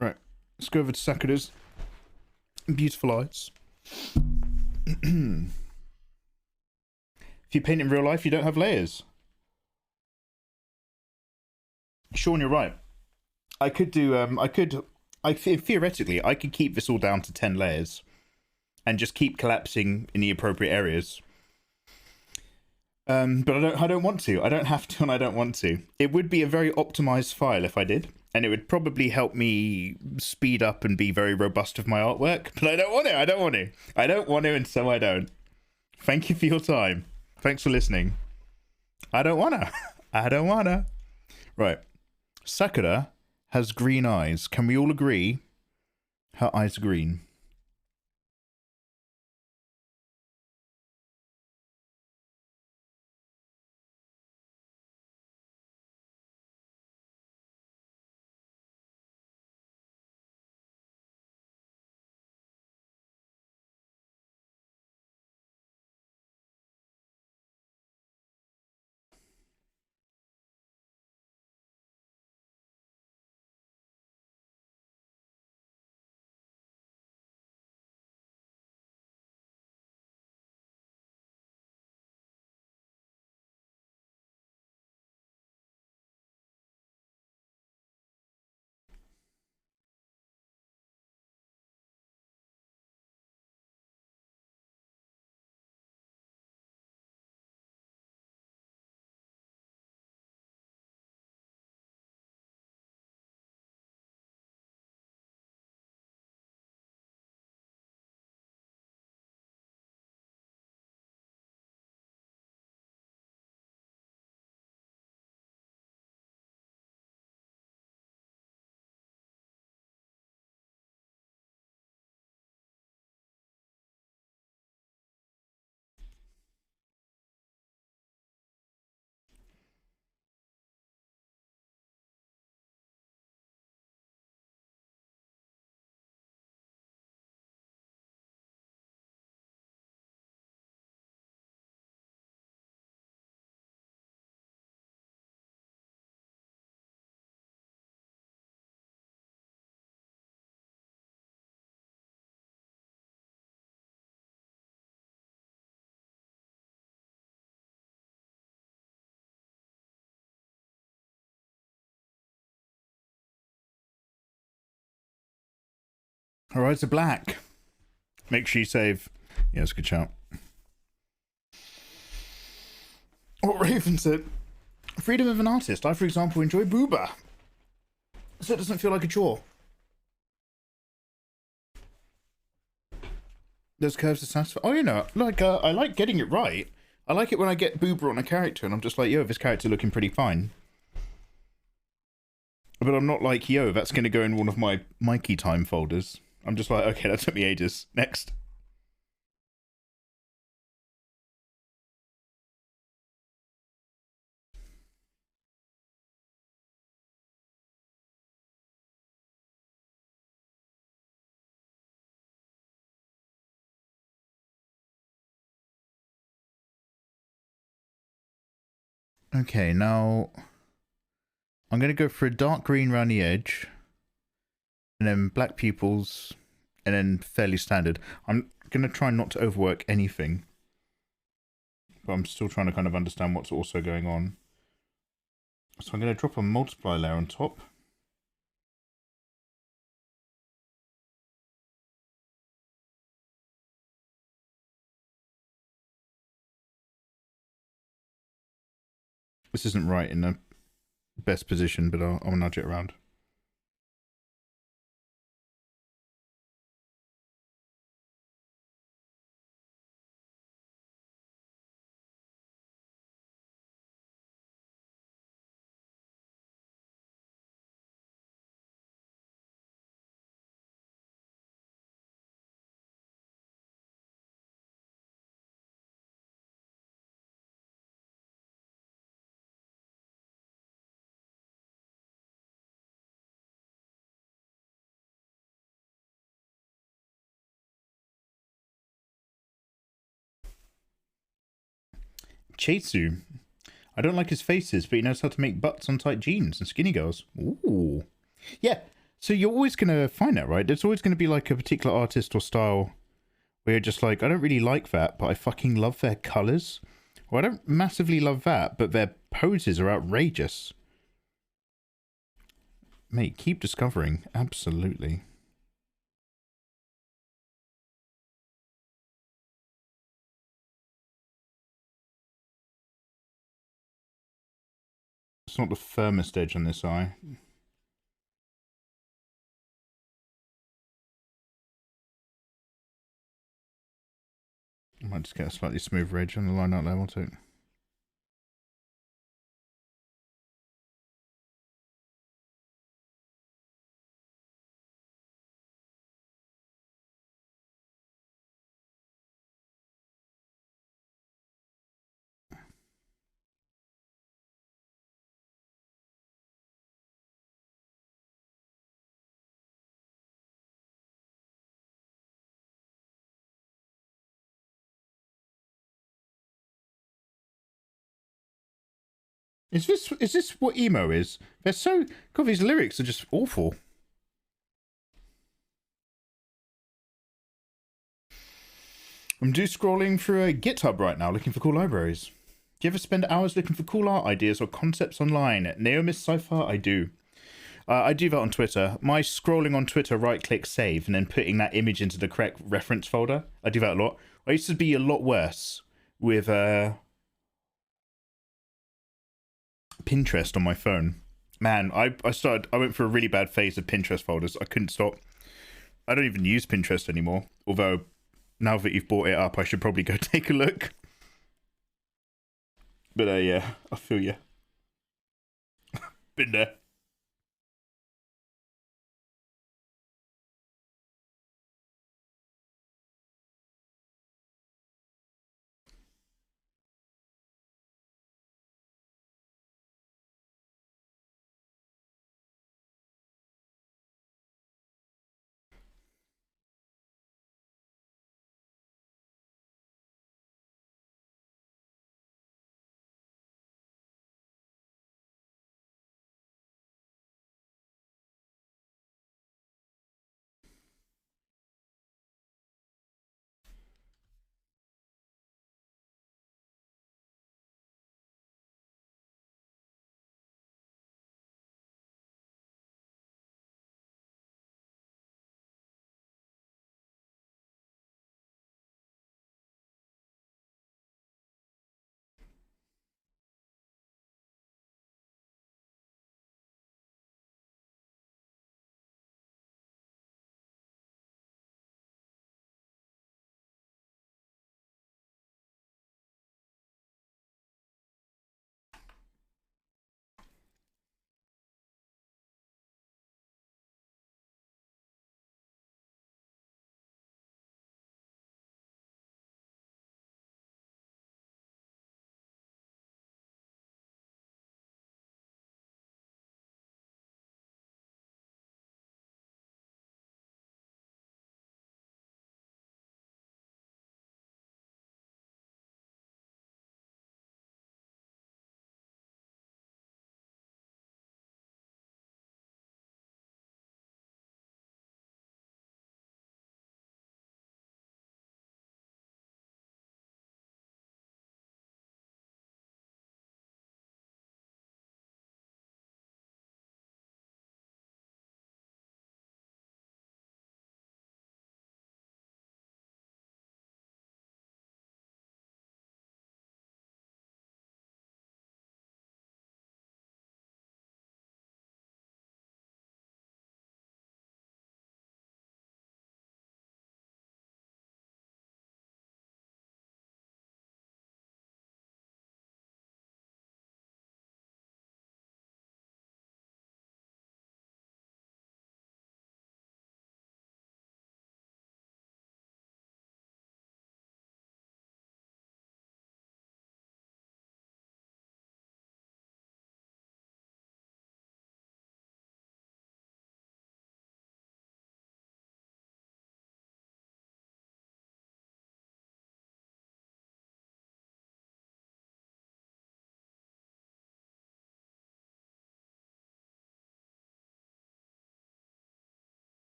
Right, let's go over to Sakura's beautiful eyes. If you paint in real life, you don't have layers. Sean, you're right. I could do, theoretically, I could keep this all down to 10 layers and just keep collapsing in the appropriate areas. But I don't want to. I don't have to, and I don't want to. It would be a very optimized file if I did, and it would probably help me speed up and be very robust with my artwork. But I don't want to. I don't want to. I don't want to, and so I don't. Thank you for your time. Thanks for listening. I don't wanna. I don't wanna. Right. Sakura has green eyes. Can we all agree her eyes are green? Her eyes are black. Make sure you save. Yeah, that's a good shout. What Raven said. Freedom of an artist. I, for example, enjoy booba. So it doesn't feel like a chore. Those curves are satisfying. Oh, you know, like, I like getting it right. I like it when I get booba on a character and I'm just like, yo, this character looking pretty fine. But I'm not like, yo, that's going to go in one of my Mikey time folders. I'm just like, okay, that took me ages. Next. Okay, now I'm going to go for a dark green around the edge. And then black pupils. And then fairly standard. I'm going to try not to overwork anything. But I'm still trying to kind of understand what's also going on. So I'm going to drop a multiply layer on top. This isn't right in the best position, but I'll nudge it around. Chesu. I don't like his faces, but he knows how to make butts on tight jeans and skinny girls. Ooh. Yeah, so you're always going to find that, right? There's always going to be like a particular artist or style where you're just like, I don't really like that, but I fucking love their colours. Or I don't massively love that, but their poses are outrageous. Mate, keep discovering. Absolutely. It's not the firmest edge on this eye. I might just get a slightly smoother edge on the line out level too. Is this what emo is? They're so... God, these lyrics are just awful. I'm just scrolling through a GitHub right now looking for cool libraries. Do you ever spend hours looking for cool art ideas or concepts online? Neomis Cypher? I do. I do that on Twitter. My scrolling on Twitter, right-click save, and then putting that image into the correct reference folder. I do that a lot. I used to be a lot worse with Pinterest on my phone. Man, I went through a really bad phase of Pinterest folders. I couldn't stop. I don't even use Pinterest anymore. Although, now that you've brought it up, I should probably go take a look. But yeah, I feel you. Been there.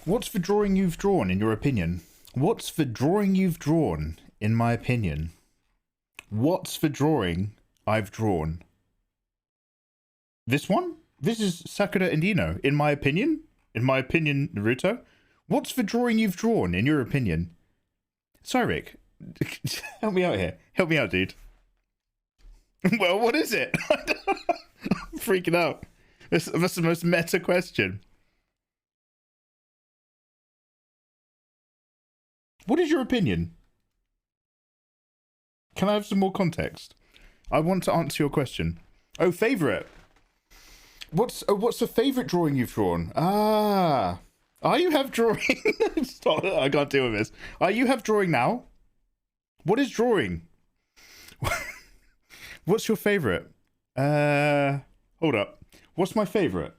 What's the drawing you've drawn, in your opinion? What's the drawing you've drawn, in my opinion? What's the drawing I've drawn? This one? This is Sakura and Ino, in my opinion? In my opinion, Naruto? What's the drawing you've drawn, in your opinion? Sorry, Rick. Help me out here. Help me out, dude. Well, what is it? I'm freaking out. That's the most meta question. What is your opinion? Can I have some more context? I want to answer your question. Oh, favourite. What's the favourite drawing you've drawn? Ah. Are you have drawing? Stop, I can't deal with this. Are you have drawing now? What is drawing? What's your favourite? Hold up. What's my favourite?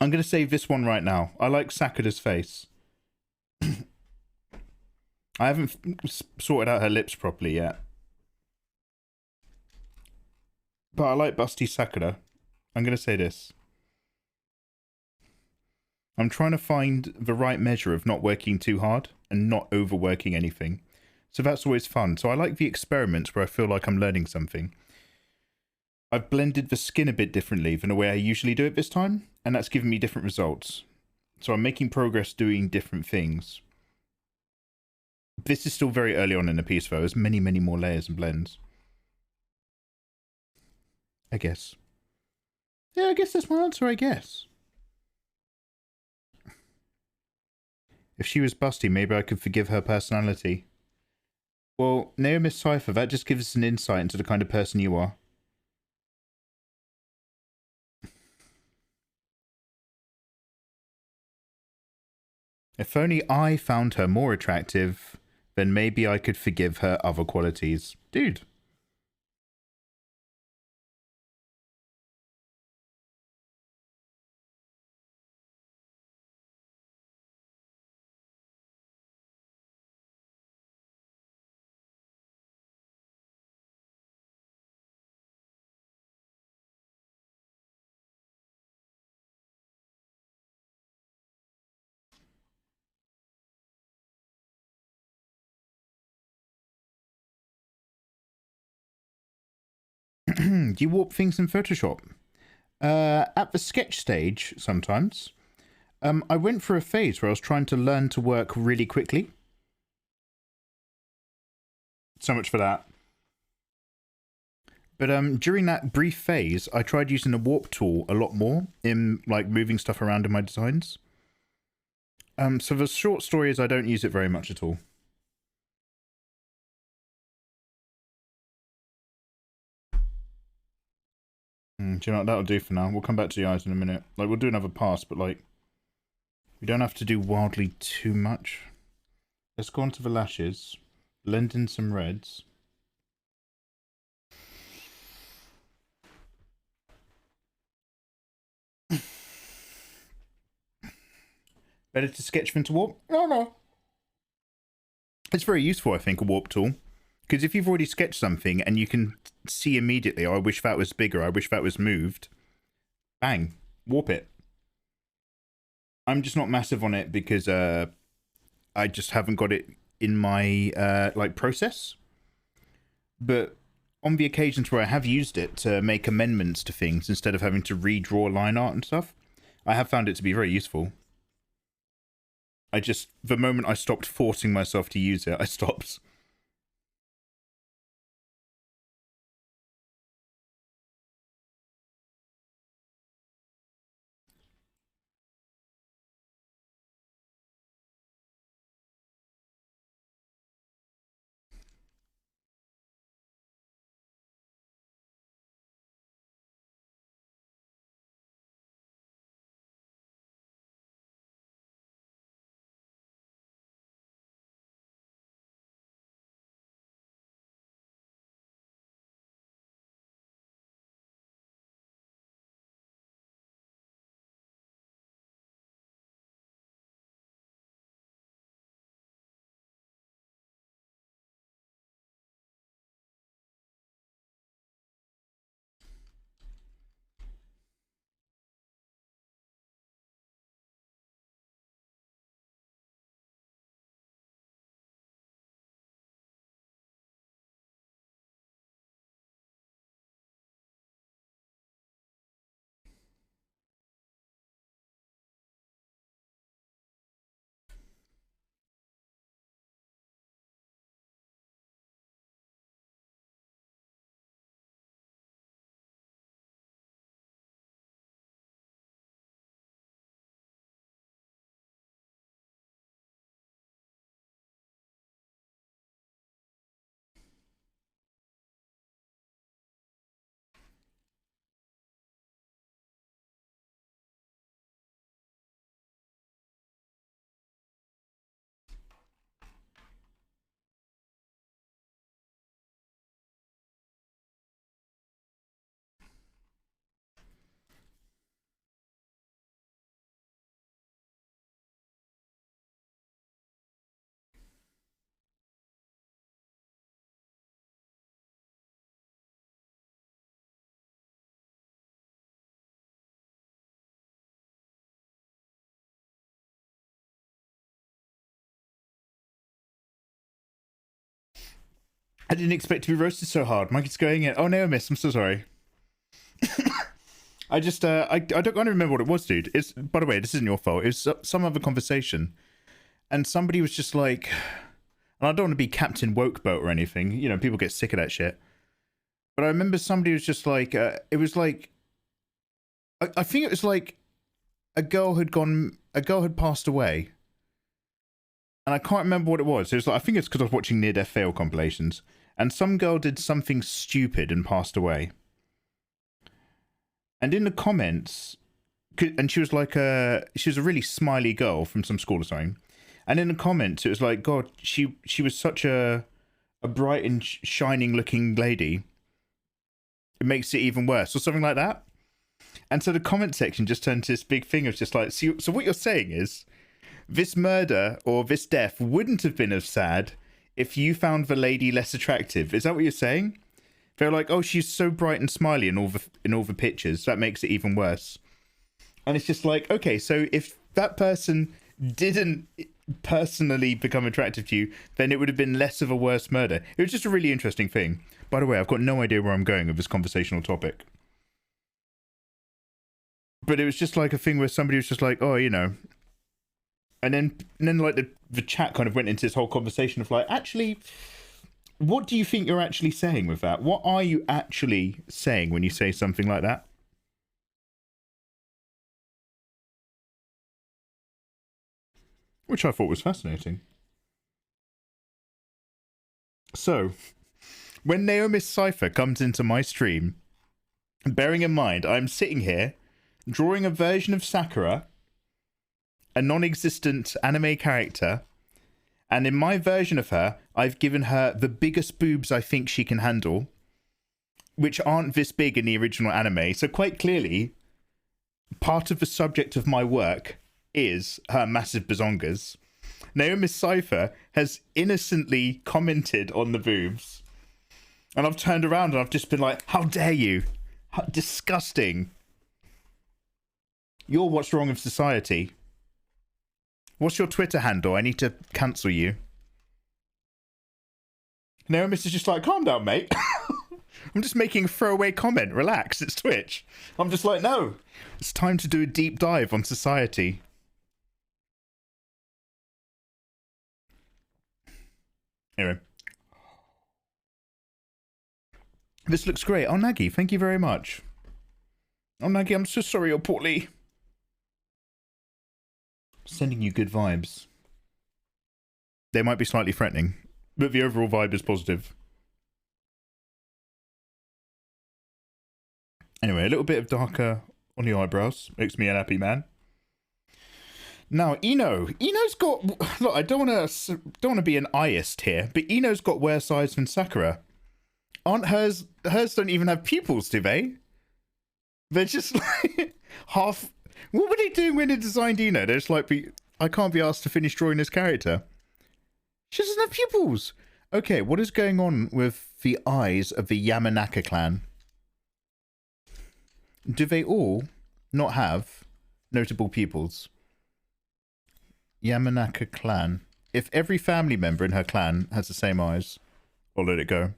I'm going to save this one right now. I like Sakura's face. I haven't sorted out her lips properly yet. But I like Busty Sakura. I'm going to say this. I'm trying to find the right measure of not working too hard and not overworking anything. So that's always fun. So I like the experiments where I feel like I'm learning something. I've blended the skin a bit differently than the way I usually do it this time, and that's given me different results. So I'm making progress doing different things. This is still very early on in the piece though. There's many, many more layers and blends. I guess. Yeah, I guess that's my answer, I guess. If she was busty, maybe I could forgive her personality. Well, Naomi Cypher, that just gives us an insight into the kind of person you are. If only I found her more attractive, then maybe I could forgive her other qualities. Dude. Do you warp things in Photoshop? At the sketch stage, sometimes. I went through a phase where I was trying to learn to work really quickly. So much for that. But during that brief phase, I tried using the warp tool a lot more in like moving stuff around in my designs. So the short story is I don't use it very much at all. Do you know what that'll do for now? We'll come back to the eyes in a minute. Like, we'll do another pass, but like, we don't have to do wildly too much. Let's go on to the lashes. Blend in some reds. Better to sketch than to warp? No. It's very useful, I think, a warp tool. Because if you've already sketched something and you can see immediately, oh, I wish that was bigger, I wish that was moved. Bang. Warp it. I'm just not massive on it because I just haven't got it in my like process. But on the occasions where I have used it to make amendments to things instead of having to redraw line art and stuff, I have found it to be very useful. The moment I stopped forcing myself to use it, I stopped. I didn't expect to be roasted so hard. Mike's going in. Oh, no, miss. I'm so sorry. I just, I don't remember what it was, dude. It's, by the way, this isn't your fault. It was some other conversation. And somebody was just like, and I don't want to be Captain Wokeboat or anything. You know, people get sick of that shit. But I remember somebody was just like, it was like, I think it was like a girl had passed away. And I can't remember what it was. It was like, I think it's because I was watching Near Death Fail compilations. And some girl did something stupid and passed away. And in the comments, and she was like she was a really smiley girl from some school or something. And in the comments, it was like, God, she was such a bright and shining looking lady. It makes it even worse, or something like that. And so the comment section just turned to this big thing of just like, so what you're saying is, this murder or this death wouldn't have been as sad if you found the lady less attractive. Is that what you're saying? They're like, oh, she's so bright and smiley in all the pictures. That makes it even worse. And it's just like, okay, so if that person didn't personally become attractive to you, then it would have been less of a worse murder. It was just a really interesting thing. By the way, I've got no idea where I'm going with this conversational topic. But it was just like a thing where somebody was just like, oh, you know. And then like the chat kind of went into this whole conversation of like, actually, what do you think you're actually saying with that? What are you actually saying when you say something like that? Which I thought was fascinating. So, when Naomi's Cypher comes into my stream, bearing in mind I'm sitting here drawing a version of Sakura, a non-existent anime character, and in my version of her, I've given her the biggest boobs I think she can handle, which aren't this big in the original anime. So quite clearly, part of the subject of my work is her massive bazongas. Naomi's Cypher has innocently commented on the boobs. And I've turned around and I've just been like, how dare you? How disgusting. You're what's wrong with society. What's your Twitter handle? I need to cancel you. Naomi's is just like, calm down, mate. I'm just making a throwaway comment. Relax, it's Twitch. I'm just like, no. It's time to do a deep dive on society. Anyway. This looks great. Oh, Nagi, thank you very much. Oh, Nagi, I'm so sorry you're poorly. Sending you good vibes. They might be slightly threatening, but the overall vibe is positive. Anyway, a little bit of darker on the eyebrows makes me a happy man. Now, Ino's got. Look, I don't want to be an eyeist here, but Ino's got worse eyes than Sakura. Aren't hers? Hers don't even have pupils, do they? They're just like half. What were they doing when they designed Ino? They're just like, I can't be asked to finish drawing this character. She doesn't have pupils. Okay, what is going on with the eyes of the Yamanaka clan? Do they all not have notable pupils? Yamanaka clan. If every family member in her clan has the same eyes, I'll let it go.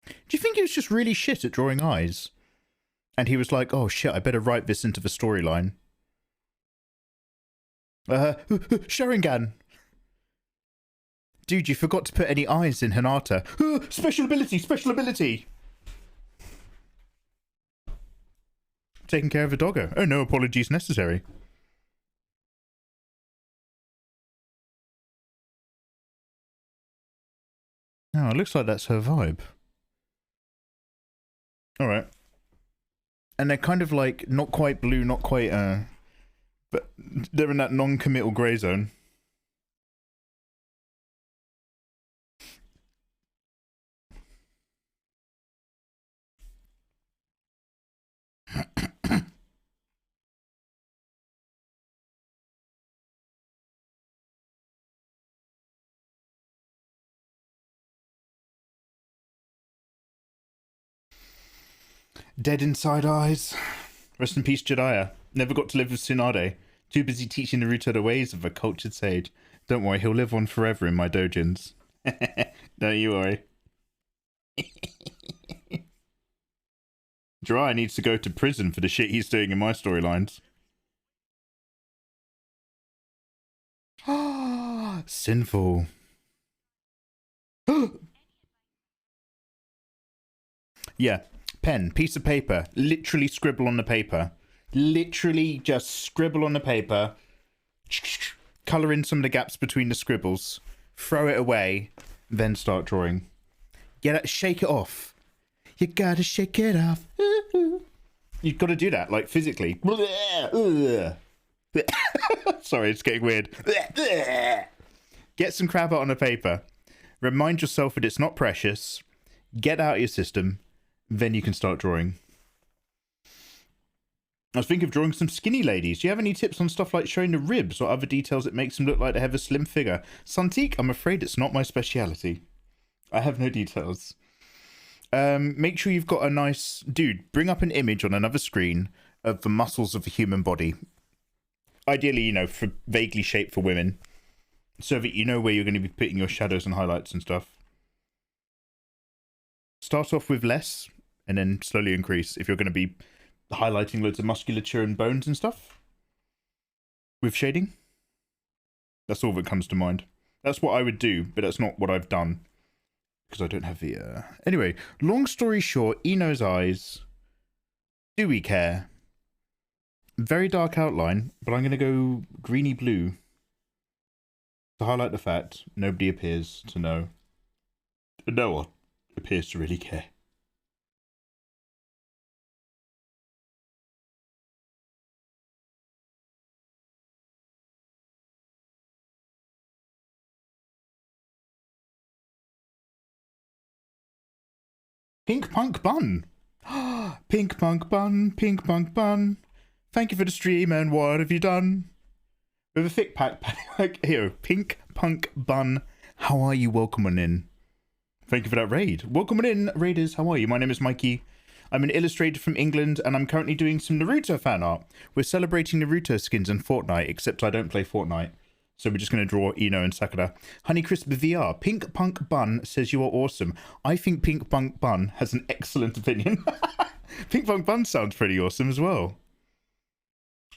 Do you think he was just really shit at drawing eyes? And he was like, oh shit, I better write this into the storyline. Sharingan. Dude, you forgot to put any eyes in Hinata. Special ability, special ability. Taking care of a doggo. Oh, no apologies necessary. Oh, it looks like that's her vibe. Alright. And they're kind of like, not quite blue, not quite, but they're in that non-committal grey zone. Dead inside eyes. Rest in peace, Jiraiya. Never got to live with Tsunade. Too busy teaching Naruto the ways of a cultured sage. Don't worry, he'll live on forever in my dojins. Don't you worry. Jiraiya needs to go to prison for the shit he's doing in my storylines. Sinful. Yeah, pen, piece of paper, literally scribble on the paper. Literally just scribble on the paper. Colour in some of the gaps between the scribbles. Throw it away. Then start drawing. Shake it off. You gotta shake it off. You've got to do that, like, physically. Sorry, it's getting weird. Get some crap out on the paper. Remind yourself that it's not precious. Get out of your system. Then you can start drawing. I was thinking of drawing some skinny ladies. Do you have any tips on stuff like showing the ribs or other details that makes them look like they have a slim figure? Santique, I'm afraid it's not my speciality. I have no details. Make sure you've got a nice... Dude, bring up an image on another screen of the muscles of the human body. Ideally, you know, for vaguely shaped for women. So that you know where you're going to be putting your shadows and highlights and stuff. Start off with less, and then slowly increase if you're going to be highlighting loads of musculature and bones and stuff. With shading. That's all that comes to mind. That's what I would do, but that's not what I've done. Because I don't have the... Anyway, long story short, Ino's eyes. Do we care? Very dark outline, but I'm going to go greeny blue. To highlight the fact nobody appears to know. No one appears to really care. Pink Punk Bun. Pink Punk Bun, Pink Punk Bun. Thank you for the stream, and what have you done? With a thick pack, here, Pink Punk Bun. How are you? Welcome on in. Thank you for that raid. Welcome on in, raiders. How are you? My name is Mikey. I'm an illustrator from England, and I'm currently doing some Naruto fan art. We're celebrating Naruto skins in Fortnite, except I don't play Fortnite. So we're just going to draw Ino and Sakura. Honeycrisp VR. Pink Punk Bun says you are awesome. I think Pink Punk Bun has an excellent opinion. Pink Punk Bun sounds pretty awesome as well.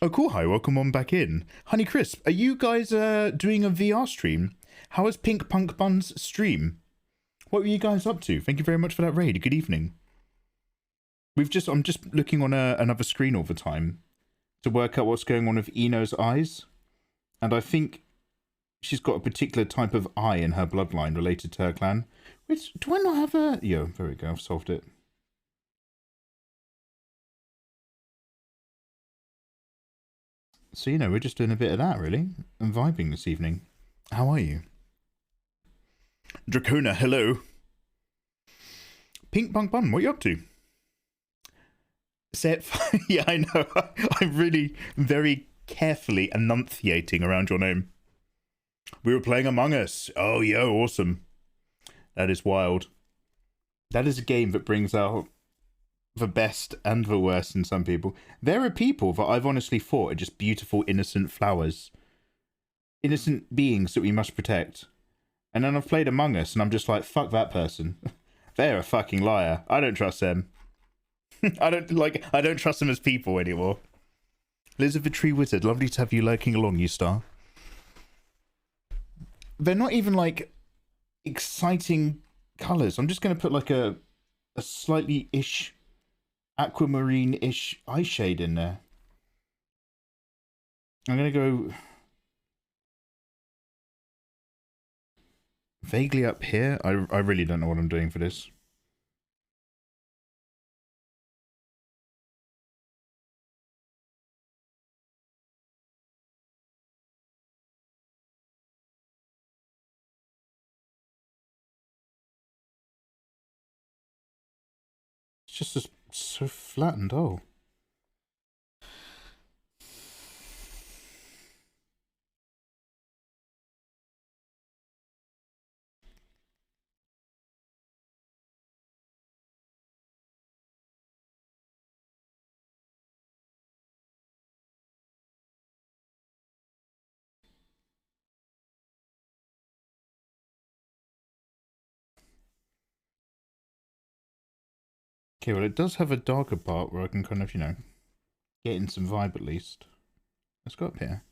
Oh, cool. Hi, welcome on back in. Honeycrisp, are you guys doing a VR stream? How is Pink Punk Bun's stream? What were you guys up to? Thank you very much for that raid. Good evening. I'm just looking on another screen all the time to work out what's going on with Ino's eyes. And I think she's got a particular type of eye in her bloodline related to her clan. Which, do I not have a... Yeah, there we go. I've solved it. So, you know, we're just doing a bit of that, really. And vibing this evening. How are you? Dracona, hello. Pink Punk Bun, what are you up to? Say it... Yeah, I know. I'm really very carefully enunciating around your name. We were playing Among Us. Oh, yeah, awesome. That is wild. That is a game that brings out the best and the worst in some people. There are people that I've honestly thought are just beautiful, innocent flowers. Innocent beings that we must protect. And then I've played Among Us and I'm just like, fuck that person. They're a fucking liar. I don't trust them. I don't trust them as people anymore. Liz of the Tree Wizard, lovely to have you lurking along, you star. They're not even like exciting colours. I'm just going to put like a slightly-ish aquamarine-ish eye shade in there. I'm going to go vaguely up here. I really don't know what I'm doing for this. It's just so flattened. Oh. Okay, well, it does have a darker part where I can kind of, you know, get in some vibe at least. Let's go up here.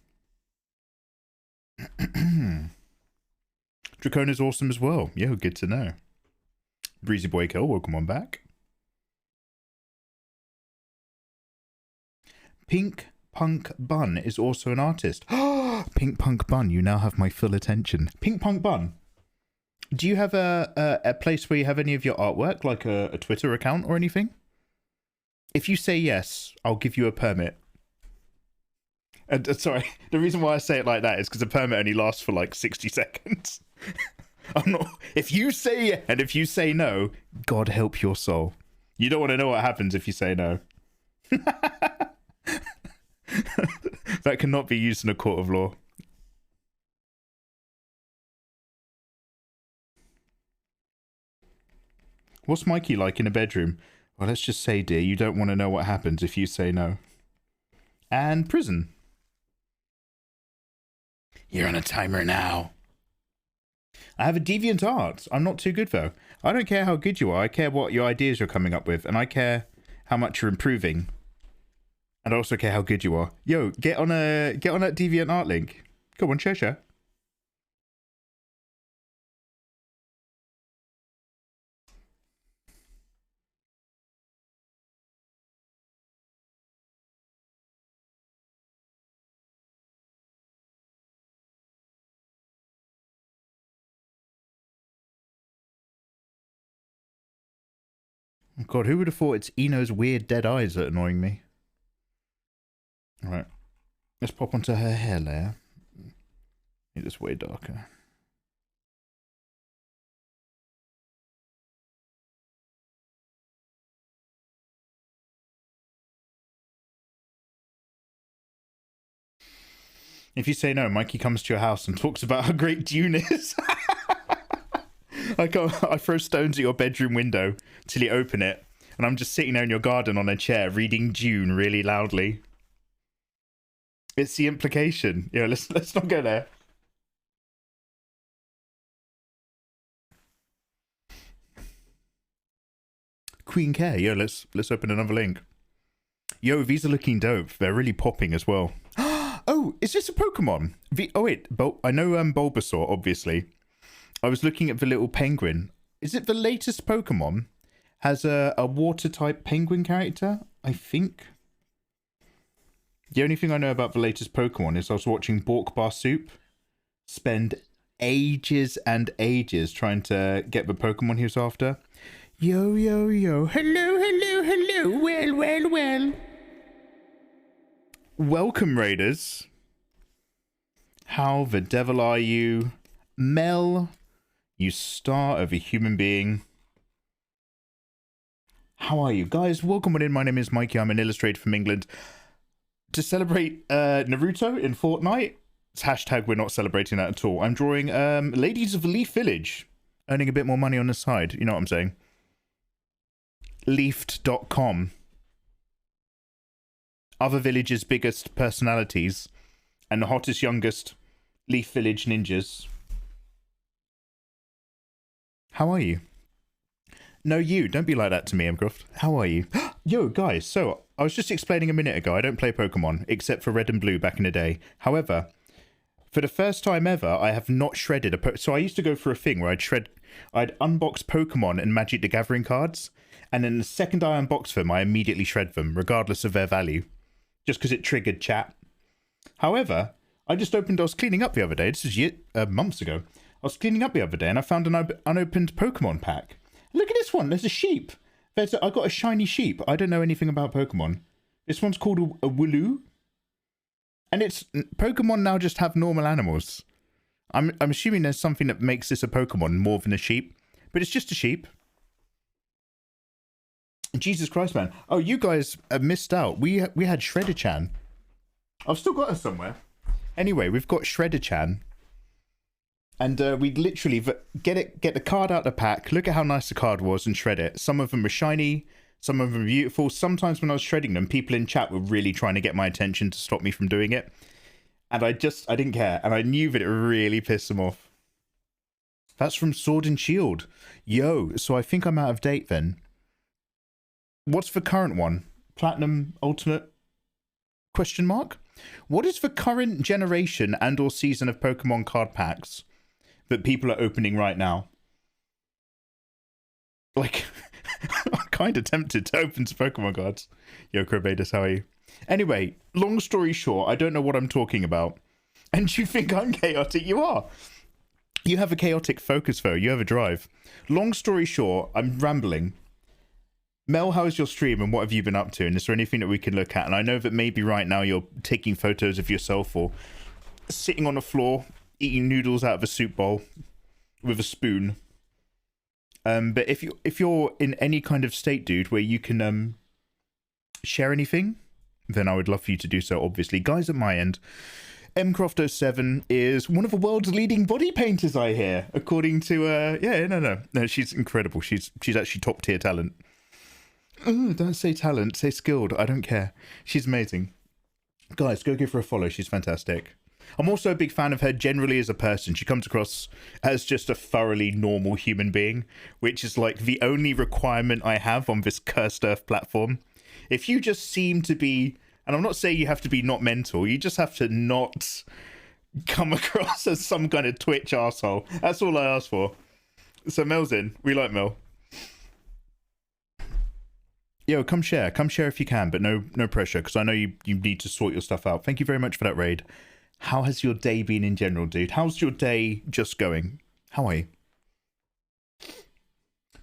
Dracone is awesome as well. Yo, good to know. Breezy Boy Kill, welcome on back. Pink Punk Bun is also an artist. Pink Punk Bun, you now have my full attention. Pink Punk Bun, do you have a place where you have any of your artwork, like a Twitter account or anything? If you say yes, I'll give you a permit. Sorry, the reason why I say it like that is because the permit only lasts for like 60 seconds. I'm not. If you say and if you say no, God help your soul. You don't want to know what happens if you say no. That cannot be used in a court of law. What's Mikey like in a bedroom? Well, let's just say, dear, you don't want to know what happens if you say no. And prison. You're on a timer now. I have a deviant art. I'm not too good, though. I don't care how good you are. I care what your ideas you're coming up with. And I care how much you're improving. And I also care how good you are. Yo, get on that deviant art link. Come on, share. God, who would have thought it's Eno's weird dead eyes that are annoying me? Alright. Let's pop onto her hair layer. Make this way darker. If you say no, Mikey comes to your house and talks about how great Dune is. I throw stones at your bedroom window till you open it, and I'm just sitting there in your garden on a chair reading Dune really loudly. It's the implication. Yeah, let's not go there. Queen Care. Yo, let's open another link. Yo, these are looking dope. They're really popping as well. Oh, is this a Pokemon? Oh wait, I know Bulbasaur, obviously. I was looking at the little penguin. Is it the latest Pokemon? Has a water type penguin character, I think. The only thing I know about the latest Pokemon is I was watching Bork Bar Soup spend ages and ages trying to get the Pokemon he was after. Yo, yo, yo. Hello. Well. Welcome, Raiders. How the devil are you? Mel, you star of a human being. How are you? Guys, welcome on in. My name is Mikey. I'm an illustrator from England. To celebrate Naruto in Fortnite, it's hashtag we're not celebrating that at all. I'm drawing Ladies of the Leaf Village, earning a bit more money on the side. You know what I'm saying? Leafed.com. Other villages' biggest personalities and the hottest, youngest Leaf Village ninjas. How are you? No, you. Don't be like that to me, Mcroft. How are you? Yo, guys, so I was just explaining a minute ago, I don't play Pokemon, except for Red and Blue back in the day. However, for the first time ever, I have not shredded so I used to go for a thing where I'd unbox Pokemon and Magic the Gathering cards, and then the second I unbox them, I immediately shred them, regardless of their value. Just because it triggered chat. However, I was cleaning up the other day, this was months ago. I was cleaning up the other day and I found an unopened Pokemon pack. Look at this one, there's a sheep. I got a shiny sheep. I don't know anything about Pokemon. This one's called a Wooloo. And Pokemon now just have normal animals. I'm assuming there's something that makes this a Pokemon more than a sheep. But it's just a sheep. Jesus Christ, man. Oh, you guys have missed out. We had Shredder-chan. I've still got her somewhere. Anyway, we've got Shredder-chan. And we'd literally get the card out of the pack, look at how nice the card was and shred it. Some of them were shiny, some of them were beautiful. Sometimes when I was shredding them, people in chat were really trying to get my attention to stop me from doing it. And I didn't care. And I knew that it really pissed them off. That's from Sword and Shield. Yo, so I think I'm out of date then. What's the current one? Platinum Ultimate? Question mark? What is the current generation and or season of Pokemon card packs that people are opening right now? Like, I'm kind of tempted to open some Pokemon cards. Yo, Crobadus, how are you? Anyway, long story short, I don't know what I'm talking about. And you think I'm chaotic? You are. You have a chaotic focus, though. You have a drive. Long story short, I'm rambling. Mel, how's your stream and what have you been up to? And is there anything that we can look at? And I know that maybe right now you're taking photos of yourself or sitting on the floor, eating noodles out of a soup bowl with a spoon. But if you're in any kind of state, dude, where you can share anything, then I would love for you to do so, obviously. Guys, at my end, mcroft07 is one of the world's leading body painters, I hear, according to no, she's incredible. She's actually top tier talent. Oh, don't say talent, say skilled. I don't care. She's amazing. Guys, go give her a follow. She's fantastic. I'm also a big fan of her generally as a person. She comes across as just a thoroughly normal human being, which is like the only requirement I have on this cursed earth platform. If you just seem to be, and I'm not saying you have to be not mental, you just have to not come across as some kind of Twitch arsehole. That's all I ask for. So Mel's in. We like Mel. Yo, come share if you can, but no pressure, because I know you need to sort your stuff out. Thank you very much for that raid. How has your day been in general, dude? How's your day just going? How are you?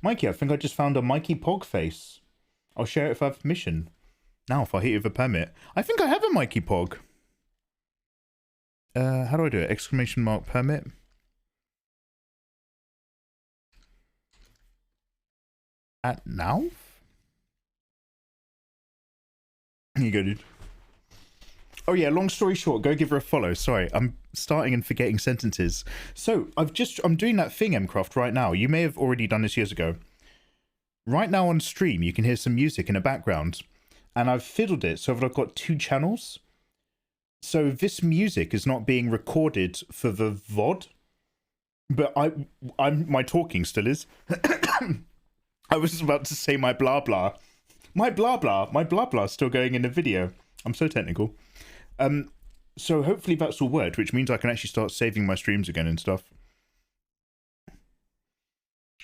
Mikey, I think I just found a Mikey Pog face. I'll share it if I have permission. Now, if I hit you with a permit. I think I have a Mikey Pog. How do I do it? Exclamation mark permit. At now? Here you go, dude. Oh yeah, long story short, go give her a follow. Sorry, I'm starting and forgetting sentences. So, I'm doing that thing, Mcroft, right now. You may have already done this years ago. Right now on stream, you can hear some music in the background. And I've fiddled it so that I've got 2 channels. So this music is not being recorded for the VOD. But my talking still is. I was about to say my blah blah. My blah blah is still going in the video. I'm so technical. So hopefully that's all worked, which means I can actually start saving my streams again and stuff.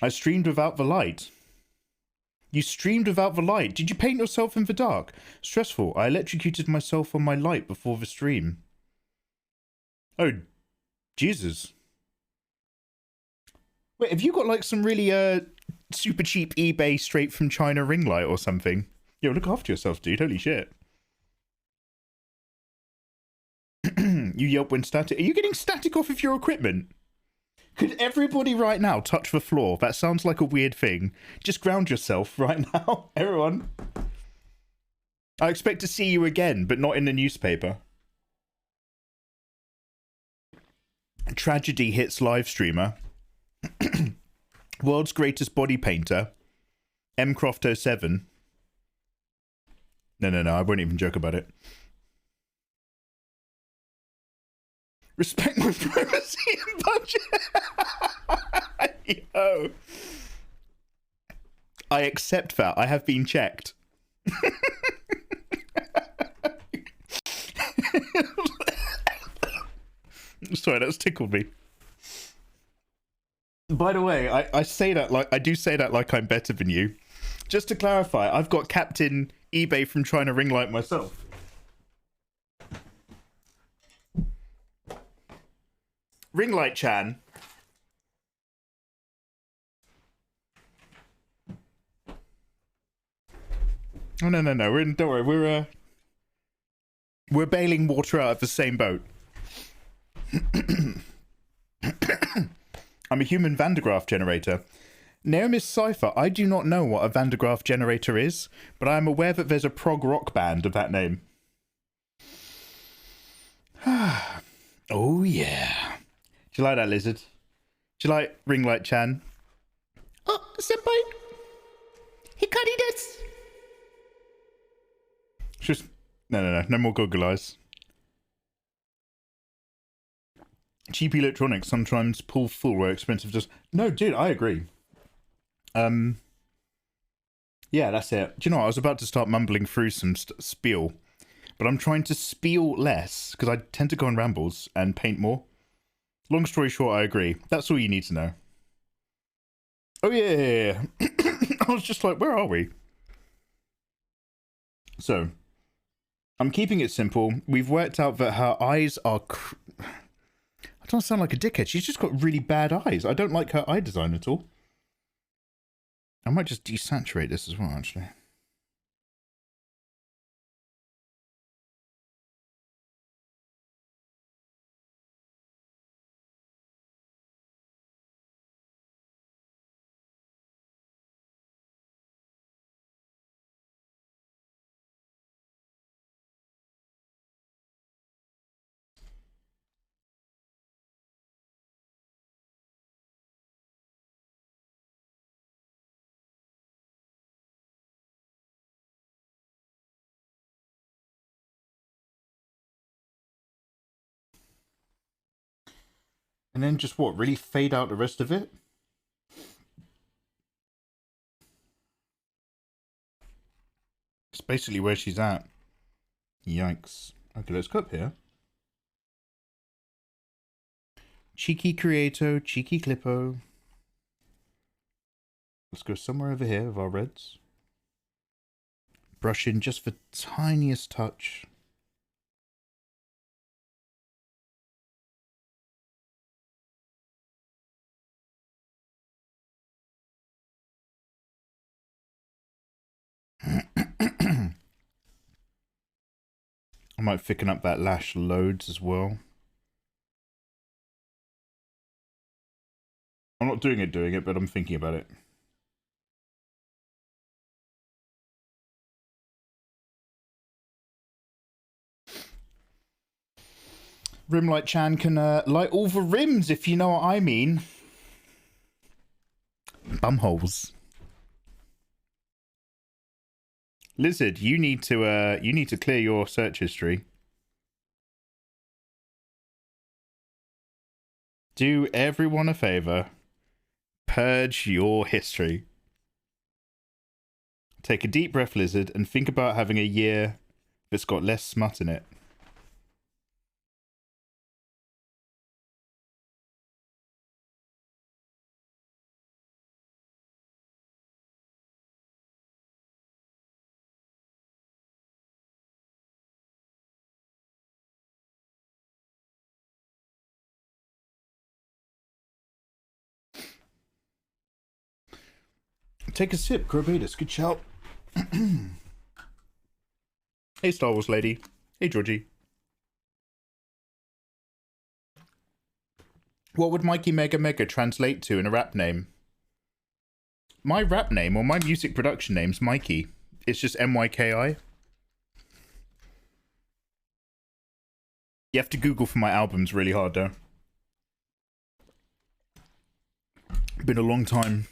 I streamed without the light. You streamed without the light. Did you paint yourself in the dark? Stressful. I electrocuted myself on my light before the stream. Oh, Jesus. Wait, have you got like some really super cheap eBay straight from China ring light or something? Yo, look after yourself, dude. Holy shit. You yelp when static. Are you getting static off of your equipment? Could everybody right now touch the floor? That sounds like a weird thing. Just ground yourself right now, everyone. I expect to see you again, but not in the newspaper. Tragedy hits live streamer. World's greatest body painter. mcroft07. No, I won't even joke about it. Respect my privacy and budget. Yo. I accept that. I have been checked. Sorry, that's tickled me. By the way, I say that like I do say that like I'm better than you. Just to clarify, I've got Captain eBay from China ring light myself. Ringlight Chan. Oh no, we're in, don't worry, we're bailing water out of the same boat. I'm a human Van de Graaff generator. Naomi's Cypher, I do not know what a Van de Graaff generator is, but I am aware that there's a prog rock band of that name. Oh yeah. Do you like that, Lizard? Do you like Ringlight Chan? Oh, senpai! Hikari desu! Just no more goggle eyes. Cheap electronics sometimes pull full where expensive just... No, dude, I agree. Yeah, that's it. Do you know what? I was about to start mumbling through some spiel, but I'm trying to spiel less because I tend to go on rambles and paint more. Long story short, I agree. That's all you need to know. Oh, yeah. I was just like, where are we? So, I'm keeping it simple. We've worked out that her eyes are... I don't sound like a dickhead. She's just got really bad eyes. I don't like her eye design at all. I might just desaturate this as well, actually. And then just what? Really fade out the rest of it? It's basically where she's at. Yikes. Okay, let's go up here. Cheeky Creato, Cheeky Clippo. Let's go somewhere over here with our reds. Brush in just the tiniest touch. I might thicken up that lash loads as well. I'm not doing it, but I'm thinking about it. Rimlight Chan can light all the rims, if you know what I mean. Bumholes. Lizard, you need to clear your search history. Do everyone a favor. Purge your history. Take a deep breath, Lizard, and think about having a year that's got less smut in it. Take a sip, Grobatus. Good shout. Hey, Star Wars lady. Hey, Georgie. What would Mikey Mega Mega translate to in a rap name? My rap name or my music production name's Mikey. It's just MYKI. You have to Google for my albums really hard, though. Been a long time.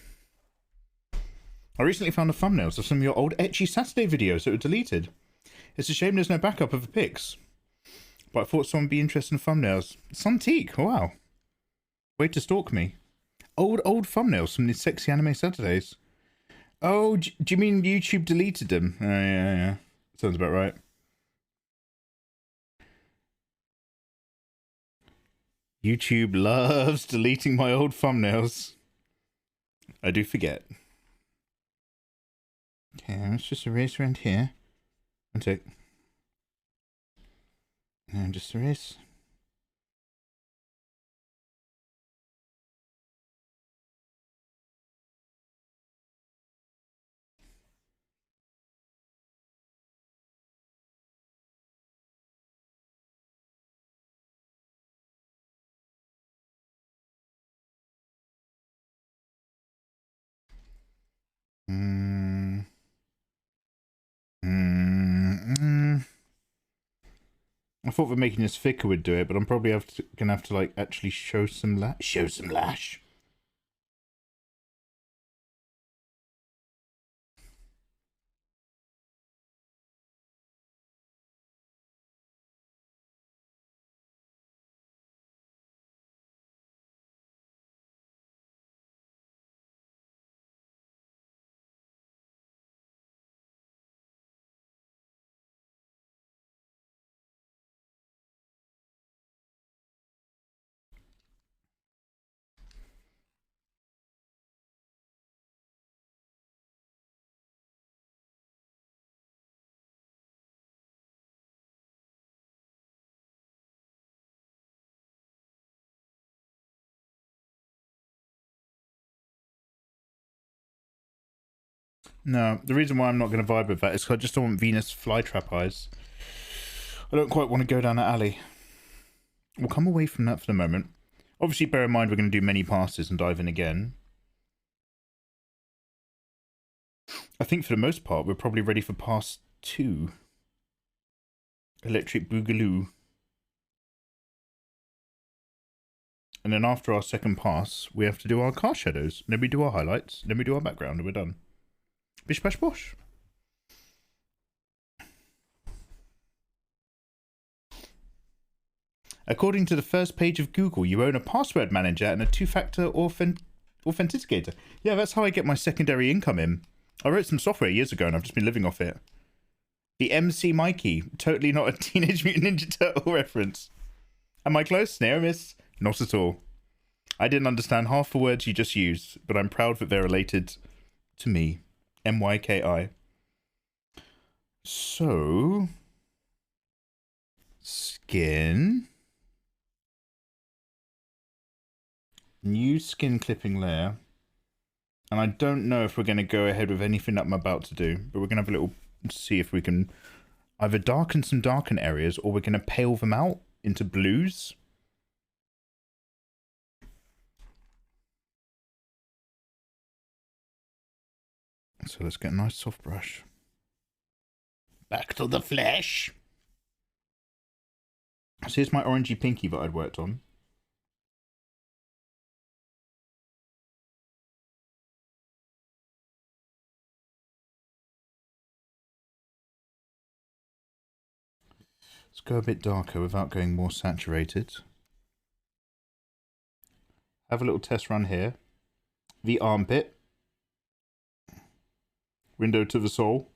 I recently found the thumbnails of some of your old Etchy Saturday videos that were deleted. It's a shame there's no backup of the pics. But I thought someone would be interested in thumbnails. Sunteak, wow. Way to stalk me. Old thumbnails from these sexy anime Saturdays. Oh, do you mean YouTube deleted them? Oh, yeah. Sounds about right. YouTube loves deleting my old thumbnails. I do forget. Okay, let's just erase around here. One sec. And just erase. I thought that making this thicker would do it, but I'm probably gonna have to like actually show some lash. No, the reason why I'm not going to vibe with that is because I just don't want Venus flytrap eyes. I don't quite want to go down that alley. We'll come away from that for the moment. Obviously, bear in mind we're going to do many passes and dive in again. I think for the most part, we're probably ready for pass 2. Electric Boogaloo. And then after our second pass, we have to do our car shadows. Then we do our highlights. Then we do our background, and we're done. Bish bash bosh. According to the first page of Google, you own a password manager and a two-factor authenticator. Yeah, that's how I get my secondary income in. I wrote some software years ago, and I've just been living off it. The MC Mikey. Totally not a Teenage Mutant Ninja Turtle reference. Am I close? Snare or miss? Not at all. I didn't understand half the words you just used, but I'm proud that they're related to me. MYKI. So... Skin... New skin clipping layer. And I don't know if we're going to go ahead with anything that I'm about to do, but we're going to have a little... See if we can either darken some darken areas, or we're going to pale them out into blues. So let's get a nice soft brush. Back to the flesh. So here's my orangey pinky that I'd worked on. Let's go a bit darker without going more saturated. Have a little test run here. The armpit. Window to the soul.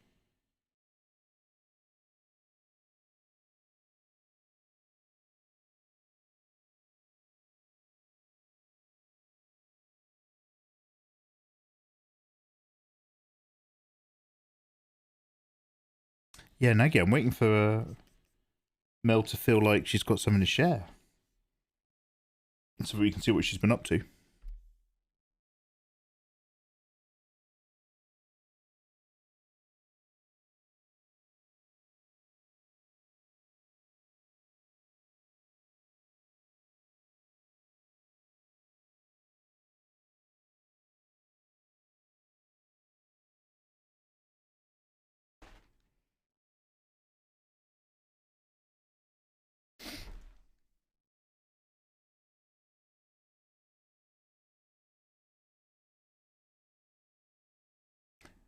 Yeah, Nagi, I'm waiting for Mel to feel like she's got something to share. So we can see what she's been up to.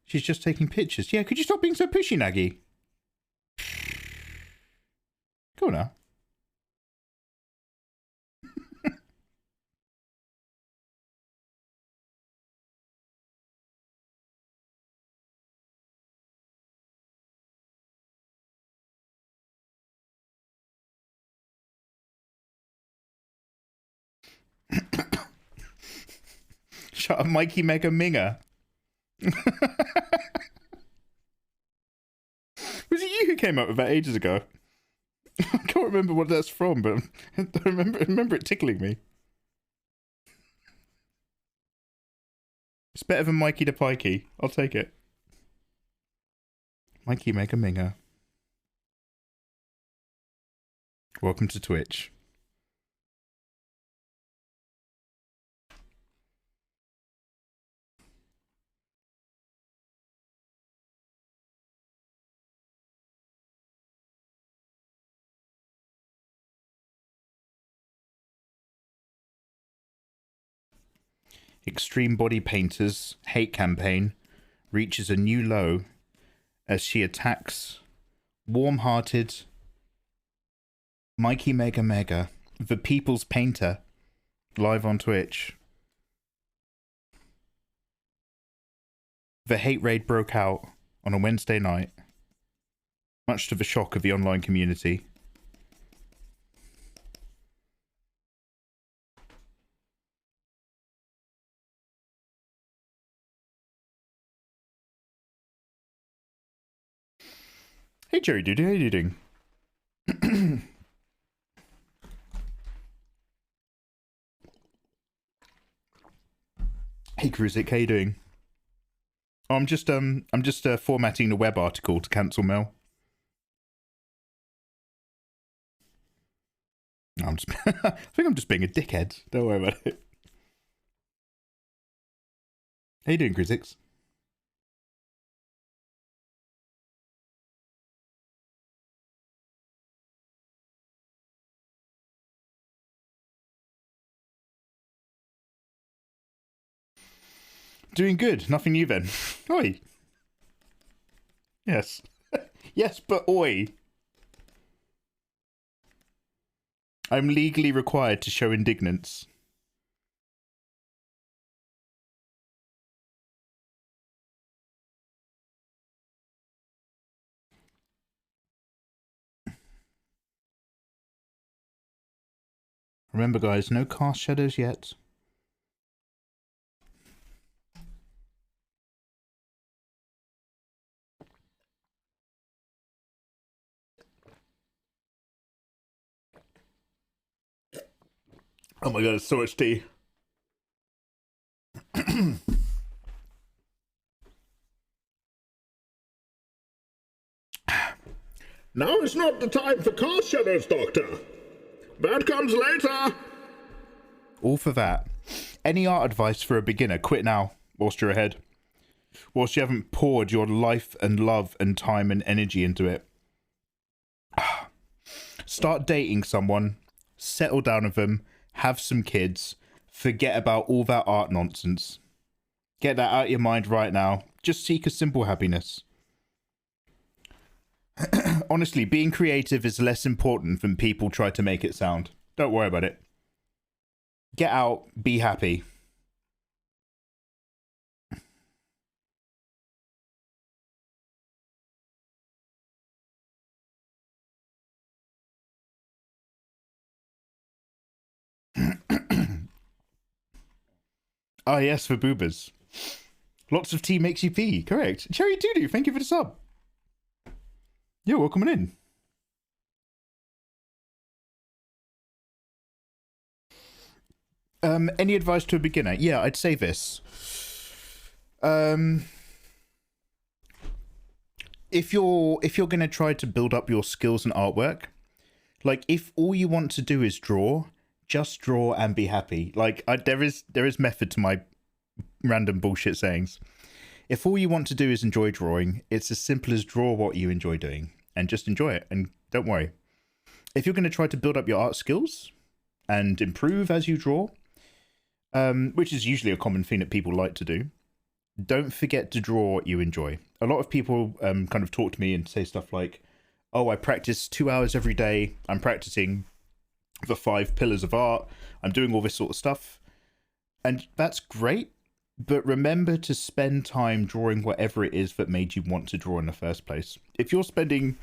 She's just taking pictures. Yeah, could you stop being so pushy, Nagi? Go on now. Shut up, Mikey Mega Minga. Was it you who came up with that ages ago? I can't remember what that's from, but I remember it tickling me. It's better than Mikey the Pikey. I'll take it. Mikey Mega Minga. Welcome to Twitch. Extreme Body Painters hate campaign reaches a new low as she attacks warm-hearted Mikey Mega Mega, the People's Painter, live on Twitch. The hate raid broke out on a Wednesday night, much to the shock of the online community. Hey Jerry Dude, how you doing? Hey Cruzik, how you doing? Oh, I'm just formatting the web article to cancel mail. No, I'm just I think I'm just being a dickhead. Don't worry about it. How you doing, critics? Doing good. Nothing new then. Oi. Yes. Yes, but oi. I'm legally required to show indignance. Remember, guys, no cast shadows yet. Oh my god, it's so much tea. Now is not the time for cast shadows, Doctor. That comes later. All for that. Any art advice for a beginner? Quit now, whilst you're ahead. Whilst you haven't poured your life and love and time and energy into it. Start dating someone, settle down with them, have some kids, forget about all that art nonsense. Get that out of your mind right now. Just seek a simple happiness. Honestly, being creative is less important than people try to make it sound. Don't worry about it. Get out, be happy. Ah, yes, for boobas. Lots of tea makes you pee. Correct. Cherry Doodoo, thank you for the sub. You're welcome in. Any advice to a beginner? Yeah, I'd say this. If you're gonna try to build up your skills and artwork, like if all you want to do is draw, just draw and be happy. Like there is method to my random bullshit sayings. If all you want to do is enjoy drawing, it's as simple as draw what you enjoy doing and just enjoy it and don't worry. If you're going to try to build up your art skills and improve as you draw, which is usually a common thing that people like to do, don't forget to draw what you enjoy. A lot of people kind of talk to me and say stuff like, oh, I practice 2 hours every day. I'm practicing the 5 pillars of art. I'm doing all this sort of stuff. And that's great. But remember to spend time drawing whatever it is that made you want to draw in the first place. If you're spending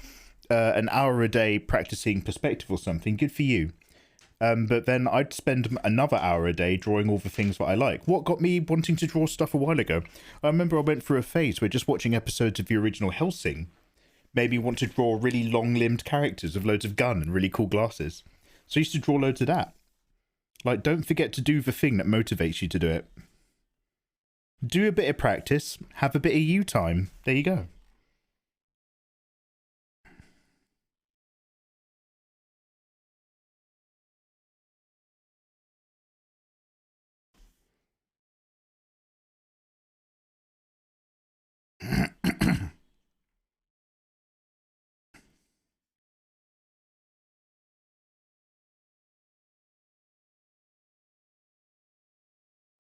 an hour a day practicing perspective or something, good for you. But then I'd spend another hour a day drawing all the things that I like. What got me wanting to draw stuff a while ago? I remember I went through a phase where just watching episodes of the original Hellsing made me want to draw really long-limbed characters with loads of gun and really cool glasses. So I used to draw loads of that. Like, don't forget to do the thing that motivates you to do it. Do a bit of practice, have a bit of you time. There you go.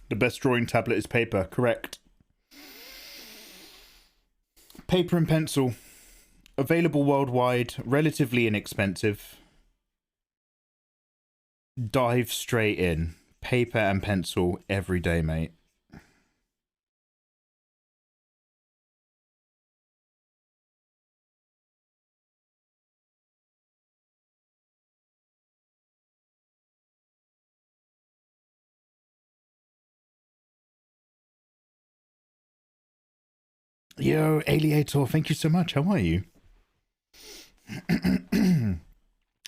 The best drawing tablet is paper, correct. Paper and pencil. Available worldwide, relatively inexpensive. Dive straight in. Paper and pencil every day, mate. Yo, Aliator, thank you so much. How are you?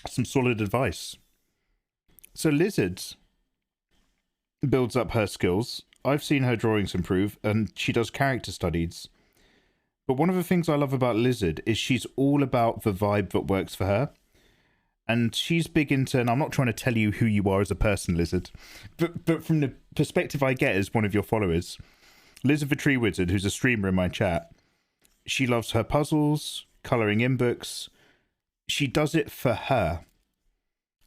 Some solid advice. So Lizard builds up her skills. I've seen her drawings improve, and she does character studies. But one of the things I love about Lizard is she's all about the vibe that works for her. And she's big into, and I'm not trying to tell you who you are as a person, Lizard, but from the perspective I get as one of your followers, Lizard the Tree Wizard, who's a streamer in my chat, she loves her puzzles, colouring in books. She does it for her.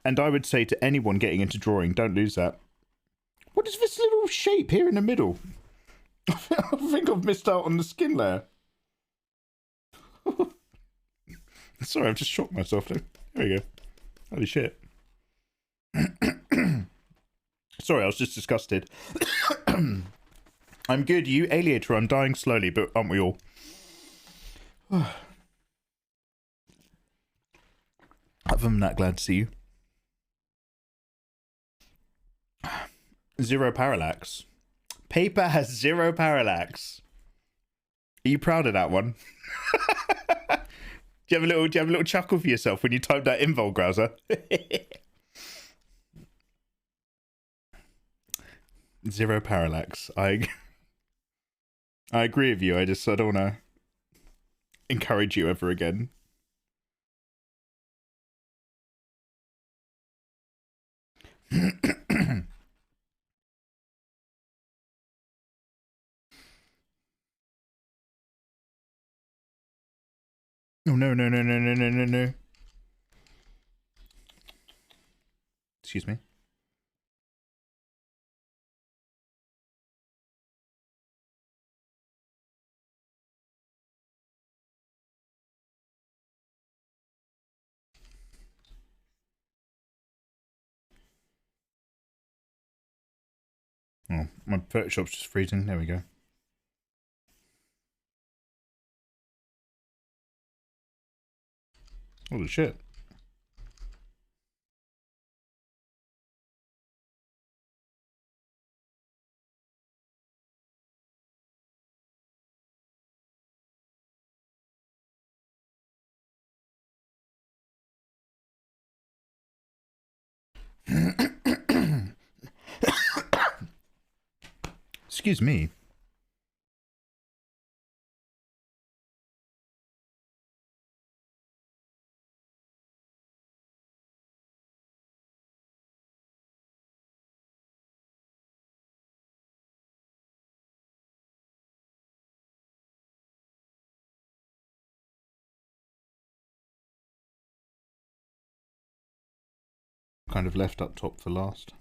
And I would say to anyone getting into drawing, don't lose that. What is this little shape here in the middle? I think I've missed out on the skin layer. Sorry, I've just shocked myself there. There we go. Holy shit. Sorry, I was just disgusted. I'm good, you Aliator. I'm dying slowly, but aren't we all? Other than that, glad to see you. Zero parallax. Paper has zero parallax. Are you proud of that one? Do you have a little chuckle for yourself when you type that in Volbrowser? Zero parallax. I agree with you. I don't want to encourage you ever again. Oh, no. Excuse me. Oh, my Photoshop's just freezing. There we go. Holy shit. Excuse me. Kind of left up top for last.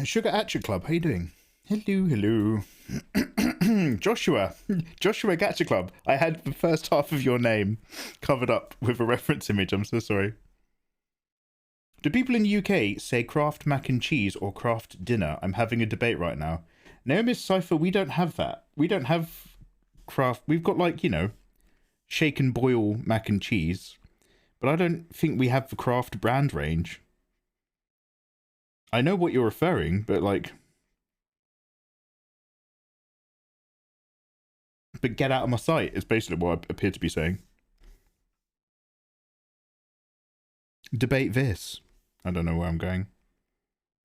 Sugar Atcha Club, how you doing? Hello. Joshua Gatcha Club. I had the first half of your name covered up with a reference image. I'm so sorry. Do people in the UK say craft mac and cheese or craft dinner? I'm having a debate right now. No, Miss Cypher, we don't have that. We don't have craft. We've got, like, you know, shake and boil mac and cheese. But I don't think we have the craft brand range. I know what you're referring, but like... But get out of my sight is basically what I appear to be saying. Debate this. I don't know where I'm going.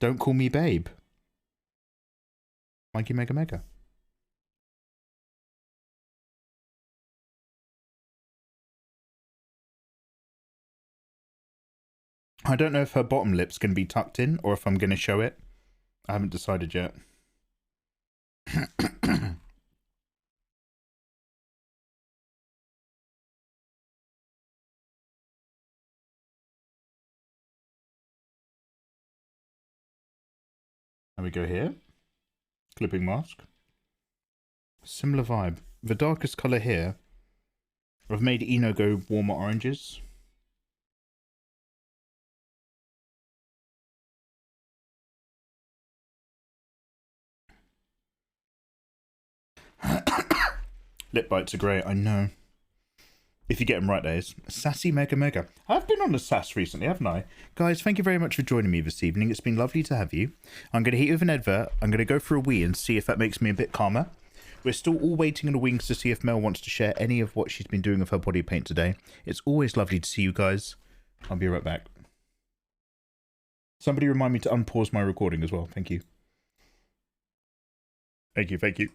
Don't call me babe. Mikey Mega Mega. I don't know if her bottom lip's going to be tucked in or if I'm going to show it. I haven't decided yet. There we go here. Clipping mask. Similar vibe. The darkest colour here. I've made Eno go warmer oranges. Lip bites are great, I know. If you get them right, that is. Sassy Mega Mega. I've been on the sass recently, haven't I? Guys, thank you very much for joining me this evening. It's been lovely to have you. I'm going to hit you with an advert. I'm going to go for a wee and see if that makes me a bit calmer. We're still all waiting in the wings to see if Mel wants to share any of what she's been doing with her body paint today. It's always lovely to see you guys. I'll be right back. Somebody remind me to unpause my recording as well. Thank you. Thank you, thank you.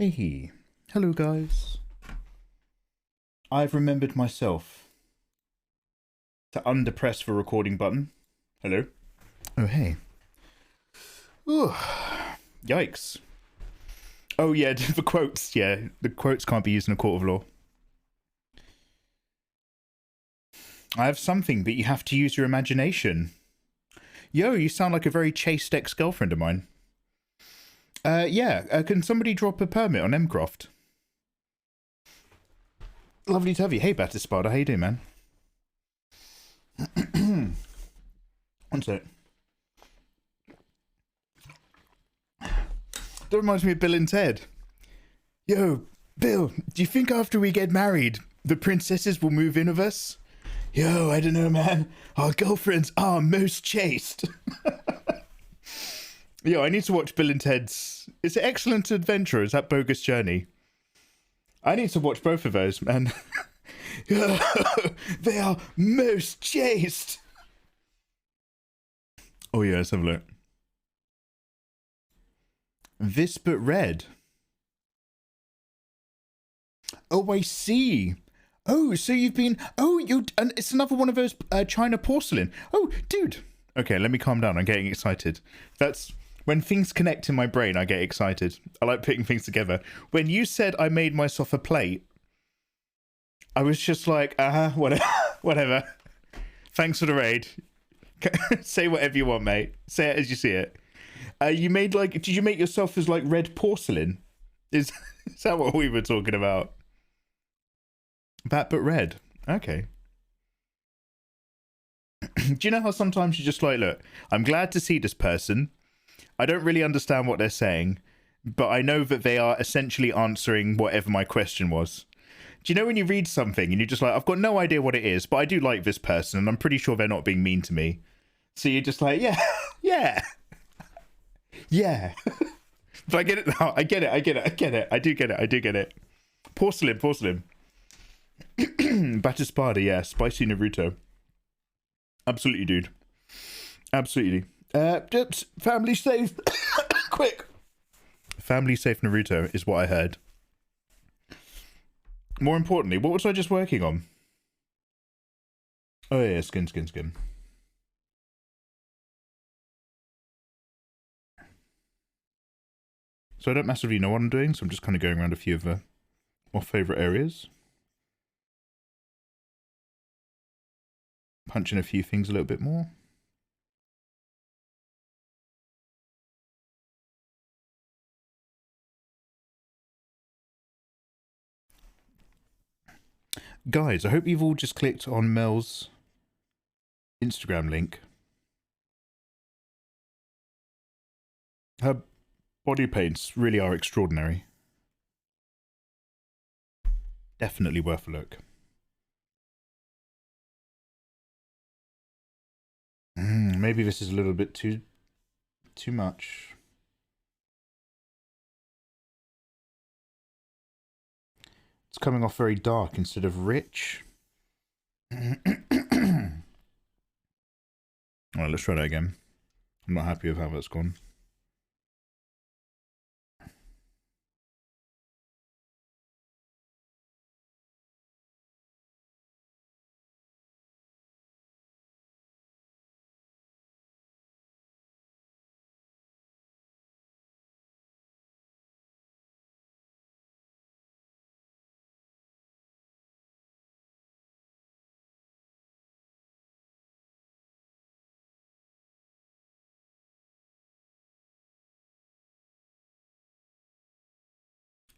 Hey, hello guys. I've remembered myself to underpress the recording button. Hello. Oh, hey. Ooh, yikes. Oh yeah, the quotes, yeah. The quotes can't be used in a court of law. I have something, but you have to use your imagination. Yo, you sound like a very chaste ex-girlfriend of mine. Yeah, can somebody drop a permit on Mcroft? Lovely to have you. Hey, Batispada, how you doing, man? One sec. That reminds me of Bill and Ted. Yo, Bill, do you think after we get married, the princesses will move in with us? Yo, I don't know, man. Our girlfriends are most chaste. Yo, I need to watch Bill and Ted's... Is it Excellent Adventure? Is that Bogus Journey? I need to watch both of those, man. They are most chaste. Oh yeah, let's have a look. This but red. Oh, I see. Oh, so you've been... Oh, and it's another one of those China porcelain. Oh, dude. Okay, let me calm down. I'm getting excited. That's... When things connect in my brain, I get excited. I like putting things together. When you said I made myself a plate, I was just like, whatever. Whatever. Thanks for the raid. Say whatever you want, mate. Say it as you see it. You made like... Did you make yourself as like red porcelain? Is that what we were talking about? That but red. Okay. Do you know how sometimes you're just like, look, I'm glad to see this person. I don't really understand what they're saying, but I know that they are essentially answering whatever my question was. Do you know when you read something and you're just like, I've got no idea what it is, but I do like this person and I'm pretty sure they're not being mean to me. So you're just like, yeah, yeah, yeah. But I get it now. I get it. I get it. I do get it. I do get it. Porcelain. Batispada, yeah. Spicy Naruto. Absolutely, dude. Absolutely. Just family safe. Quick. Family safe Naruto is what I heard. More importantly, what was I just working on? Oh yeah, skin. So I don't massively know what I'm doing, so I'm just kind of going around a few of the more favourite areas. Punching a few things a little bit more. Guys, I hope you've all just clicked on Mel's Instagram link. Her body paints really are extraordinary. Definitely worth a look. Maybe this is a little bit too much. It's coming off very dark instead of rich. Alright, let's try that again. I'm not happy with how that's gone.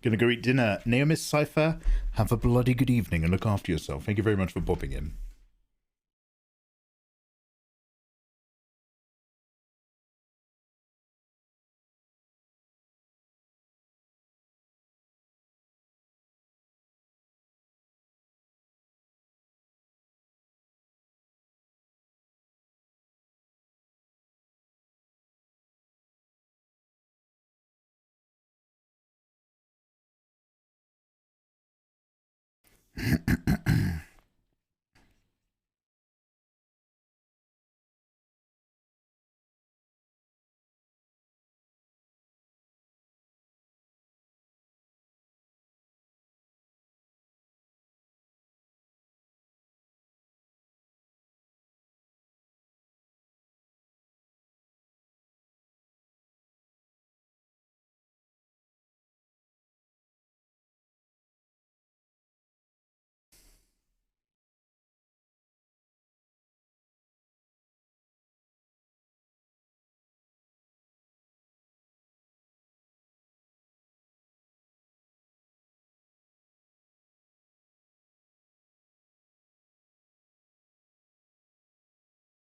Gonna go eat dinner. Naomi's Cypher, have a bloody good evening and look after yourself. Thank you very much for popping in.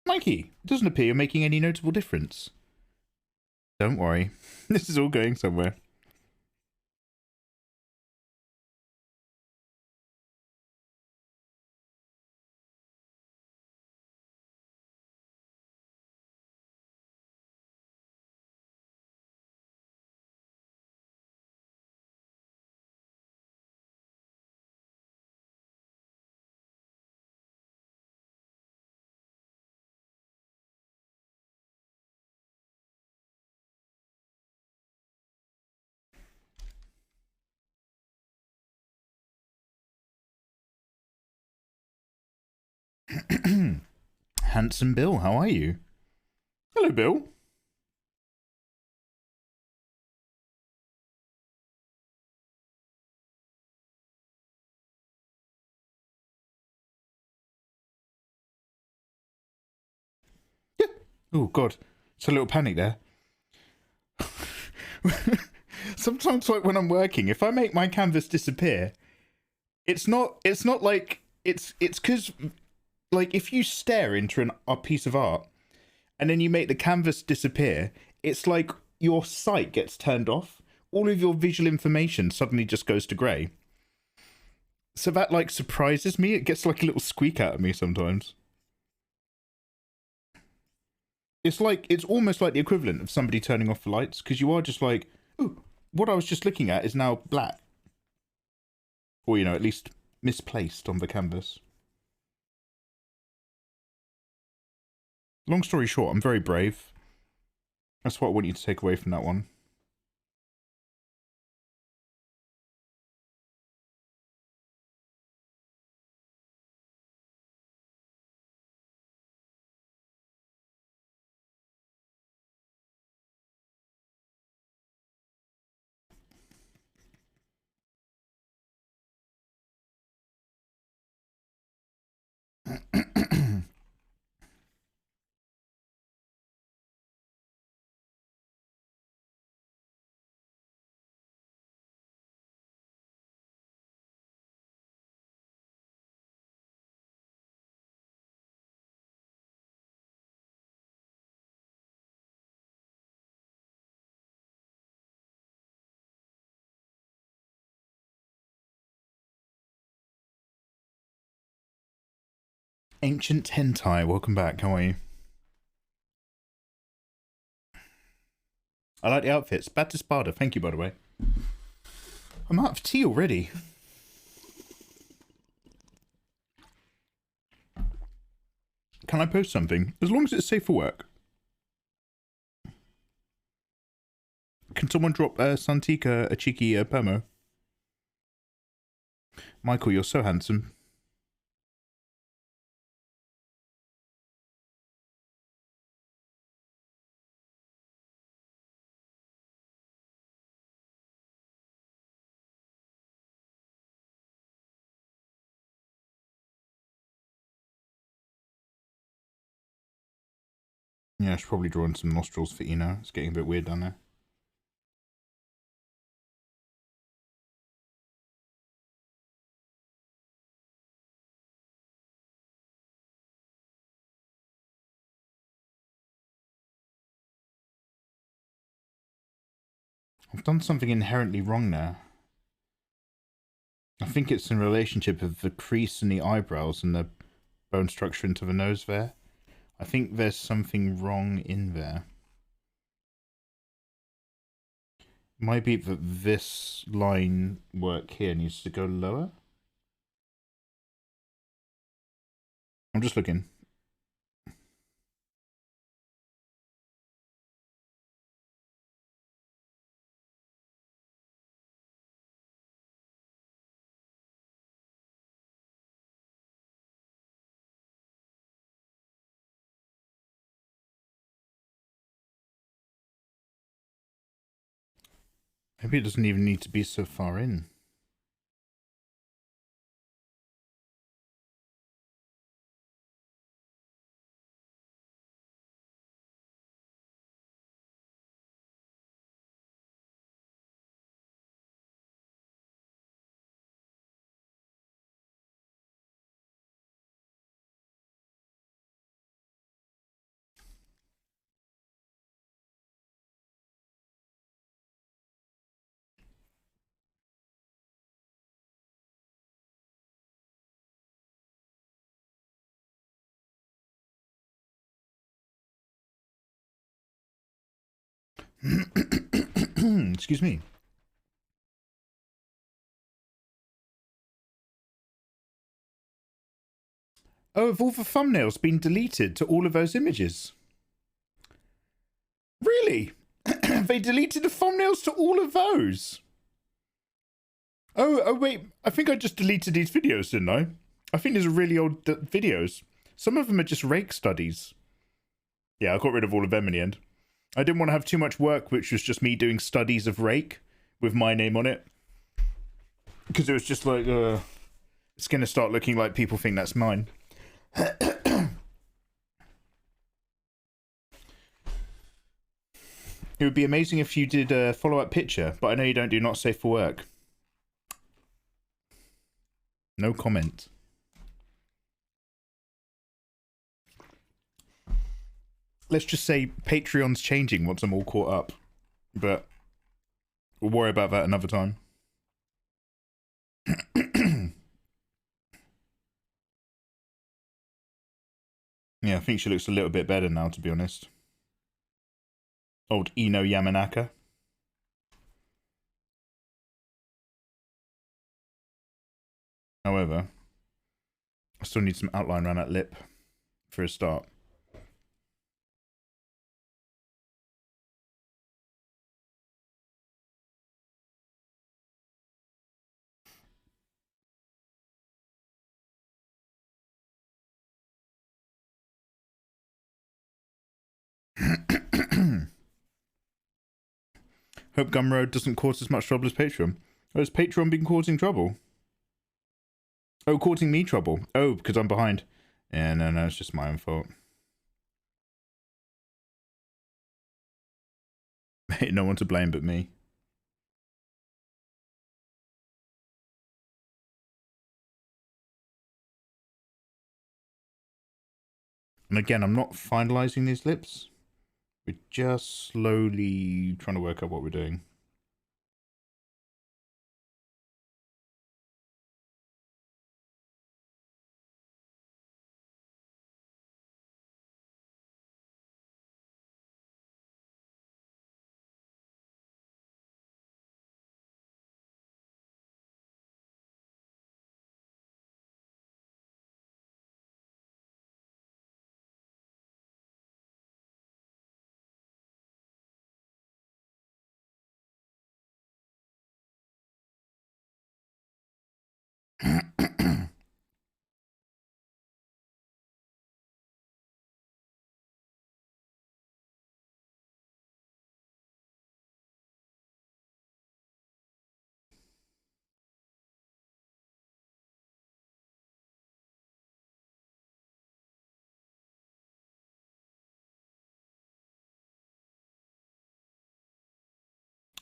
Mikey, it doesn't appear you're making any notable difference. Don't worry. This is all going somewhere. Handsome Bill, how are you? Hello, Bill. Yeah. Oh, God. It's a little panic there. Sometimes, like, when I'm working, if I make my canvas disappear, it's not like... It's because, like, if you stare into a piece of art and then you make the canvas disappear, it's like your sight gets turned off. All of your visual information suddenly just goes to grey. So that, like, surprises me. It gets, like, a little squeak out of me sometimes. It's like, it's almost like the equivalent of somebody turning off the lights, because you are just like, ooh, what I was just looking at is now black. Or, you know, at least misplaced on the canvas. Long story short, I'm very brave. That's what I want you to take away from that one. Ancient Hentai, welcome back. How are you? I like the outfits. Bad to Spada, thank you, by the way. I'm out of tea already. Can I post something? As long as it's safe for work. Can someone drop Santika a cheeky permo? Michael, you're so handsome. Yeah, I should probably draw in some nostrils for you now. It's getting a bit weird down there. I've done something inherently wrong there. I think it's in relationship of the crease in the eyebrows and the bone structure into the nose there. I think there's something wrong in there. Might be that this line work here needs to go lower. I'm just looking. Maybe it doesn't even need to be so far in. Excuse me. Oh, have all the thumbnails been deleted to all of those images? Really? They deleted the thumbnails to all of those? Oh, wait. I think I just deleted these videos, didn't I? I think these are really old videos. Some of them are just rake studies. Yeah, I got rid of all of them in the end. I didn't want to have too much work, which was just me doing studies of rake with my name on it. Because it was just like, it's going to start looking like people think that's mine. It would be amazing if you did a follow-up picture, but I know you don't do not safe for work. No comment. Let's just say Patreon's changing once I'm all caught up. But we'll worry about that another time. Yeah, I think she looks a little bit better now, to be honest. Old Ino Yamanaka. However, I still need some outline around that lip for a start. Hope Gumroad doesn't cause as much trouble as Patreon. Oh, has Patreon been causing trouble? Oh, causing me trouble. Oh, because I'm behind. Yeah, no, it's just my own fault. No one to blame but me. And again, I'm not finalizing these lips. We're just slowly trying to work out what we're doing.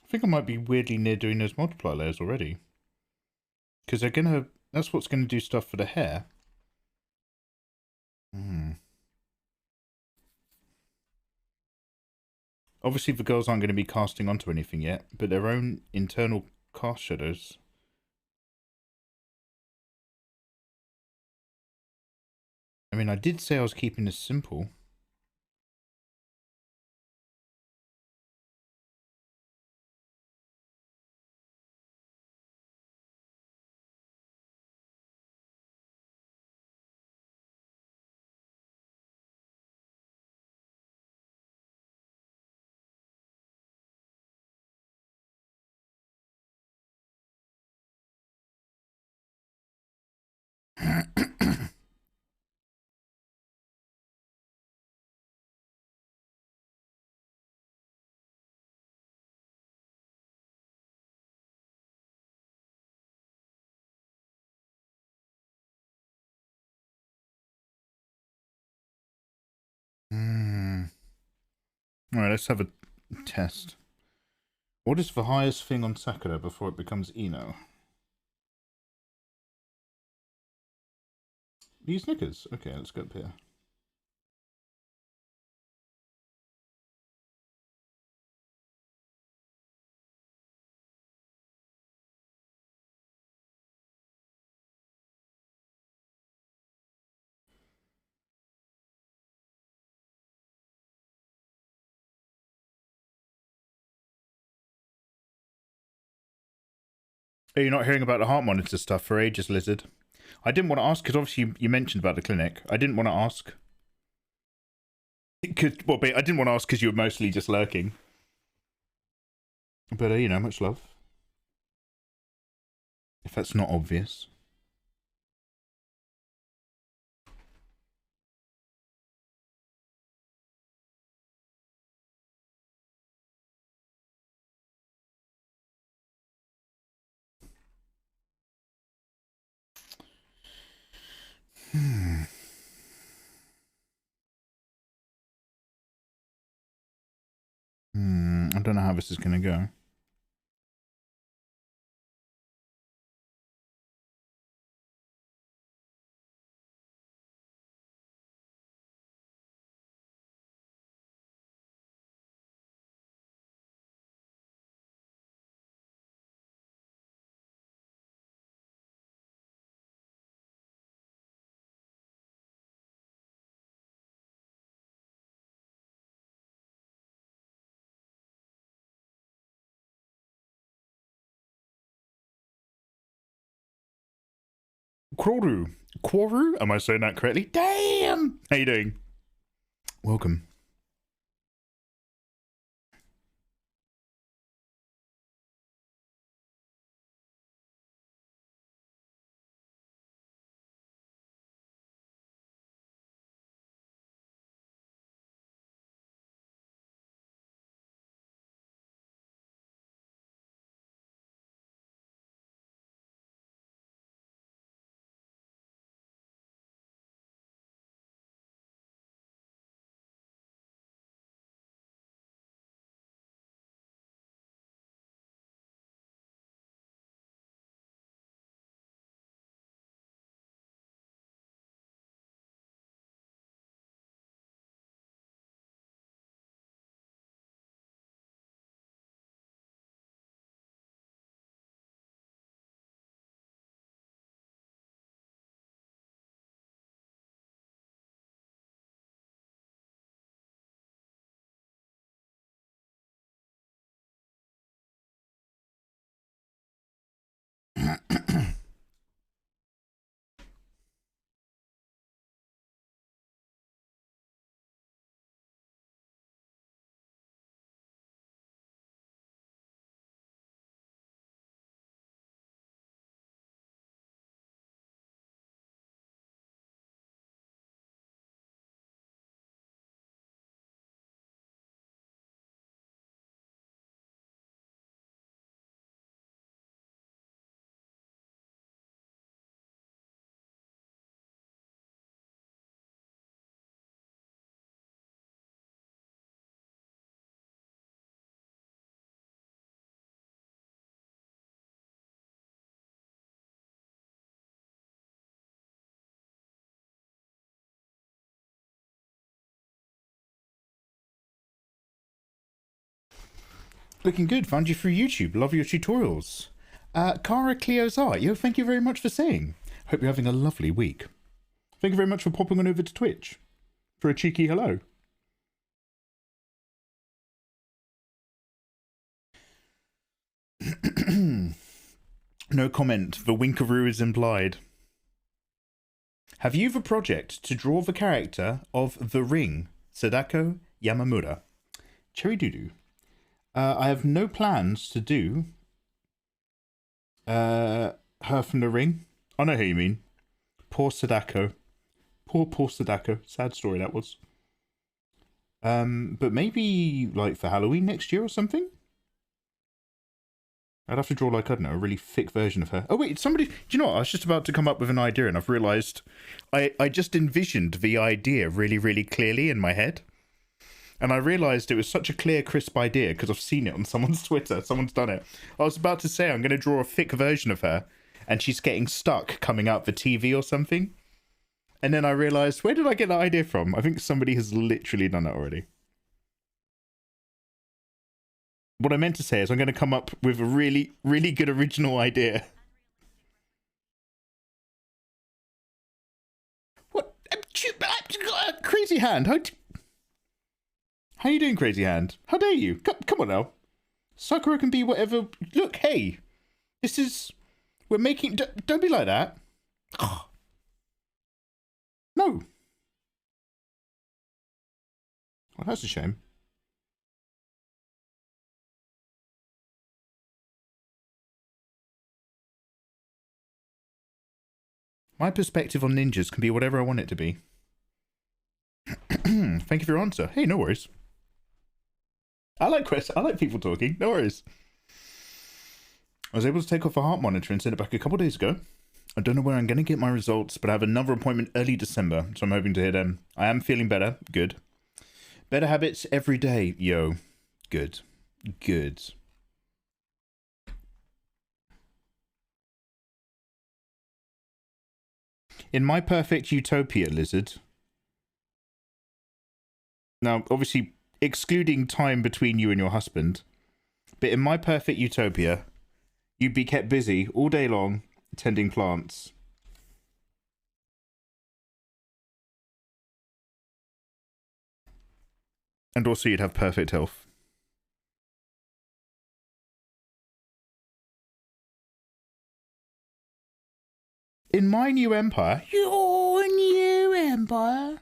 I think I might be weirdly near doing those multiply layers already. Because they're gonna... That's what's gonna do stuff for the hair. Obviously the girls aren't going to be casting onto anything yet, but their own internal cast shadows. I mean, I did say I was keeping this simple. Alright, let's have a test. What is the highest thing on Sakura before it becomes Ino? These knickers? Okay, let's go up here. Are you not hearing about the heart monitor stuff for ages, Lizard? I didn't want to ask because obviously you mentioned about the clinic. I didn't want to ask. Well, I didn't want to ask because you were mostly just lurking. But, you know, much love. If that's not obvious. I don't know how this is going to go. Quoru? Am I saying that correctly? Damn! How you doing? Welcome. Looking good. Found you through YouTube. Love your tutorials. Cara Cleo's art. Yo, thank you very much for saying. Hope you're having a lovely week. Thank you very much for popping on over to Twitch for a cheeky hello. No comment. The winkaroo is implied. Have you the project to draw the character of The Ring, Sadako Yamamura? Cherry Doodoo. I have no plans to do her from The Ring. I know who you mean. Poor Sadako. Poor Sadako. Sad story that was. But maybe like for Halloween next year or something? I'd have to draw like, I don't know, a really thick version of her. Oh wait, somebody, do you know what? I was just about to come up with an idea and I've realised I just envisioned the idea really, really clearly in my head. And I realised it was such a clear, crisp idea because I've seen it on someone's Twitter. Someone's done it. I was about to say I'm going to draw a thick version of her and she's getting stuck coming up the TV or something. And then I realised, where did I get that idea from? I think somebody has literally done it already. What I meant to say is I'm going to come up with a really, really good original idea. What? Crazy Hand. How you doing, Crazy Hand? How dare you? Come on now. Sakura can be whatever. Look, hey. This is... We're making... Don't be like that. No. Well, that's a shame. My perspective on ninjas can be whatever I want it to be. Thank you for your answer. Hey, no worries. I like questions. I like people talking. No worries. I was able to take off a heart monitor and send it back a couple days ago. I don't know where I'm going to get my results, but I have another appointment early December, so I'm hoping to hit them. I am feeling better. Good. Better habits every day. Yo. Good. Good. In my perfect utopia, Lizard. Now, obviously, excluding time between you and your husband, but in my perfect utopia, you'd be kept busy all day long tending plants. And also you'd have perfect health. In my new empire, your new empire.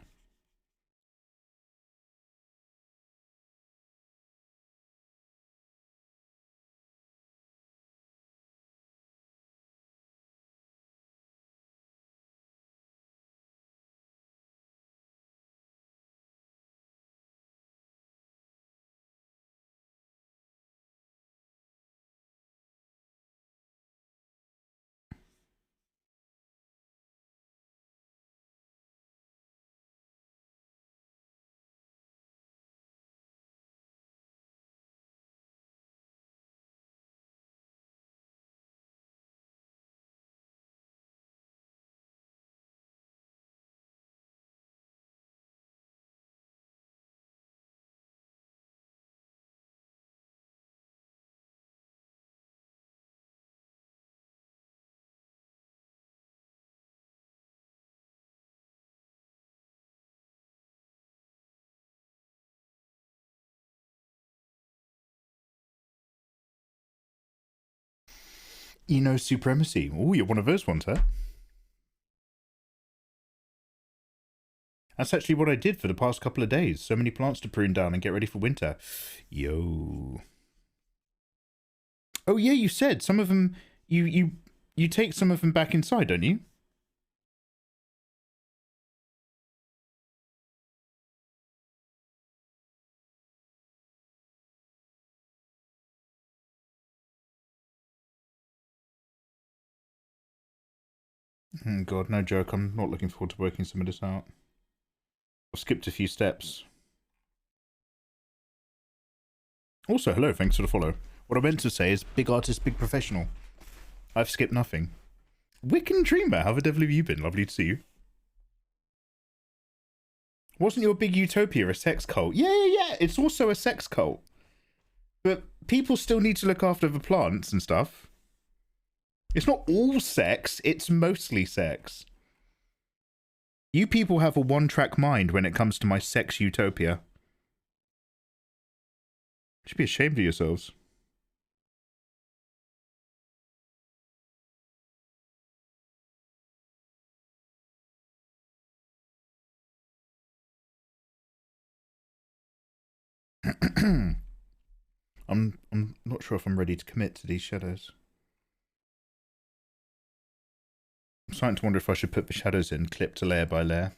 Eno Supremacy. Oh, you're one of those ones, huh? That's actually what I did for the past couple of days. So many plants to prune down and get ready for winter. Yo. Oh yeah, you said some of them. You take some of them back inside, don't you? Oh God, no joke. I'm not looking forward to working some of this out. I've skipped a few steps. Also, hello, thanks for the follow. What I meant to say is big artist, big professional. I've skipped nothing. Wiccan Dreamer, how the devil have you been? Lovely to see you. Wasn't your big utopia a sex cult? Yeah. It's also a sex cult. But people still need to look after the plants and stuff. It's not all sex, it's mostly sex. You people have a one-track mind when it comes to my sex utopia. You should be ashamed of yourselves. I'm not sure if I'm ready to commit to these shadows. I'm starting to wonder if I should put the shadows in, clipped layer by layer.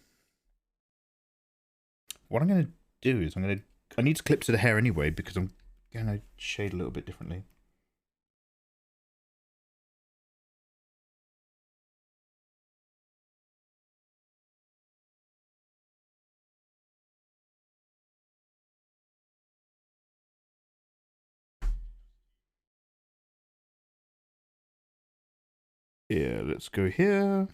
What I'm going to do is I need to clip to the hair anyway because I'm going to shade a little bit differently. Yeah, let's go here.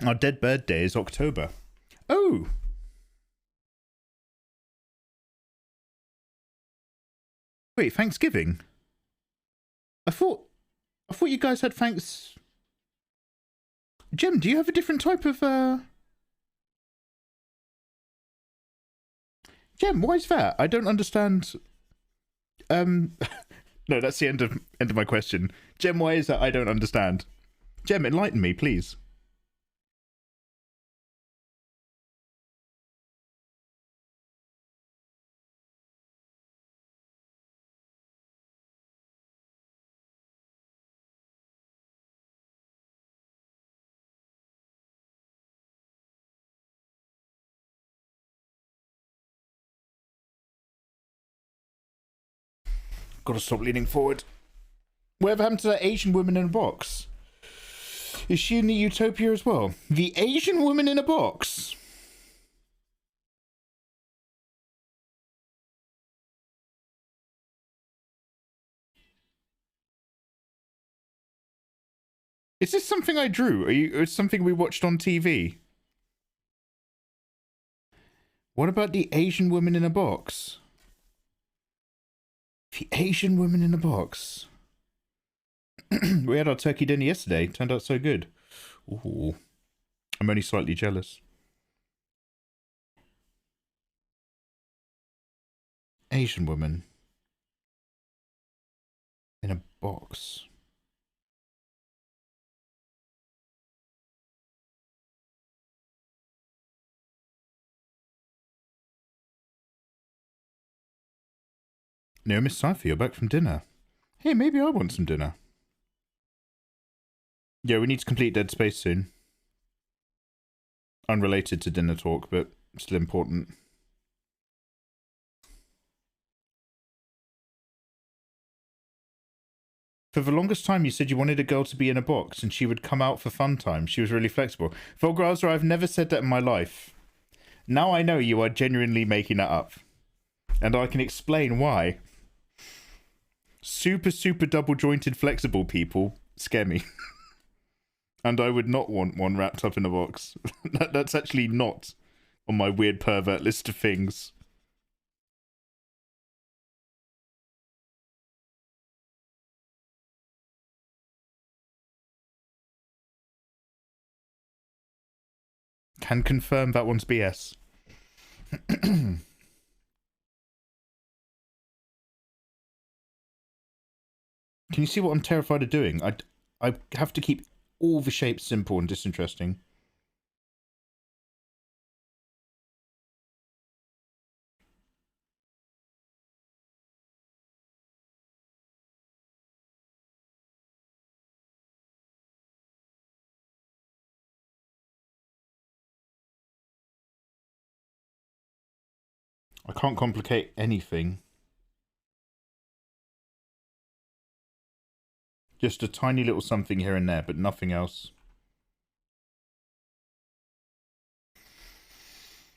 Our dead bird day is October. Oh! Wait, Thanksgiving? I thought you guys had thanks... Jem, do you have a different type of, Jem, why is that? I don't understand... No, that's the end of my question. Jem, why is that? I don't understand. Jem, enlighten me, please. Gotta stop leaning forward. Whatever happened to that Asian woman in a box? Is she in the utopia as well? The Asian woman in a box? Is this something I drew? Or is something we watched on TV? What about the Asian woman in a box? The Asian woman in a box. We had our turkey dinner yesterday. Turned out so good. Ooh. I'm only slightly jealous. Asian woman. In a box. No, Miss Cypher, you're back from dinner. Hey, maybe I want some dinner. Yeah, we need to complete Dead Space soon. Unrelated to dinner talk, but still important. For the longest time, you said you wanted a girl to be in a box and she would come out for fun time. She was really flexible. Volgrazer, I've never said that in my life. Now I know you are genuinely making that up. And I can explain why. Super, super double-jointed flexible people scare me. And I would not want one wrapped up in a box. That's actually not on my weird pervert list of things. Can confirm that one's BS. Can you see what I'm terrified of doing? I have to keep all the shapes simple and disinteresting. I can't complicate anything. Just a tiny little something here and there, but nothing else.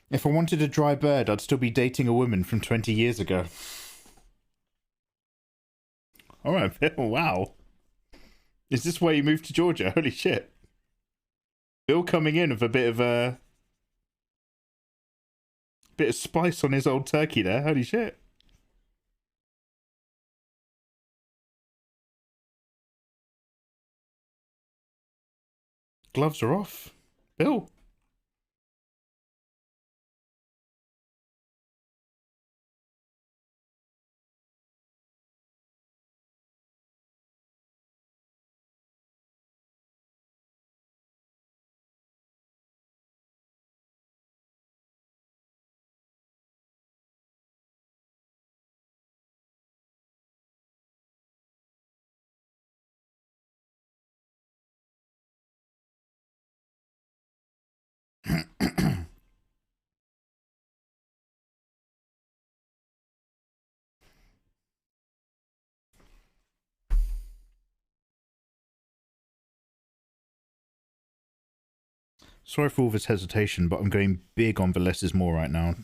If I wanted a dry bird, I'd still be dating a woman from 20 years ago. Alright, Bill, wow. Is this why you moved to Georgia? Holy shit. Bill coming in with a bit of a... Bit of spice on his old turkey there. Holy shit. Gloves are off. Bill. Sorry for all this hesitation, but I'm going big on the less is more right now.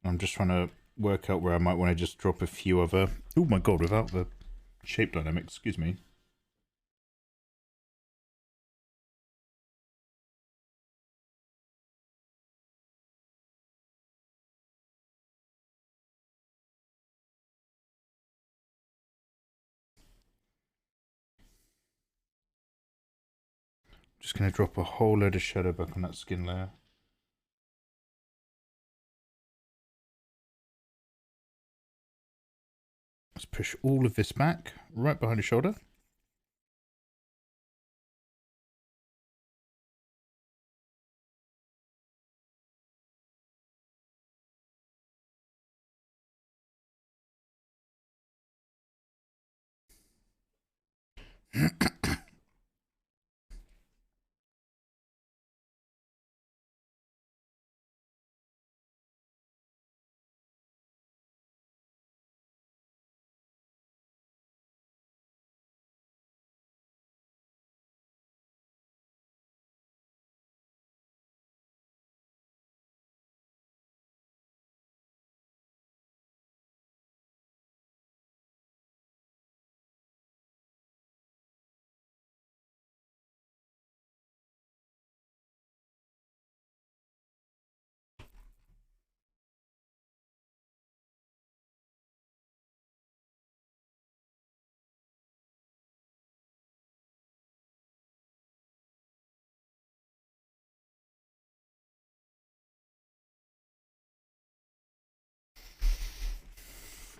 I'm just trying to work out where I might want to just drop a few other... Oh my god, without the shape dynamic, excuse me. Just going to drop a whole load of shadow back on that skin layer. Let's push all of this back, right behind the shoulder.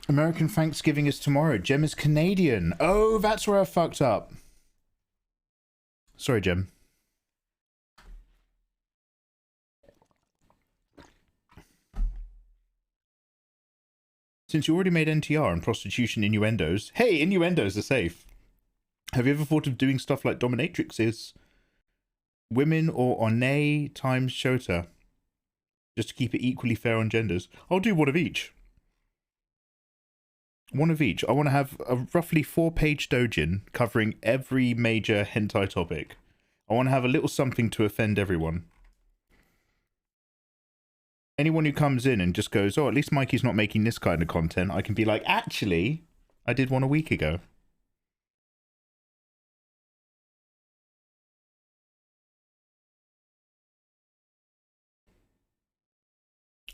American Thanksgiving is tomorrow. Jem is Canadian. Oh, that's where I fucked up. Sorry, Jem. Since you already made NTR and prostitution innuendos, hey, innuendos are safe. Have you ever thought of doing stuff like dominatrixes? Women or One times Shota? Just to keep it equally fair on genders. I'll do one of each. One of each. I want to have a roughly 4-page dojin covering every major hentai topic. I want to have a little something to offend everyone. Anyone who comes in and just goes, oh, at least Mikey's not making this kind of content, I can be like, actually, I did one a week ago.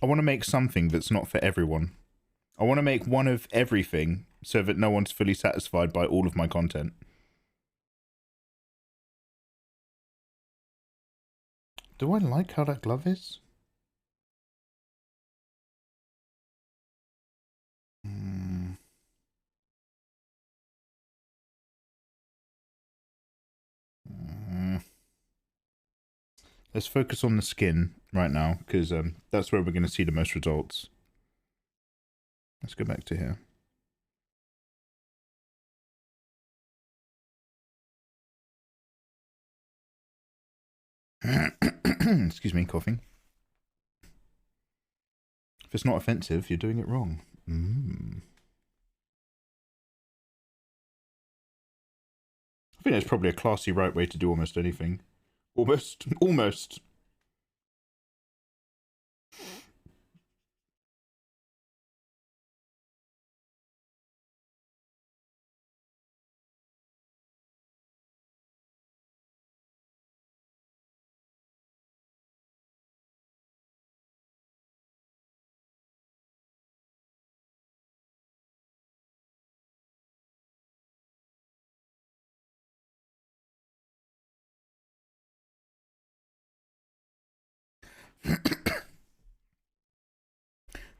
I want to make something that's not for everyone. I want to make one of everything so that no one's fully satisfied by all of my content. Do I like how that glove is? Let's focus on the skin right now, because that's where we're going to see the most results. Let's go back to here. Excuse me, coughing. If it's not offensive, you're doing it wrong. I think that's probably a classy right way to do almost anything. Almost.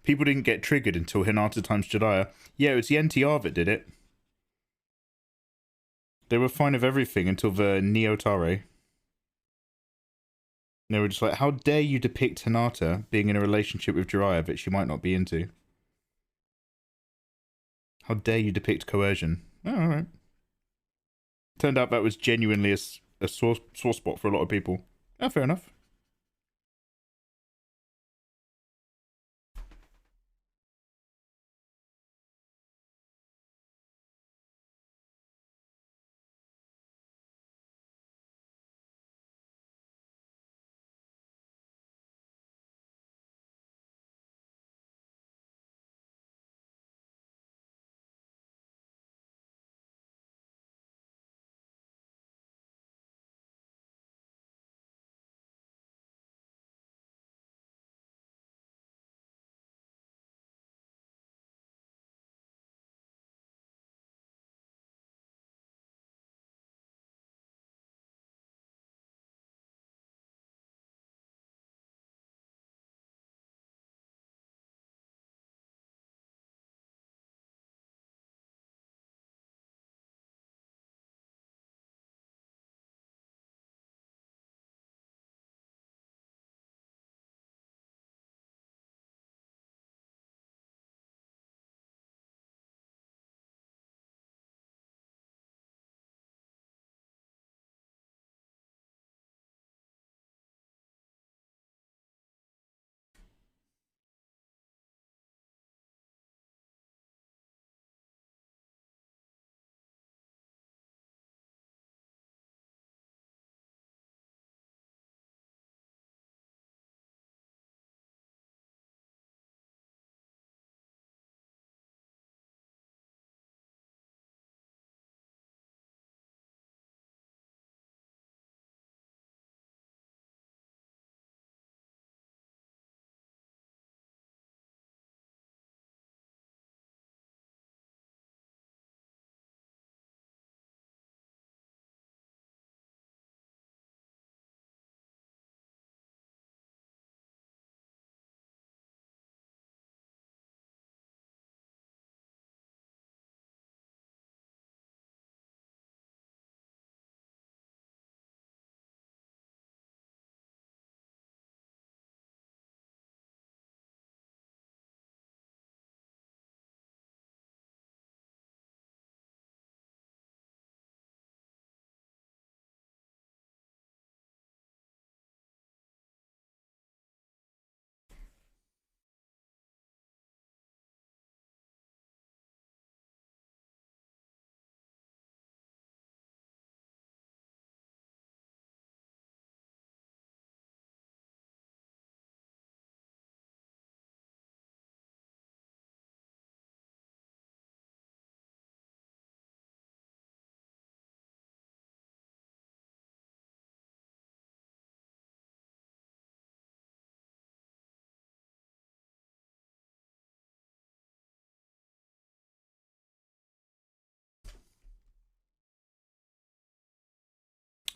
People didn't get triggered until Hinata times Jiraiya. Yeah, it was the NTR that did it. They were fine of everything until the Neotare. They were just like, how dare you depict Hinata being in a relationship with Jiraiya that she might not be into? How dare you depict coercion? Oh, alright. Turned out that was genuinely a sore spot for a lot of people. Oh, fair enough.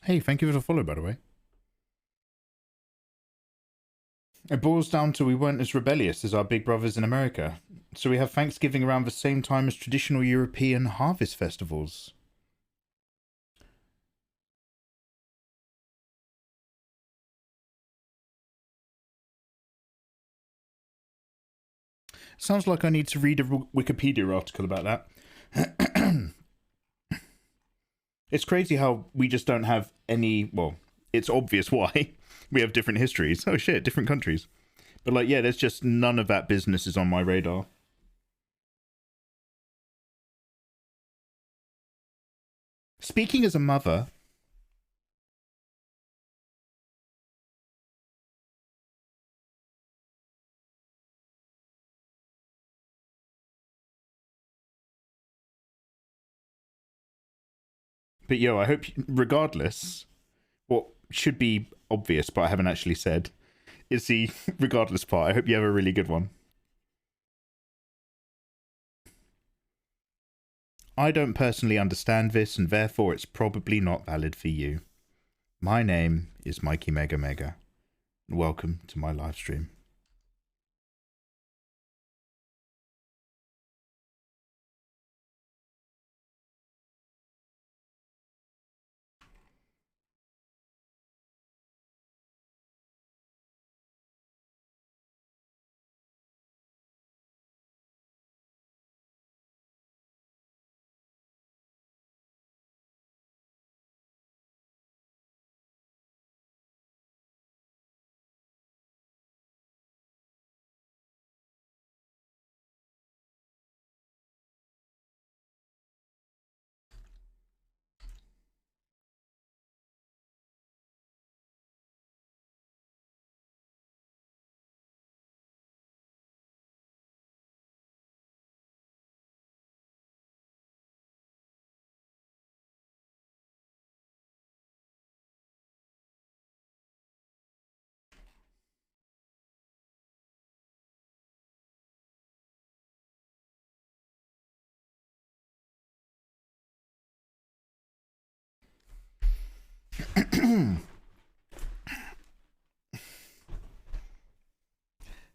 Hey, thank you for the follow, by the way. It boils down to we weren't as rebellious as our big brothers in America. So we have Thanksgiving around the same time as traditional European harvest festivals. Sounds like I need to read a Wikipedia article about that. It's crazy how we just don't have any, well, it's obvious why. We have different histories. Oh shit, different countries. But like, yeah, there's just none of that business is on my radar. Speaking as a mother, but yo, I hope, regardless, what should be obvious, but I haven't actually said, is the regardless part. I hope you have a really good one. I don't personally understand this, and therefore it's probably not valid for you. My name is Mikey Mega Mega. Welcome to my live stream.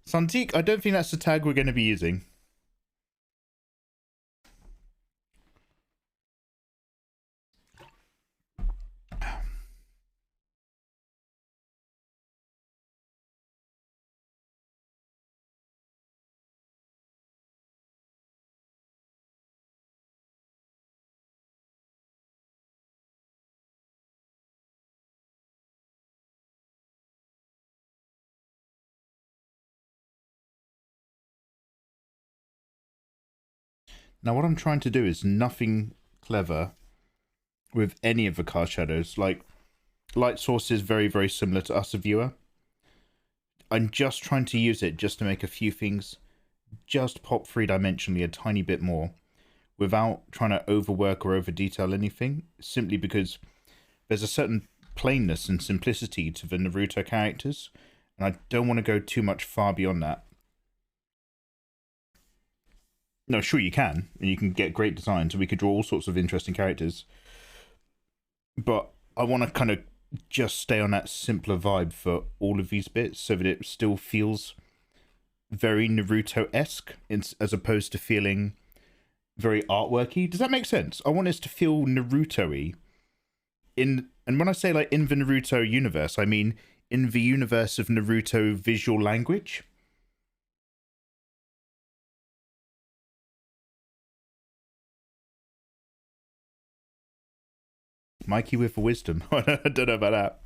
Santique, I don't think that's the tag we're going to be using. Now, what I'm trying to do is nothing clever with any of the card shadows. Like, light source is very, very similar to us, a viewer. I'm just trying to use it just to make a few things just pop three-dimensionally a tiny bit more without trying to overwork or over-detail anything, simply because there's a certain plainness and simplicity to the Naruto characters, and I don't want to go too much far beyond that. No, sure you can, and you can get great designs, and we could draw all sorts of interesting characters. But I want to kind of just stay on that simpler vibe for all of these bits, so that it still feels very Naruto-esque, as opposed to feeling very artworky. Does that make sense? I want this to feel Naruto-y. And when I say like in the Naruto universe, I mean in the universe of Naruto visual language. Mikey with the wisdom. I don't know about that.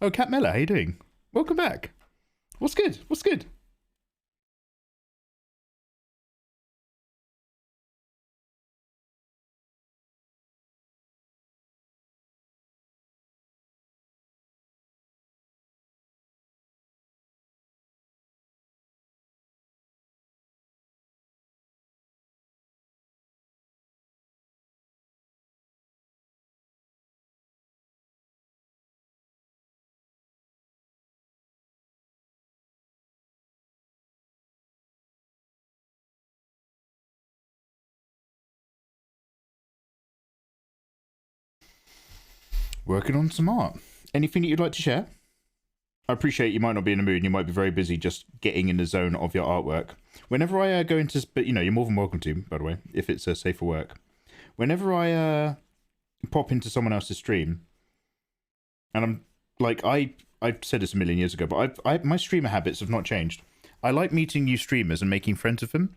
Oh, Cat Miller, how you doing? Welcome back. What's good? What's good? Working on some art. Anything that you'd like to share? I appreciate you might not be in the mood and you might be very busy just getting in the zone of your artwork. Whenever I go into... But, you know, you're more than welcome to, by the way, if it's safe for work. Whenever I pop into someone else's stream, and I'm... Like, I've said this a million years ago, but my streamer habits have not changed. I like meeting new streamers and making friends with them.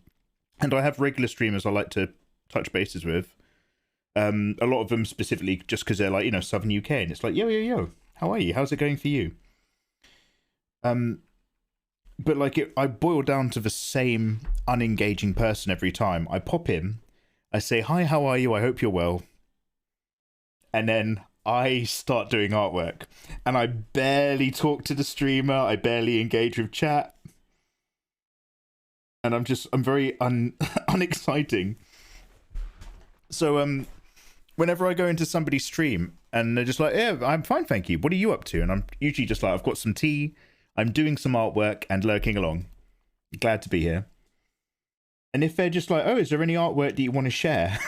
And I have regular streamers I like to touch bases with. A lot of them specifically just because they're like, you know, Southern UK, and it's like, yo, how are you? How's it going for you? But like, I boil down to the same unengaging person every time. I pop in, I say, hi, how are you? I hope you're well. And then I start doing artwork, and I barely talk to the streamer. I barely engage with chat. And I'm very unexciting. So, whenever I go into somebody's stream and they're just like, yeah, I'm fine, thank you. What are you up to? And I'm usually just like, I've got some tea, I'm doing some artwork and lurking along. Glad to be here. And if they're just like, oh, is there any artwork that you want to share?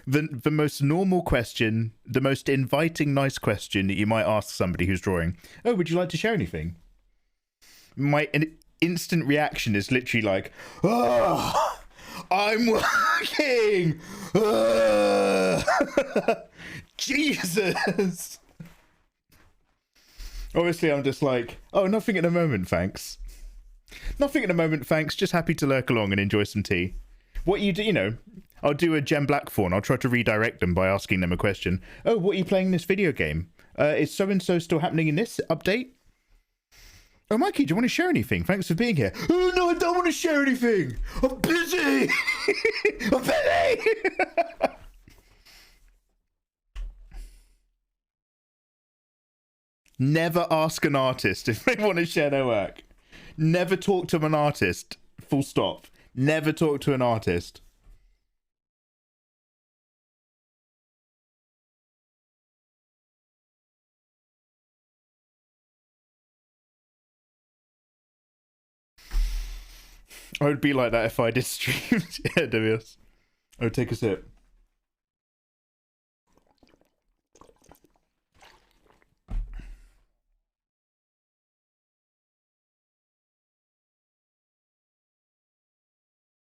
the most normal question, the most inviting, nice question that you might ask somebody who's drawing, oh, would you like to share anything? my instant reaction is literally like, oh, I'm working. Jesus. Obviously, I'm just like, oh, nothing at the moment, thanks. Nothing at the moment, thanks. Just happy to lurk along and enjoy some tea. What you do, you know, I'll do a Gem Blackthorn. I'll try to redirect them by asking them a question. Oh, what are you playing in this video game? Is so-and-so still happening in this update? Oh, Mikey, do you want to share anything? Thanks for being here. Oh, no, I don't want to share anything. I'm busy. I'm busy. Never ask an artist if they want to share their work. Never talk to an artist. Full stop. Never talk to an artist. I would be like that if I did streams. Yeah, WS. I would take a sip.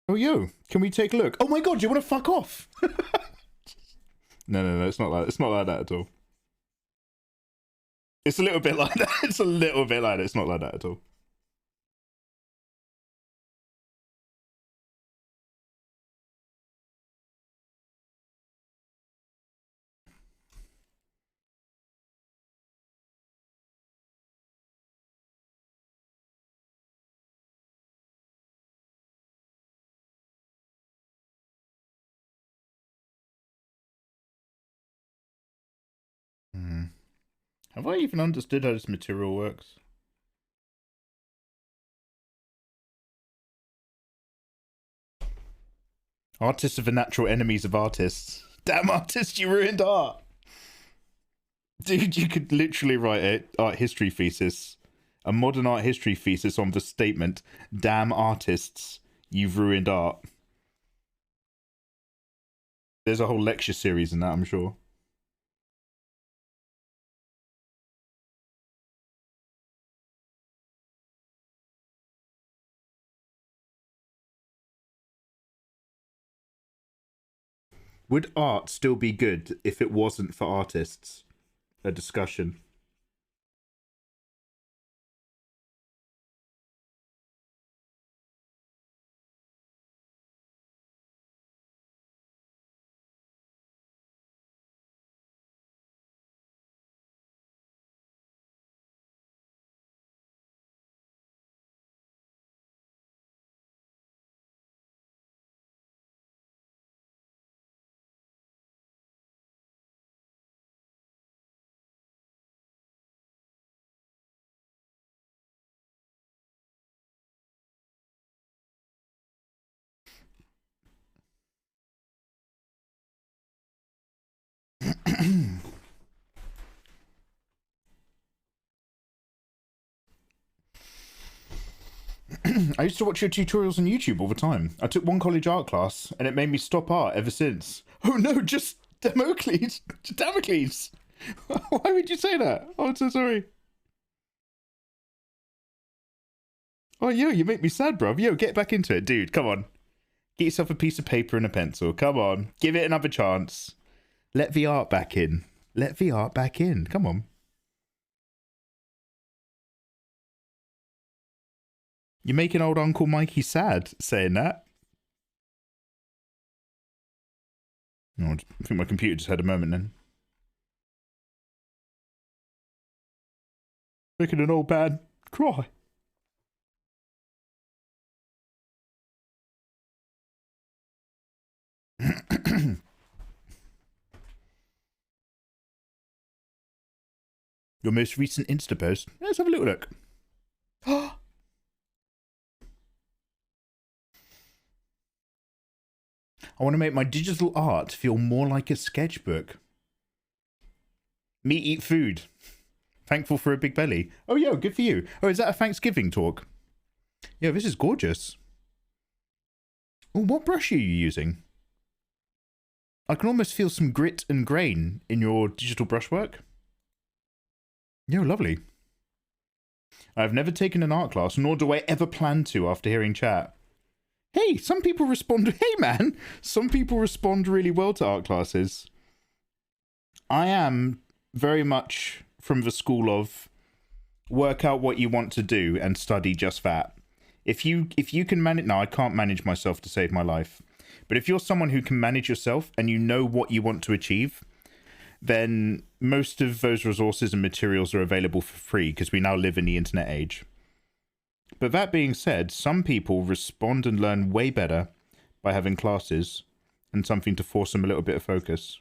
Oh, yo, can we take a look? Oh my god, do you want to fuck off? No, it's not like it's not like that at all. It's a little bit like that. It's a little bit like that. It's not like that at all. Have I even understood how this material works? Artists are the natural enemies of artists. Damn artist, you ruined art. Dude, you could literally write an art history thesis, a modern art history thesis on the statement, damn artists, you've ruined art. There's a whole lecture series in that, I'm sure. Would art still be good if it wasn't for artists? A discussion. I used to watch your tutorials on YouTube all the time. I took one college art class and it made me stop art ever since. Oh no, just Damocles! Damocles! Why would you say that? Oh, I'm so sorry. Oh, yo, you make me sad, bruv. Yo, get back into it, dude. Come on. Get yourself a piece of paper and a pencil. Come on. Give it another chance. Let the art back in. Let the art back in. Come on. You're making old Uncle Mikey sad saying that. Oh, I think my computer just had a moment then. Making an old man cry. Your most recent Insta post. Let's have a little look. I want to make my digital art feel more like a sketchbook. Me eat food. Thankful for a big belly. Oh, yo, good for you. Oh, is that a Thanksgiving talk? Yo, this is gorgeous. Oh, what brush are you using? I can almost feel some grit and grain in your digital brushwork. Yo, lovely. I've never taken an art class, nor do I ever plan to after hearing chat. Hey, some people respond... Hey, man! Some people respond really well to art classes. I am very much from the school of work out what you want to do and study just that. If you can manage... No, I can't manage myself to save my life. But if you're someone who can manage yourself and you know what you want to achieve, then most of those resources and materials are available for free because we now live in the internet age. But that being said, some people respond and learn way better by having classes and something to force them a little bit of focus.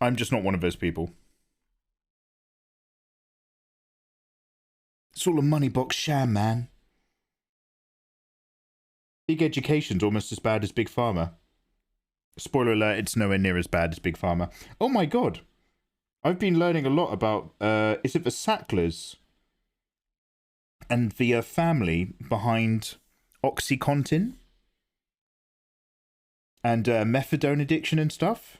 I'm just not one of those people. It's all a money box sham, man. Big education's almost as bad as Big Pharma. Spoiler alert, it's nowhere near as bad as Big Pharma. Oh my god. I've been learning a lot about, is it the Sacklers? And the family behind OxyContin? And methadone addiction and stuff?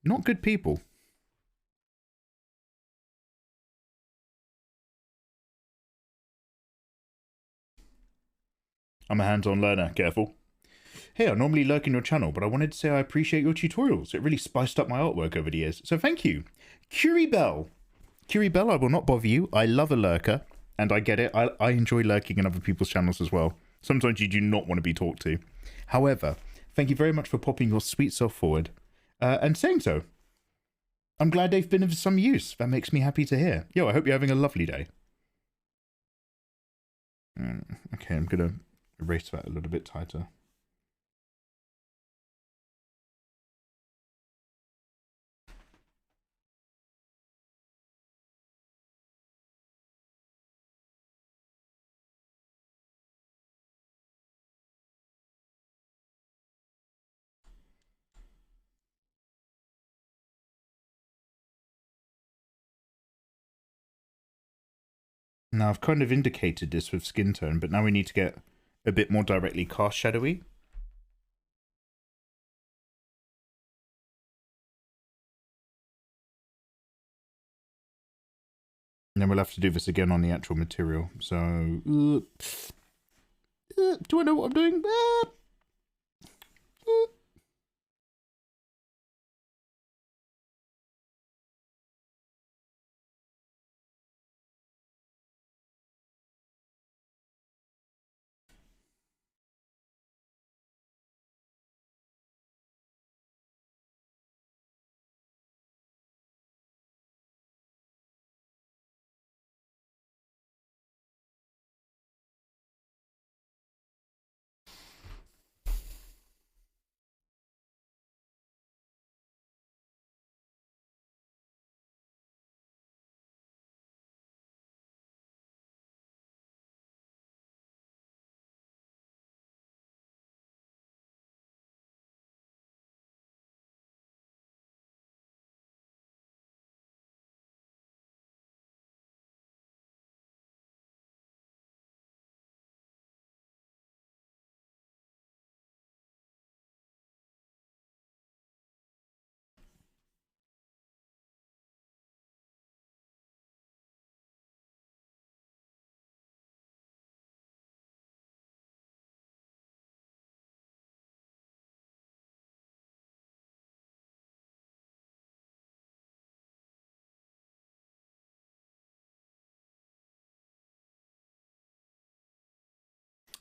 Not good people. I'm a hands-on learner, careful. Hey, I normally lurk in your channel, but I wanted to say I appreciate your tutorials. It really spiced up my artwork over the years, so thank you. Curie Bell, I will not bother you. I love a lurker, and I get it. I enjoy lurking in other people's channels as well. Sometimes you do not want to be talked to. However, thank you very much for popping your sweet self forward and saying so. I'm glad they've been of some use. That makes me happy to hear. Yo, I hope you're having a lovely day. Okay, I'm going to erase that a little bit tighter. Now, I've kind of indicated this with skin tone, but now we need to get a bit more directly cast shadowy. And then we'll have to do this again on the actual material. So, do I know what I'm doing?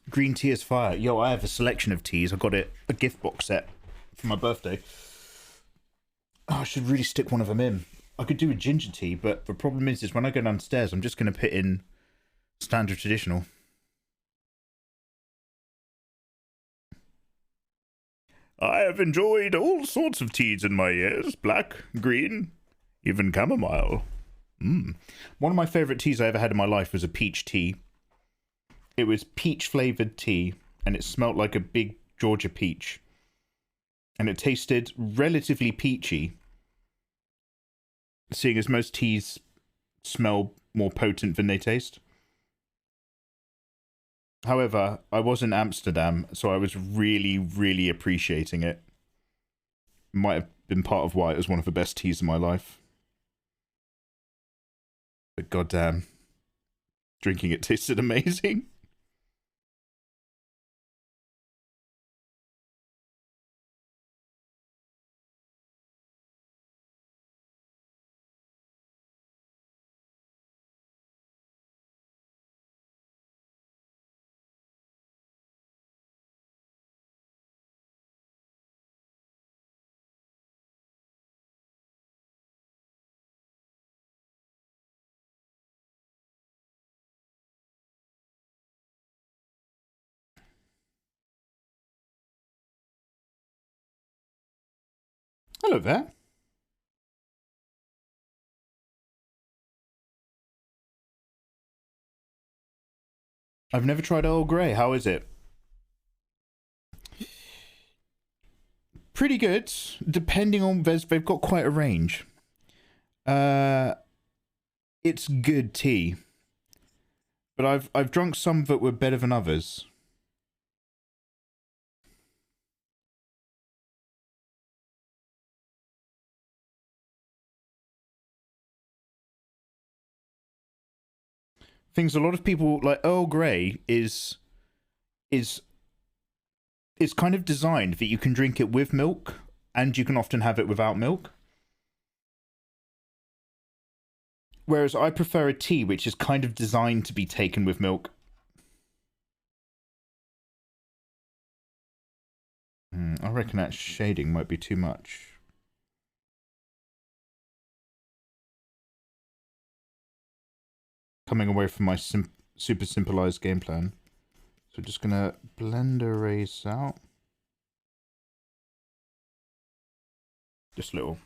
Green tea is fire. Yo, I have a selection of teas. I got a gift box set for my birthday. Oh, I should really stick one of them in. I could do a ginger tea, but the problem is when I go downstairs, I'm just going to put in standard traditional. I have enjoyed all sorts of teas in my years. Black, green, even chamomile. One of my favourite teas I ever had in my life was a peach tea. It was peach-flavoured tea, and it smelt like a big Georgia peach. And it tasted relatively peachy, seeing as most teas smell more potent than they taste. However, I was in Amsterdam, so I was really, really appreciating it. Might have been part of why it was one of the best teas of my life. But goddamn, drinking it tasted amazing. Hello there. I've never tried Earl Grey. How is it? Pretty good, depending on they've got quite a range. It's good tea, but I've drunk some that were better than others. Things a lot of people like Earl Grey is kind of designed that you can drink it with milk, and you can often have it without milk. Whereas I prefer a tea which is kind of designed to be taken with milk. I reckon that shading might be too much. Coming away from my super simplified game plan. So just gonna blend erase out. Just a little.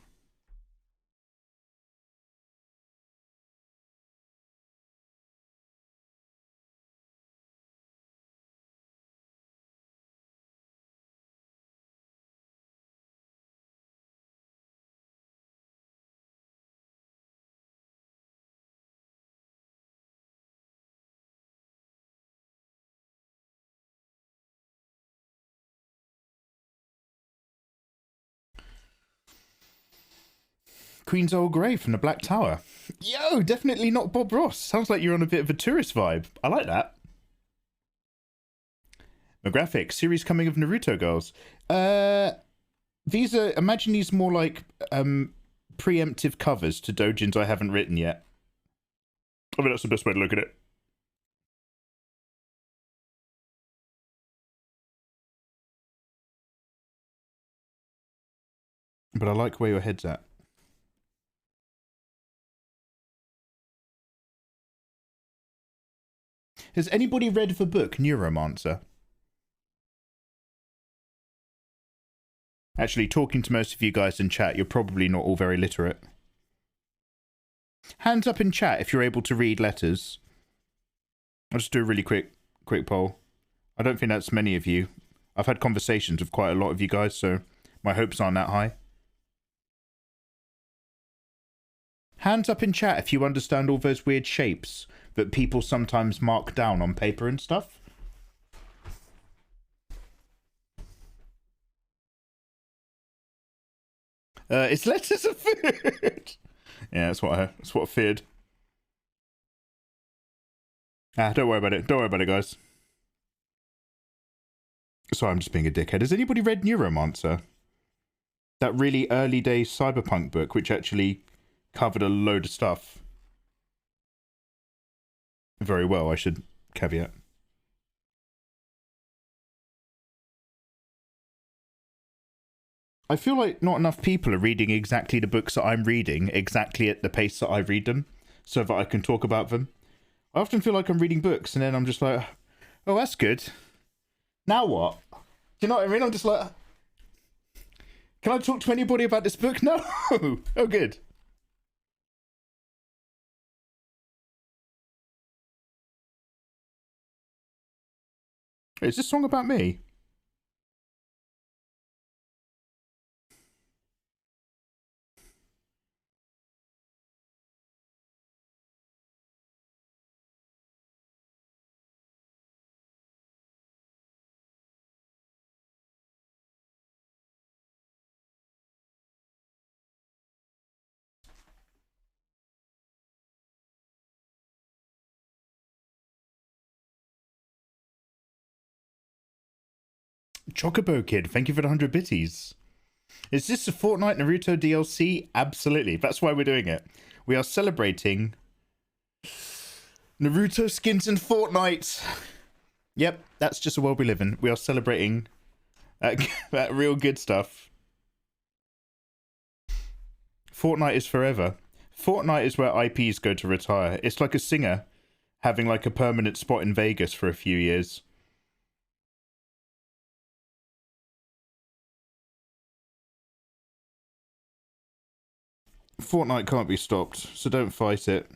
Queen's Earl Grey from the Black Tower. Yo, definitely not Bob Ross. Sounds like you're on a bit of a tourist vibe. I like that. The graphics series coming of Naruto girls. These are, imagine these more like preemptive covers to doujins I haven't written yet. I mean, that's the best way to look at it. But I like where your head's at. Has anybody read the book Neuromancer? Actually, talking to most of you guys in chat, you're probably not all very literate. Hands up in chat if you're able to read letters. I'll just do a really quick poll. I don't think that's many of you. I've had conversations with quite a lot of you guys, so my hopes aren't that high. Hands up in chat if you understand all those weird shapes that people sometimes mark down on paper and stuff. It's letters of food. Yeah, that's what I feared. Don't worry about it. Don't worry about it, guys. Sorry, I'm just being a dickhead. Has anybody read Neuromancer? That really early day cyberpunk book, which actually covered a load of stuff. Very well, I should caveat. I feel like not enough people are reading exactly the books that I'm reading, exactly at the pace that I read them, so that I can talk about them. I often feel like I'm reading books, and then I'm just like, oh, that's good. Now what? Do you know what I mean? I'm just like, can I talk to anybody about this book? No! Oh, good. Is this song about me? Chocobo Kid, thank you for the 100 bitties. Is this a Fortnite Naruto DLC? Absolutely. That's why we're doing it. We are celebrating Naruto skins in Fortnite. Yep, that's just a world we live in. We are celebrating that real good stuff. Fortnite is forever. Fortnite is where IPs go to retire. It's like a singer having like a permanent spot in Vegas for a few years. Fortnite can't be stopped, so don't fight it.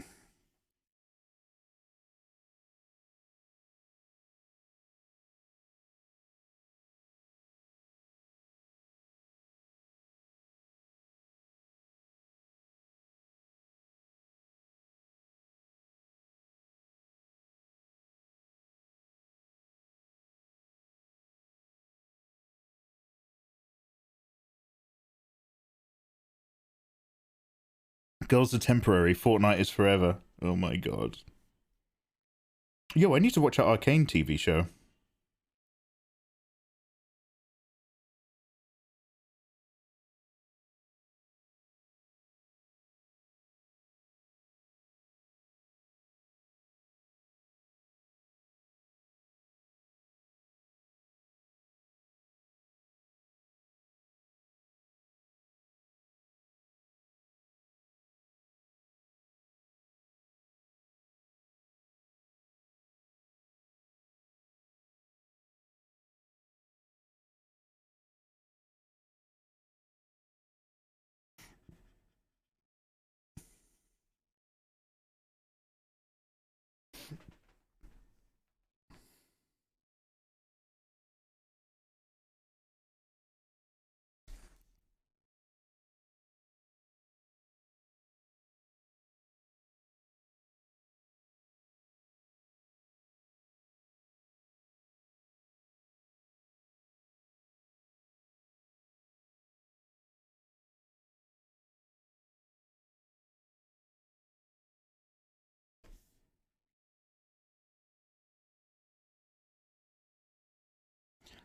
Girls are temporary, Fortnite is forever. Oh my god. Yo, I need to watch that Arcane TV show.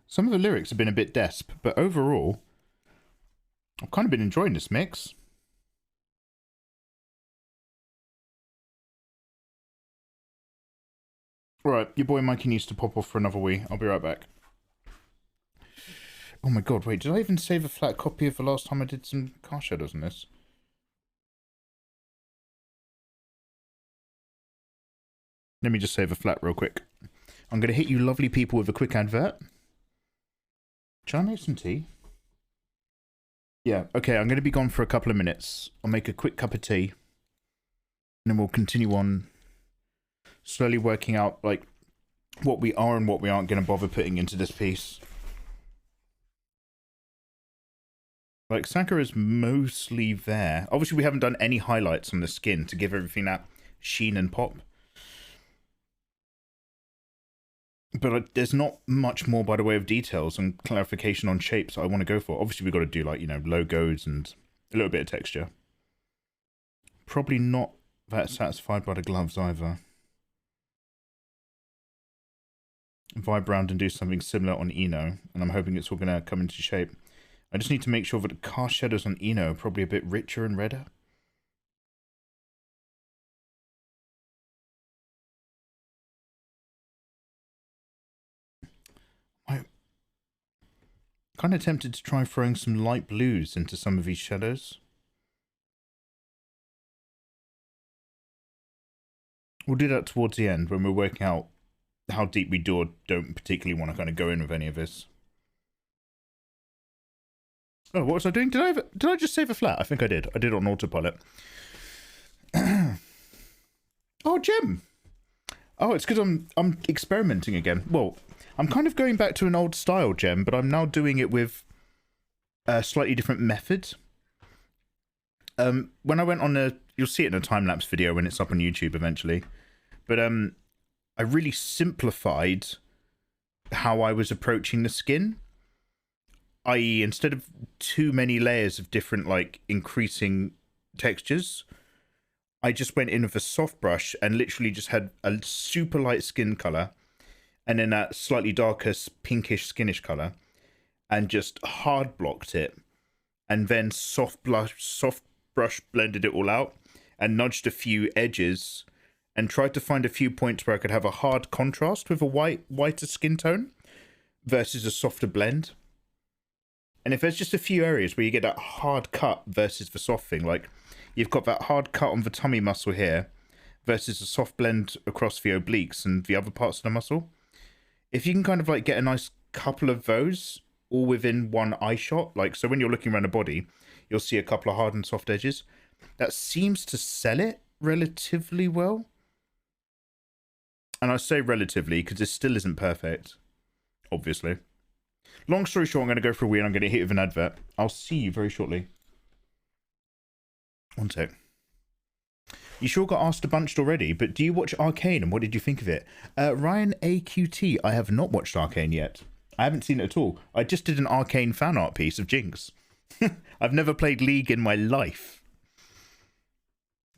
Some of the lyrics have been a bit desp, but overall, I've kind of been enjoying this mix. Alright, your boy Mikey needs to pop off for another wee. I'll be right back. Oh my god, wait, did I even save a flat copy of the last time I did some car shadows on this? Let me just save a flat real quick. I'm going to hit you lovely people with a quick advert. Shall I make some tea? Yeah, okay, I'm going to be gone for a couple of minutes. I'll make a quick cup of tea. And then we'll continue on slowly working out, like, what we are and what we aren't going to bother putting into this piece. Like, Sakura's mostly there. Obviously, we haven't done any highlights on the skin to give everything that sheen and pop. But there's not much more by the way of details and clarification on shapes I want to go for. Obviously, we've got to do, like, you know, logos and a little bit of texture. Probably not that satisfied by the gloves either. Vibe round and do something similar on Eno, and I'm hoping it's all going to come into shape. I just need to make sure that the cast shadows on Eno are probably a bit richer and redder. I'm kind of tempted to try throwing some light blues into some of these shadows. We'll do that towards the end when we're working out how deep we do or don't particularly want to kind of go in with any of this. Oh, what was I doing? Did I just save a flat? I think I did. I did on autopilot. Oh, Jim. Oh, it's because I'm experimenting again. Well, I'm kind of going back to an old style, Gem, but I'm now doing it with a slightly different method. When I went on you'll see it in a time-lapse video when it's up on YouTube eventually. But I really simplified how I was approaching the skin. I.e., instead of too many layers of different, like, increasing textures, I just went in with a soft brush and literally just had a super light skin color and then that slightly darker pinkish skinish color. and just hard blocked it, and then soft brush blended it all out and nudged a few edges and tried to find a few points where I could have a hard contrast with a whiter skin tone versus a softer blend. And if there's just a few areas where you get that hard cut versus the soft thing, like you've got that hard cut on the tummy muscle here versus a soft blend across the obliques and the other parts of the muscle, if you can kind of like get a nice couple of those all within one eye shot, like so when you're looking around the body, you'll see a couple of hard and soft edges. That seems to sell it relatively well. And I say relatively because this still isn't perfect, obviously. Long story short, I'm going to go for a wee and I'm going to hit it with an advert. I'll see you very shortly. One sec. You sure got asked a bunch already, but do you watch Arcane and what did you think of it? Ryan AQT, I have not watched Arcane yet. I haven't seen it at all. I just did an Arcane fan art piece of Jinx. I've never played League in my life.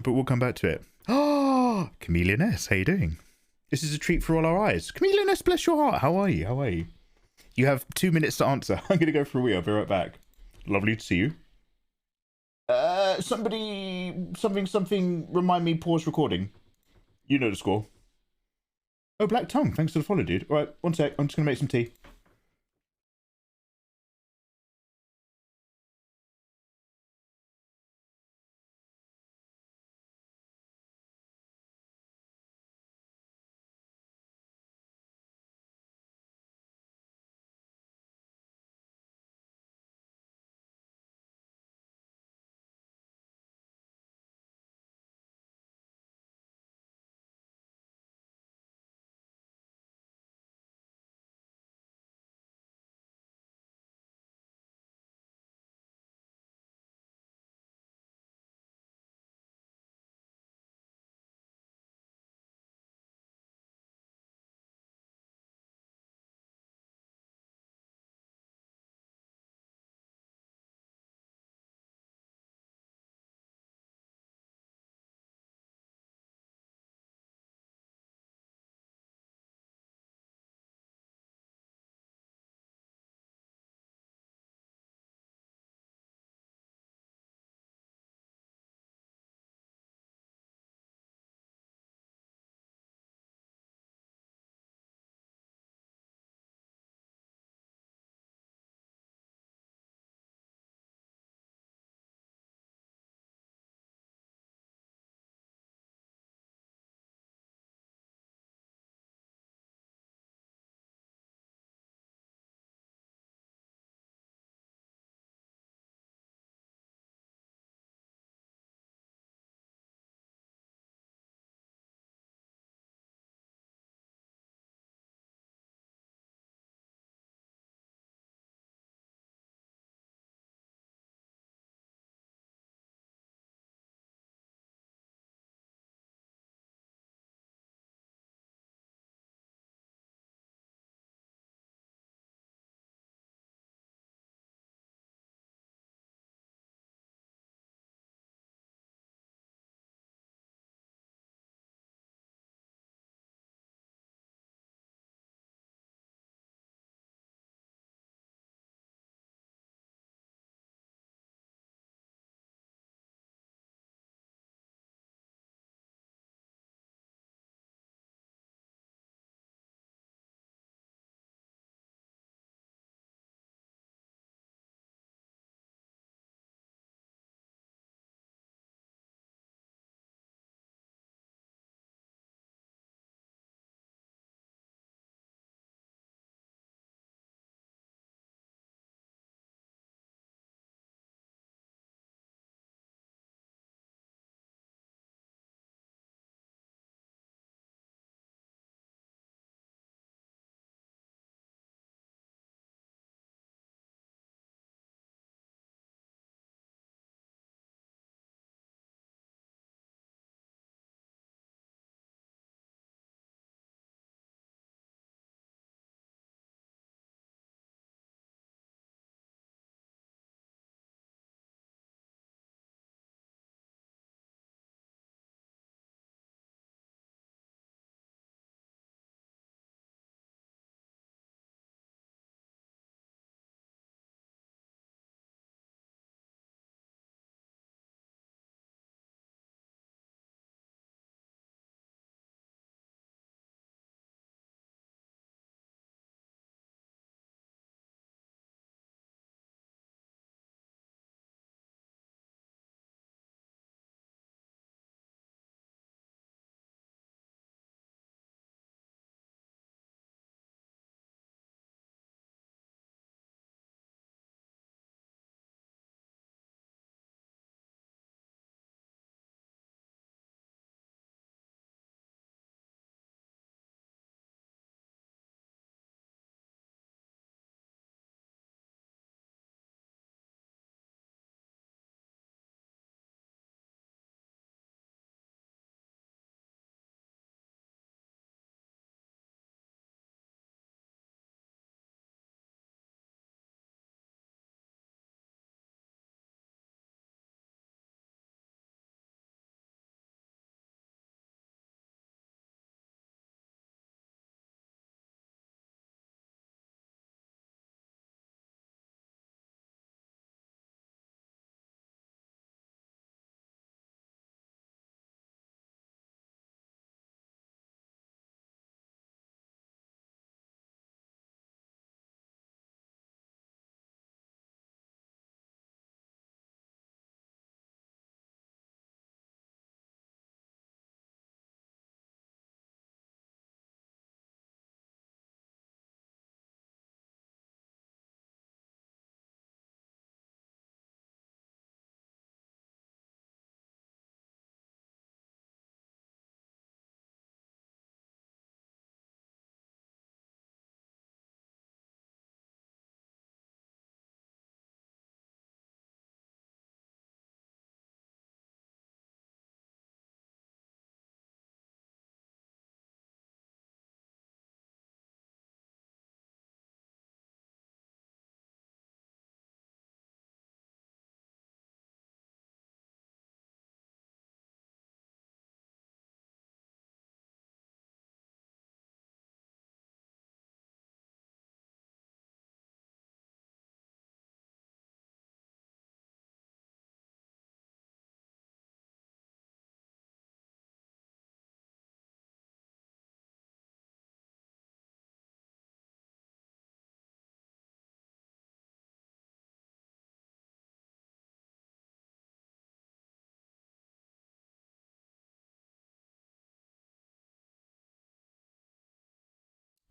But we'll come back to it. Oh, Chameleon S, how you doing? This is a treat for all our eyes. Chameleon S, bless your heart. How are you? How are you? You have 2 minutes to answer. I'm going to go for a wee. I'll be right back. Lovely to see you. Something, remind me, pause recording. You know the score. Oh, Black Tongue, thanks for the follow, dude. All right, one sec. I'm just going to make some tea.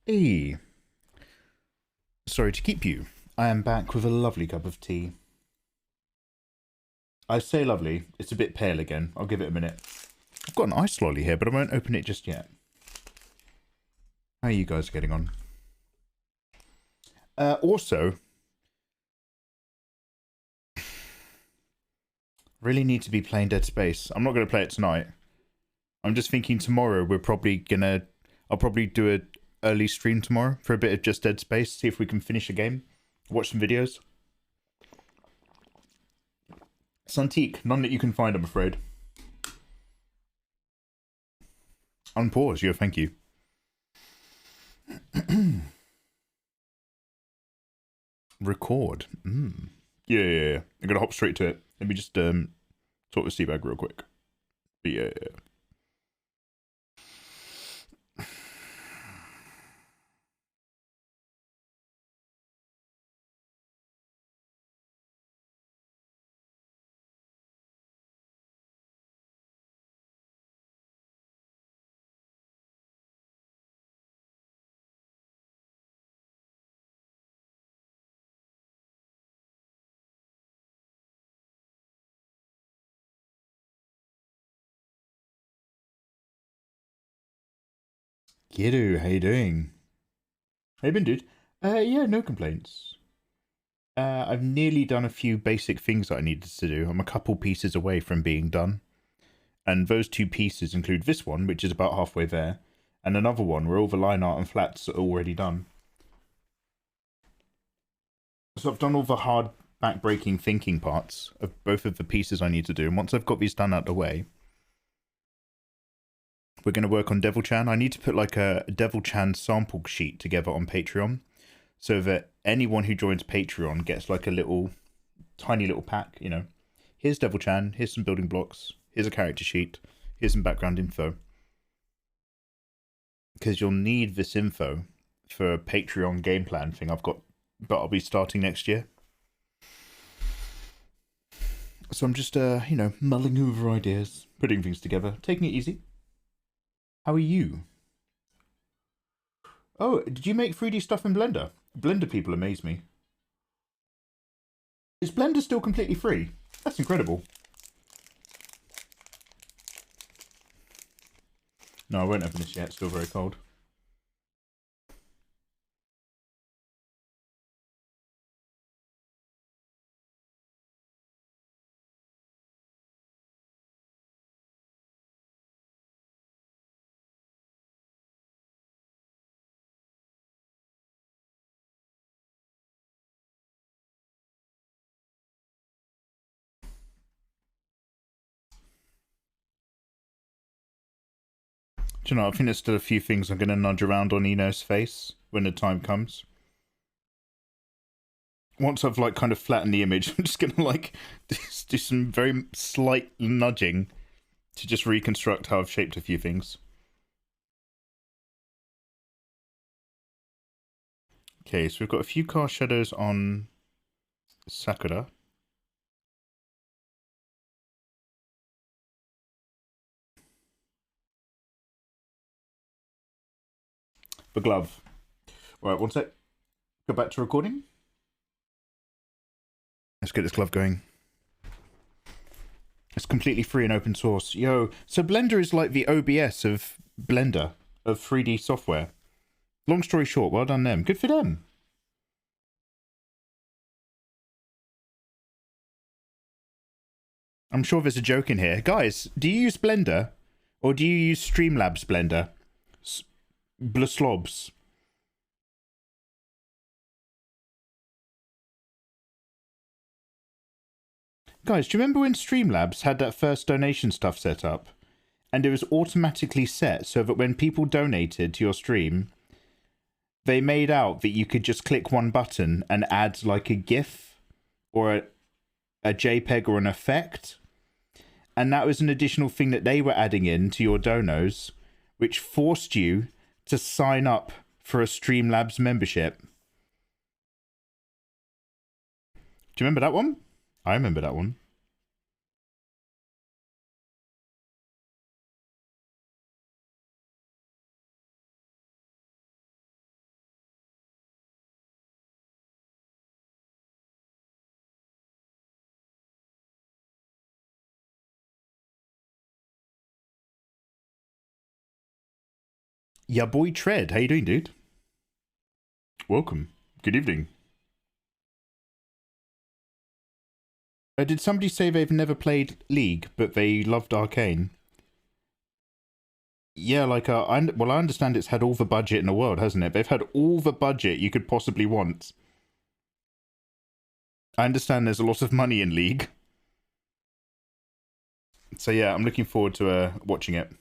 Hey, sorry to keep you. I am back with a lovely cup of tea. I say lovely, it's a bit pale again. I'll give it a minute. I've got an ice lolly here, but I won't open it just yet. How are you guys getting on? Also, really need to be playing Dead Space. I'm not going to play it tonight. I'm just thinking tomorrow I'll probably do an early stream tomorrow for a bit of just Dead Space, see if we can finish a game, watch some videos. Santique, none that you can find, I'm afraid. Unpause, yo, thank you. Record. Yeah. I'm gonna hop straight to it. Let me just talk to Seabag real quick. But yeah. Kiddo, how you doing? How you been, dude? Yeah, no complaints. I've nearly done a few basic things that I needed to do. I'm a couple pieces away from being done. And those two pieces include this one, which is about halfway there, and another one where all the line art and flats are already done. So I've done all the hard, back-breaking thinking parts of both of the pieces I need to do, and once I've got these done out of the way, we're going to work on Devil Chan. I need to put like a Devil Chan sample sheet together on Patreon, so that anyone who joins Patreon gets like a little, tiny little pack, you know. Here's Devil Chan, here's some building blocks, here's a character sheet, here's some background info. Because you'll need this info for a Patreon game plan thing I've got, but I'll be starting next year. So I'm just, you know, mulling over ideas, putting things together, taking it easy. How are you? Oh, did you make 3D stuff in Blender? Blender people amaze me. Is Blender still completely free? That's incredible. No, I won't open this yet. It's still very cold. Do you know, I think there's still a few things I'm going to nudge around on Eno's face when the time comes. Once I've like kind of flattened the image, I'm just going to like do some very slight nudging to just reconstruct how I've shaped a few things. Okay, so we've got a few car shadows on Sakura. The glove. Alright, one sec. Go back to recording. Let's get this glove going. It's completely free and open source. Yo, so Blender is like the OBS of Blender, of 3D software. Long story short, well done them. Good for them. I'm sure there's a joke in here. Guys, do you use Blender? Or do you use Streamlabs Blender? Blaslobs. Guys, do you remember when Streamlabs had that first donation stuff set up? And it was automatically set so that when people donated to your stream, they made out that you could just click one button and add like a GIF or a JPEG or an effect. And that was an additional thing that they were adding in to your donos, which forced you to sign up for a Streamlabs membership. Do you remember that one? I remember that one. Ya boy Tread, how you doing, dude? Welcome. Good evening. Did somebody say they've never played League, but they loved Arcane? Yeah, like, I understand it's had all the budget in the world, hasn't it? They've had all the budget you could possibly want. I understand there's a lot of money in League. So yeah, I'm looking forward to watching it.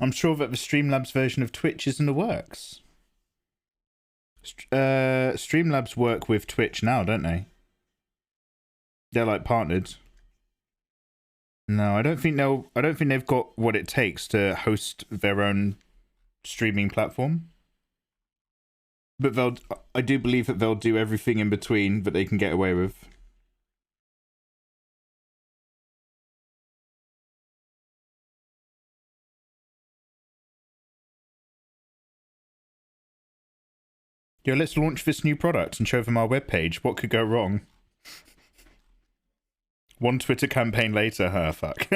I'm sure that the Streamlabs version of Twitch is in the works. Streamlabs work with Twitch now, don't they? They're like partnered. No, I don't think they've got what it takes to host their own streaming platform. But I do believe that they'll do everything in between that they can get away with. Yo, let's launch this new product and show them our webpage. What could go wrong? One Twitter campaign later, huh? Fuck.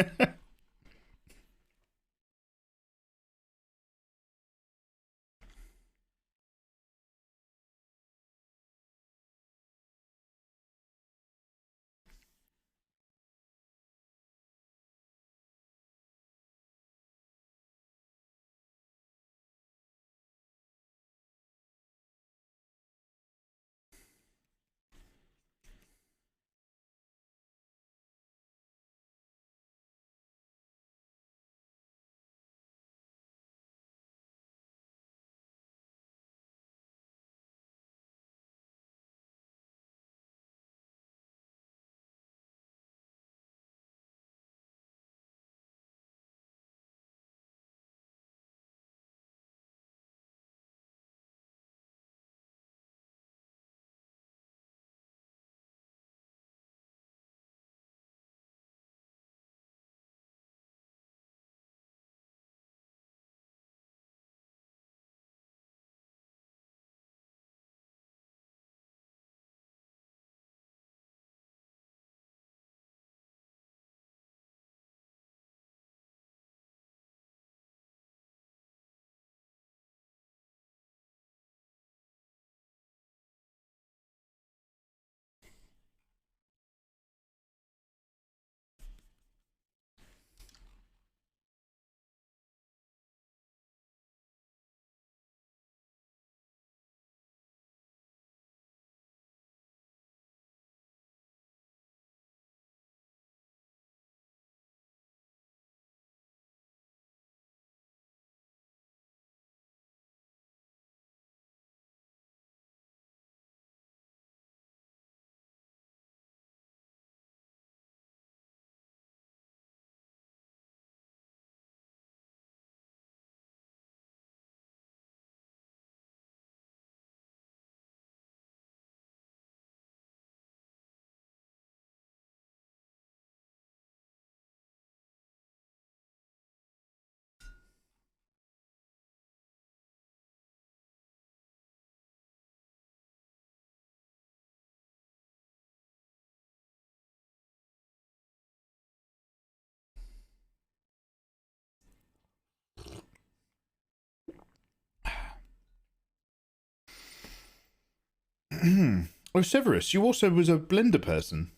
Oh, Severus, you also was a Blender person.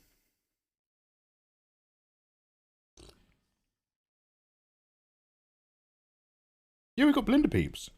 Yeah, we got Blender peeps.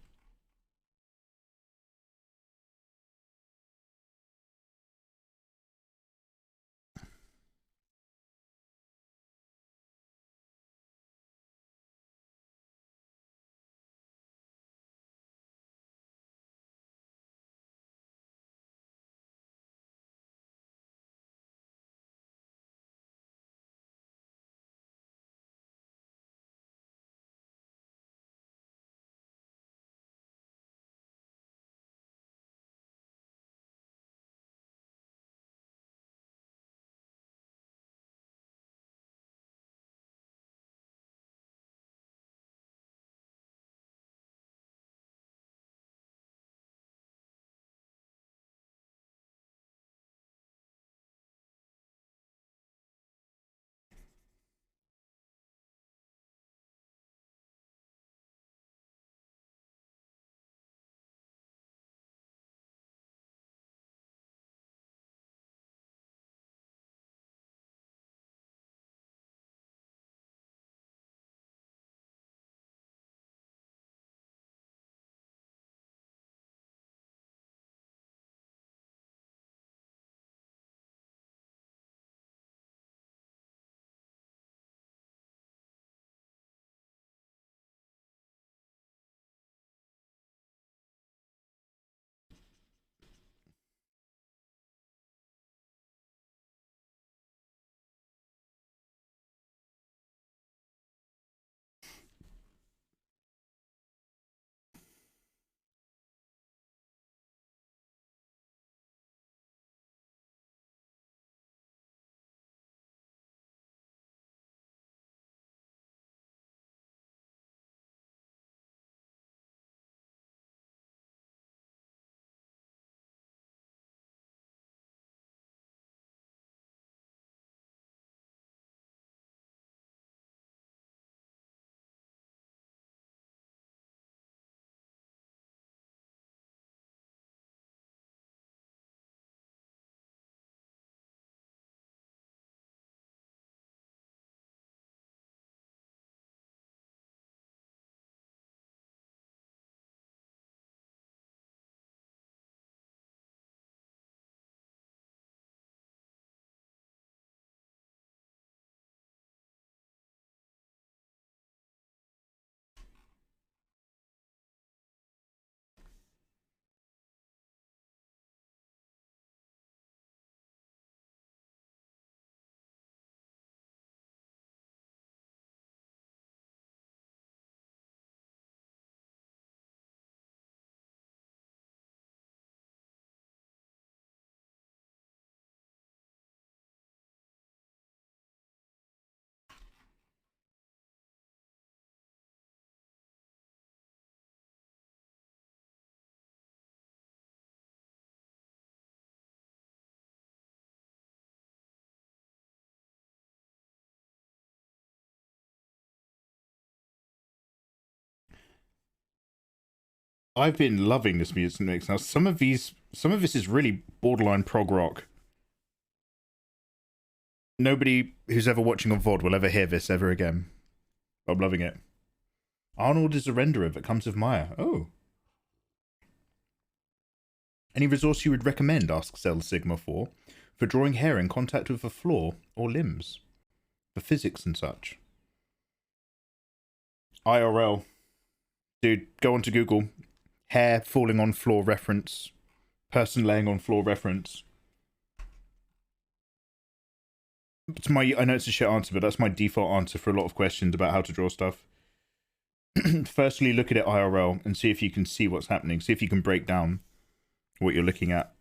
I've been loving this music mix. Now, some of this is really borderline prog rock. Nobody who's ever watching on VOD will ever hear this ever again. I'm loving it. Arnold is a renderer that comes with Maya. Oh. Any resource you would recommend, asks Cell Sigma 4, for drawing hair in contact with the floor or limbs? For physics and such. IRL. Dude, go onto Google. Hair falling on floor reference. Person laying on floor reference. I know it's a shit answer, but that's my default answer for a lot of questions about how to draw stuff. Firstly, look at it IRL and see if you can see what's happening. See if you can break down what you're looking at.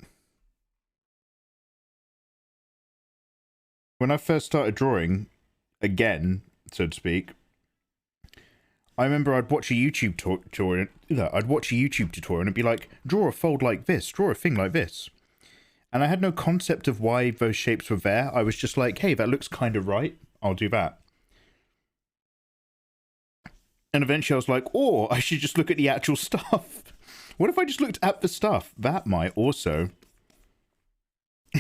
When I first started drawing, again, so to speak, I remember I'd watch a YouTube tutorial. I'd watch a YouTube tutorial and it'd be like, draw a fold like this, draw a thing like this. And I had no concept of why those shapes were there. I was just like, hey, that looks kind of right. I'll do that. And eventually I was like, oh, I should just look at the actual stuff. What if I just looked at the stuff? That might also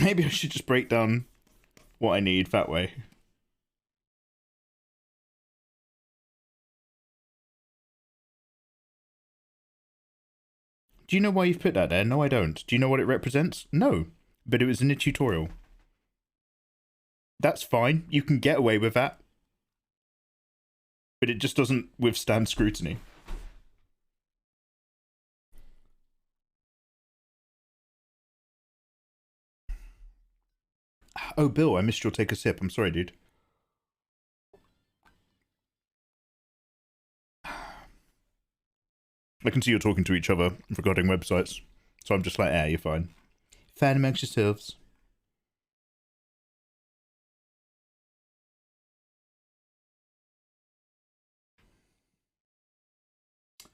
Maybe I should just break down what I need that way. Do you know why you've put that there? No, I don't. Do you know what it represents? No. But it was in a tutorial. That's fine. You can get away with that. But it just doesn't withstand scrutiny. Oh, Bill, I missed your take a sip. I'm sorry, dude. I can see you're talking to each other regarding websites. So I'm just like, you're fine. Fan amongst yourselves.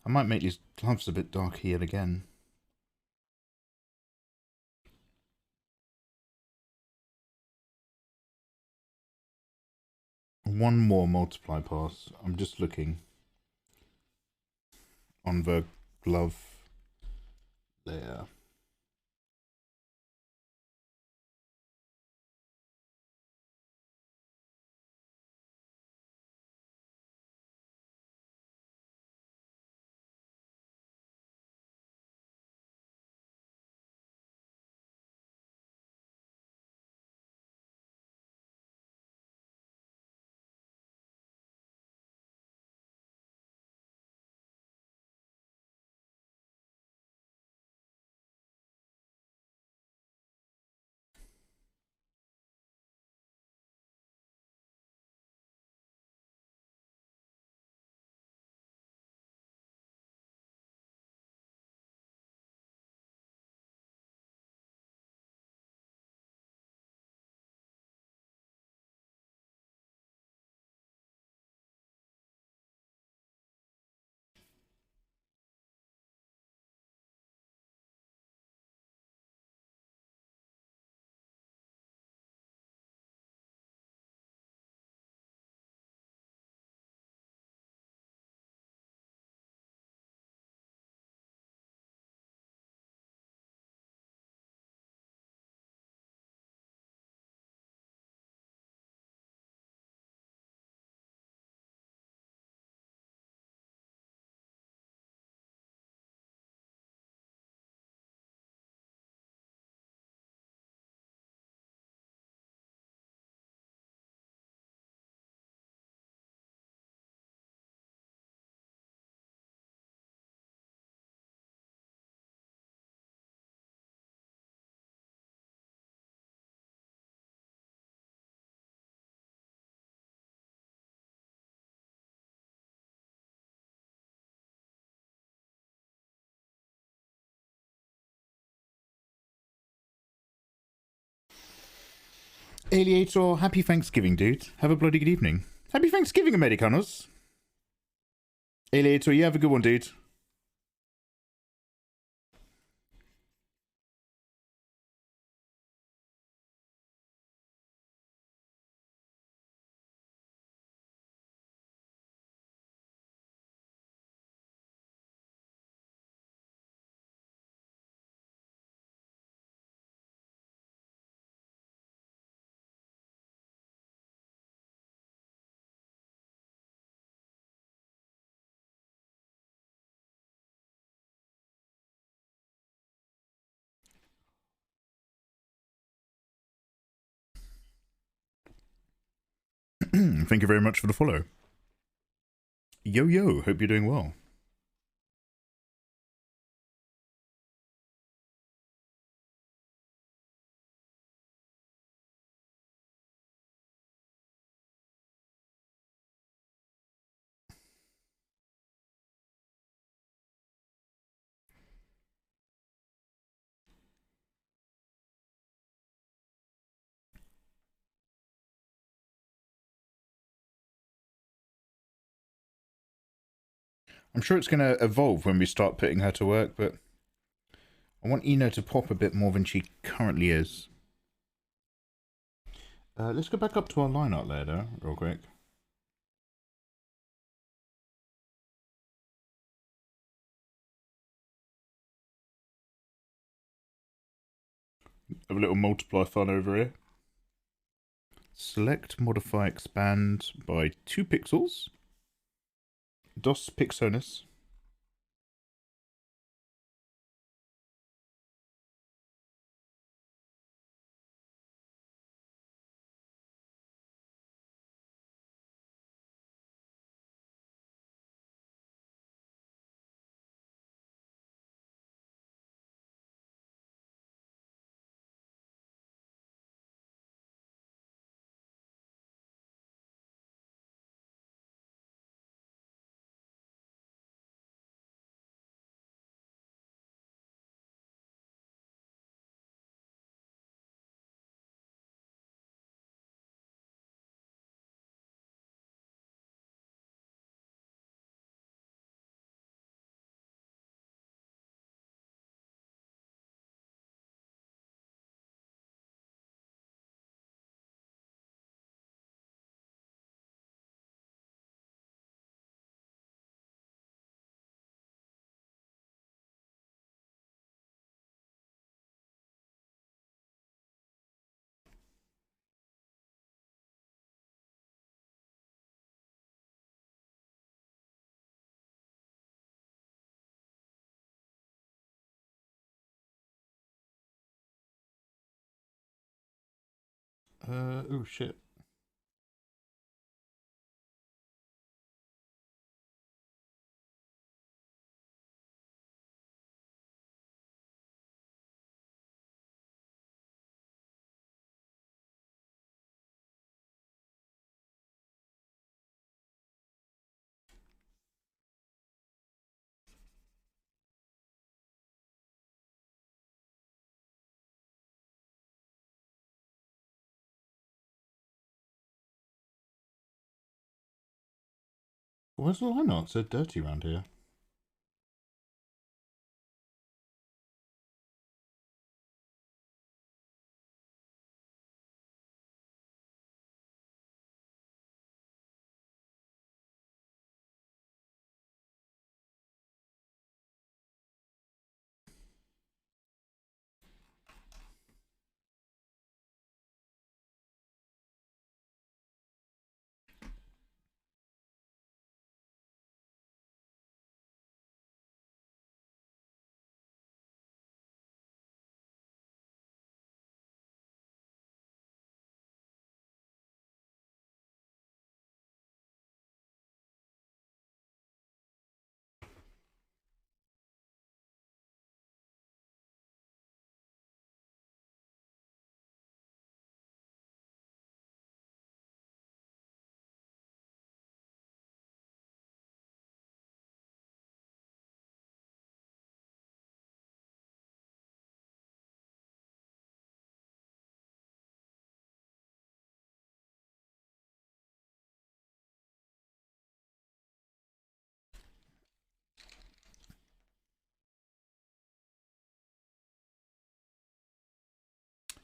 I might make these gloves a bit dark here again. One more multiply pass. I'm just looking on the glove there. Aliator, happy Thanksgiving, dude. Have a bloody good evening. Happy Thanksgiving, Americanos. Aliator, you have a good one, dude. Thank you very much for the follow. Yo, yo, hope you're doing well. I'm sure it's going to evolve when we start putting her to work, but I want Eno to pop a bit more than she currently is. Let's go back up to our line art layer, real quick. Have a little multiply fun over here. Select, modify, expand by 2 pixels. Dos pixones. Oh shit. Why's the line art so dirty around here?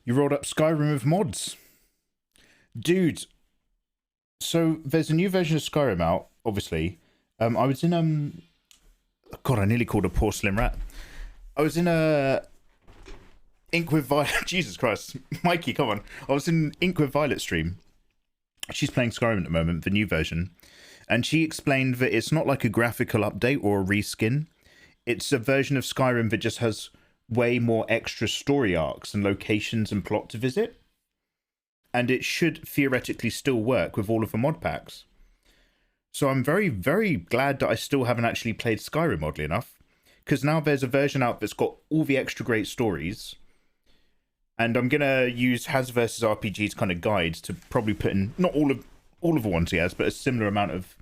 You rolled up Skyrim with mods. Dude, so there's a new version of Skyrim out, obviously. I was in God, I nearly called a porcelain rat. I was in a Ink with Violet. Jesus Christ, Mikey, come on! I was in Ink with Violet stream. She's playing Skyrim at the moment, the new version, and she explained that it's not like a graphical update or a reskin. It's a version of Skyrim that just has way more extra story arcs and locations and plot to visit. And it should theoretically still work with all of the mod packs. So I'm very, very glad that I still haven't actually played Skyrim, oddly enough. Because now there's a version out that's got all the extra great stories. And I'm going to use Has vs. RPG's kind of guide to probably put in, not all of the ones he has, but a similar amount of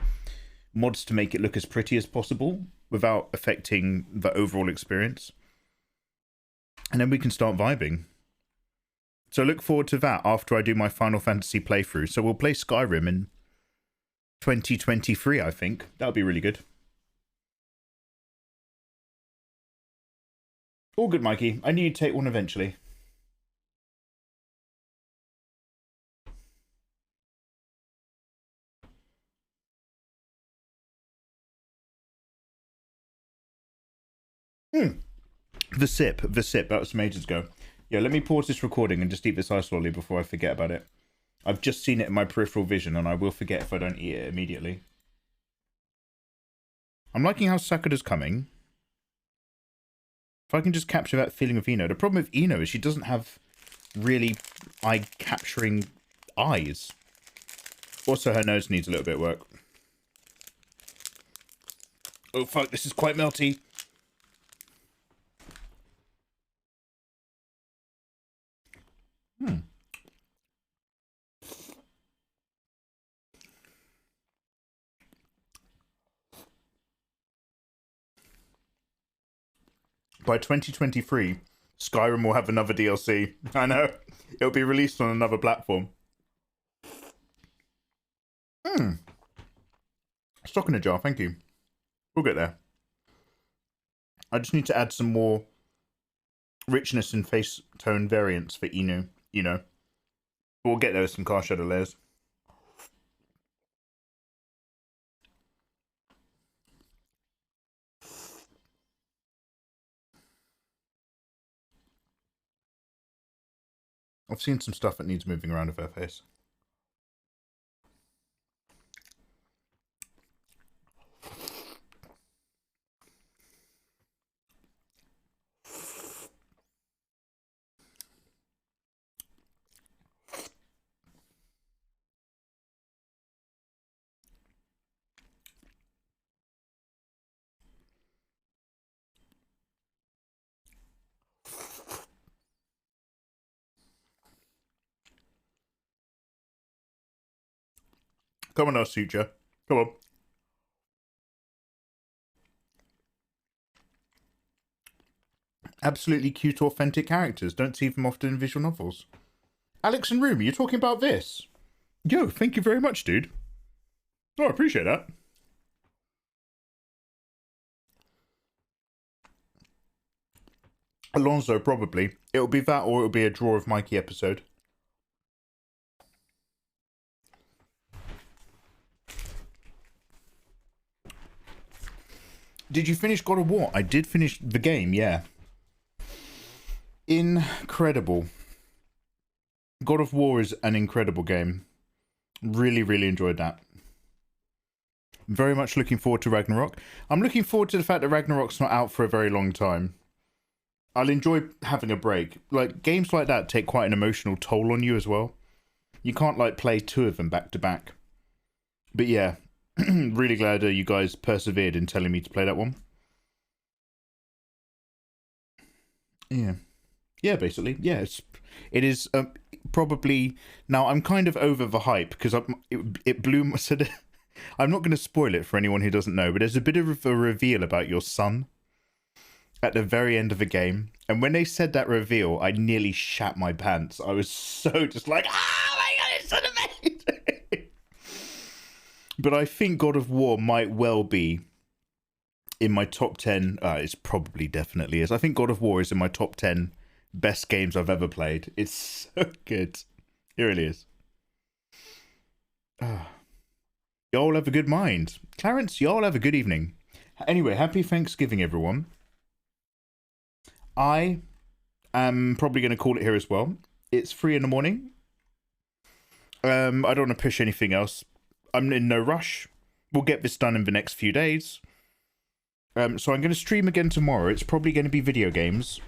mods to make it look as pretty as possible without affecting the overall experience. And then we can start vibing. So look forward to that after I do my Final Fantasy playthrough. So we'll play Skyrim in 2023, I think. That'll be really good. All good, Mikey. I need to take one eventually. The sip, that was some ages ago. Yeah, let me pause this recording and just eat this ice lolly before I forget about it. I've just seen it in my peripheral vision, and I will forget if I don't eat it immediately. I'm liking how Sakura's coming. If I can just capture that feeling of Ino. The problem with Ino is she doesn't have really eye-capturing eyes. Also, her nose needs a little bit of work. Oh, fuck, this is quite melty. By 2023, Skyrim will have another DLC. I know. It'll be released on another platform. Stock in a jar, thank you. We'll get there. I just need to add some more richness and face tone variants for Inu, you know. We'll get there with some car shadow layers. I've seen some stuff that needs moving around with her face. Come on, Suja. Come on. Absolutely cute, authentic characters. Don't see them often in visual novels. Alex and Rumi, you're talking about this? Yo, thank you very much, dude. Oh, I appreciate that. Alonso, probably. It'll be that or it'll be a Draw of Mikey episode. Did you finish God of War? I did finish the game, yeah. Incredible. God of War is an incredible game. Really, really enjoyed that. Very much looking forward to Ragnarok. I'm looking forward to the fact that Ragnarok's not out for a very long time. I'll enjoy having a break. Like, games like that take quite an emotional toll on you as well. You can't, like, play two of them back to back. But yeah, really glad you guys persevered in telling me to play that one. Yeah. Yeah, basically. Yeah, it is probably... Now, I'm kind of over the hype, because it blew my... So I'm not going to spoil it for anyone who doesn't know, but there's a bit of a reveal about your son at the very end of the game. And when they said that reveal, I nearly shat my pants. I was so just like, oh my god, it's so amazing. But I think God of War might well be in my top 10. It's probably definitely is. I think God of War is in my top 10 best games I've ever played. It's so good. It really is. Y'all have a good mind. Clarence, y'all have a good evening. Anyway, happy Thanksgiving, everyone. I am probably going to call it here as well. It's 3 in the morning. I don't want to push anything else. I'm in no rush. We'll get this done in the next few days. So I'm going to stream again tomorrow. It's probably going to be video games.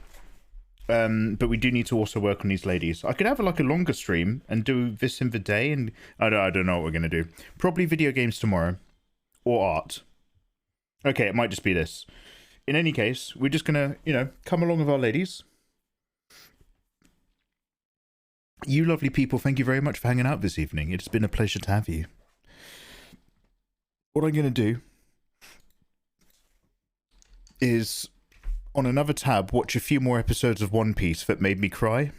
But we do need to also work on these ladies. I could have like a longer stream and do this in the day, and I don't know what we're going to do. Probably video games tomorrow. Or art. Okay, it might just be this. In any case, we're just going to, come along with our ladies. You lovely people, thank you very much for hanging out this evening. It's been a pleasure to have you. What I'm going to do is, on another tab, watch a few more episodes of One Piece that made me cry.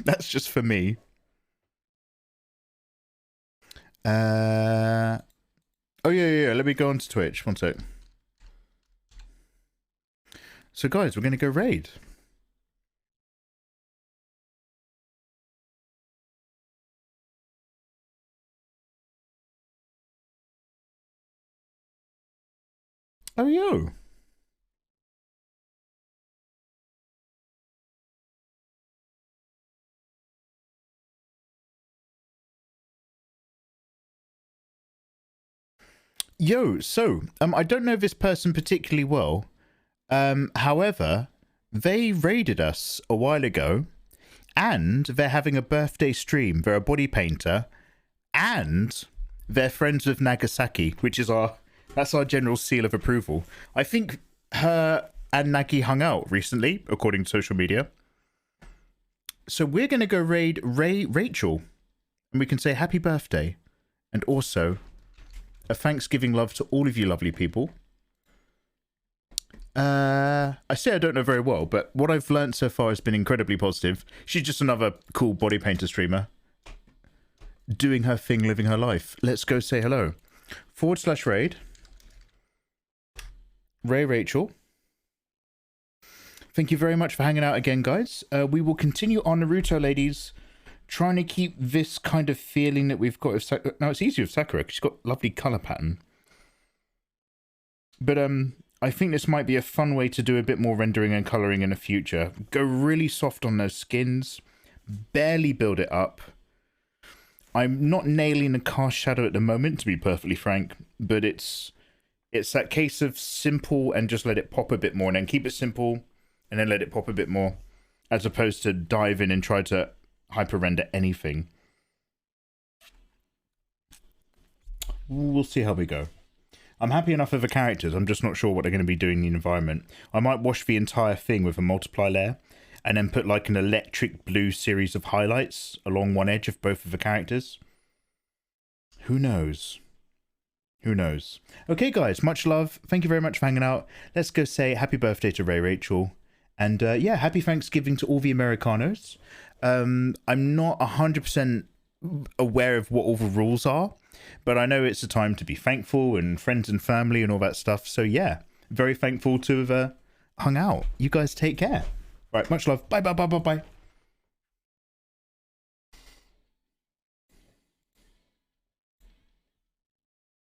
That's just for me. Oh, yeah. Let me go on to Twitch. One sec. So, guys, we're going to go raid. Oh, yo. So I don't know this person particularly well. However, they raided us a while ago, and they're having a birthday stream. They're a body painter, and they're friends with Nagasaki, which is that's our general seal of approval. I think her and Nagi hung out recently, according to social media. So we're going to go raid Rachel, and we can say happy birthday, and also a Thanksgiving love to all of you lovely people. I say I don't know very well, but what I've learned so far has been incredibly positive. She's just another cool body painter streamer, doing her thing, living her life. Let's go say hello. /raid. Rachel. Thank you very much for hanging out again, guys. We will continue on Naruto, ladies, trying to keep this kind of feeling that we've got. Now, it's easier with Sakura because she's got lovely colour pattern. But I think this might be a fun way to do a bit more rendering and colouring in the future. Go really soft on those skins. Barely build it up. I'm not nailing the cast shadow at the moment, to be perfectly frank, but it's that case of simple and just let it pop a bit more, and then keep it simple and then let it pop a bit more, as opposed to dive in and try to hyper render anything. We'll see how we go. I'm happy enough with the characters. I'm just not sure what they're going to be doing in the environment. I might wash the entire thing with a multiply layer and then put like an electric blue series of highlights along one edge of both of the characters. Who knows? Who knows? Okay, guys, much love. Thank you very much for hanging out. Let's go say happy birthday to Rachel. And yeah, happy Thanksgiving to all the Americanos. I'm not 100% aware of what all the rules are, but I know it's a time to be thankful and friends and family and all that stuff. So yeah, very thankful to have hung out. You guys take care. Right, much love. Bye.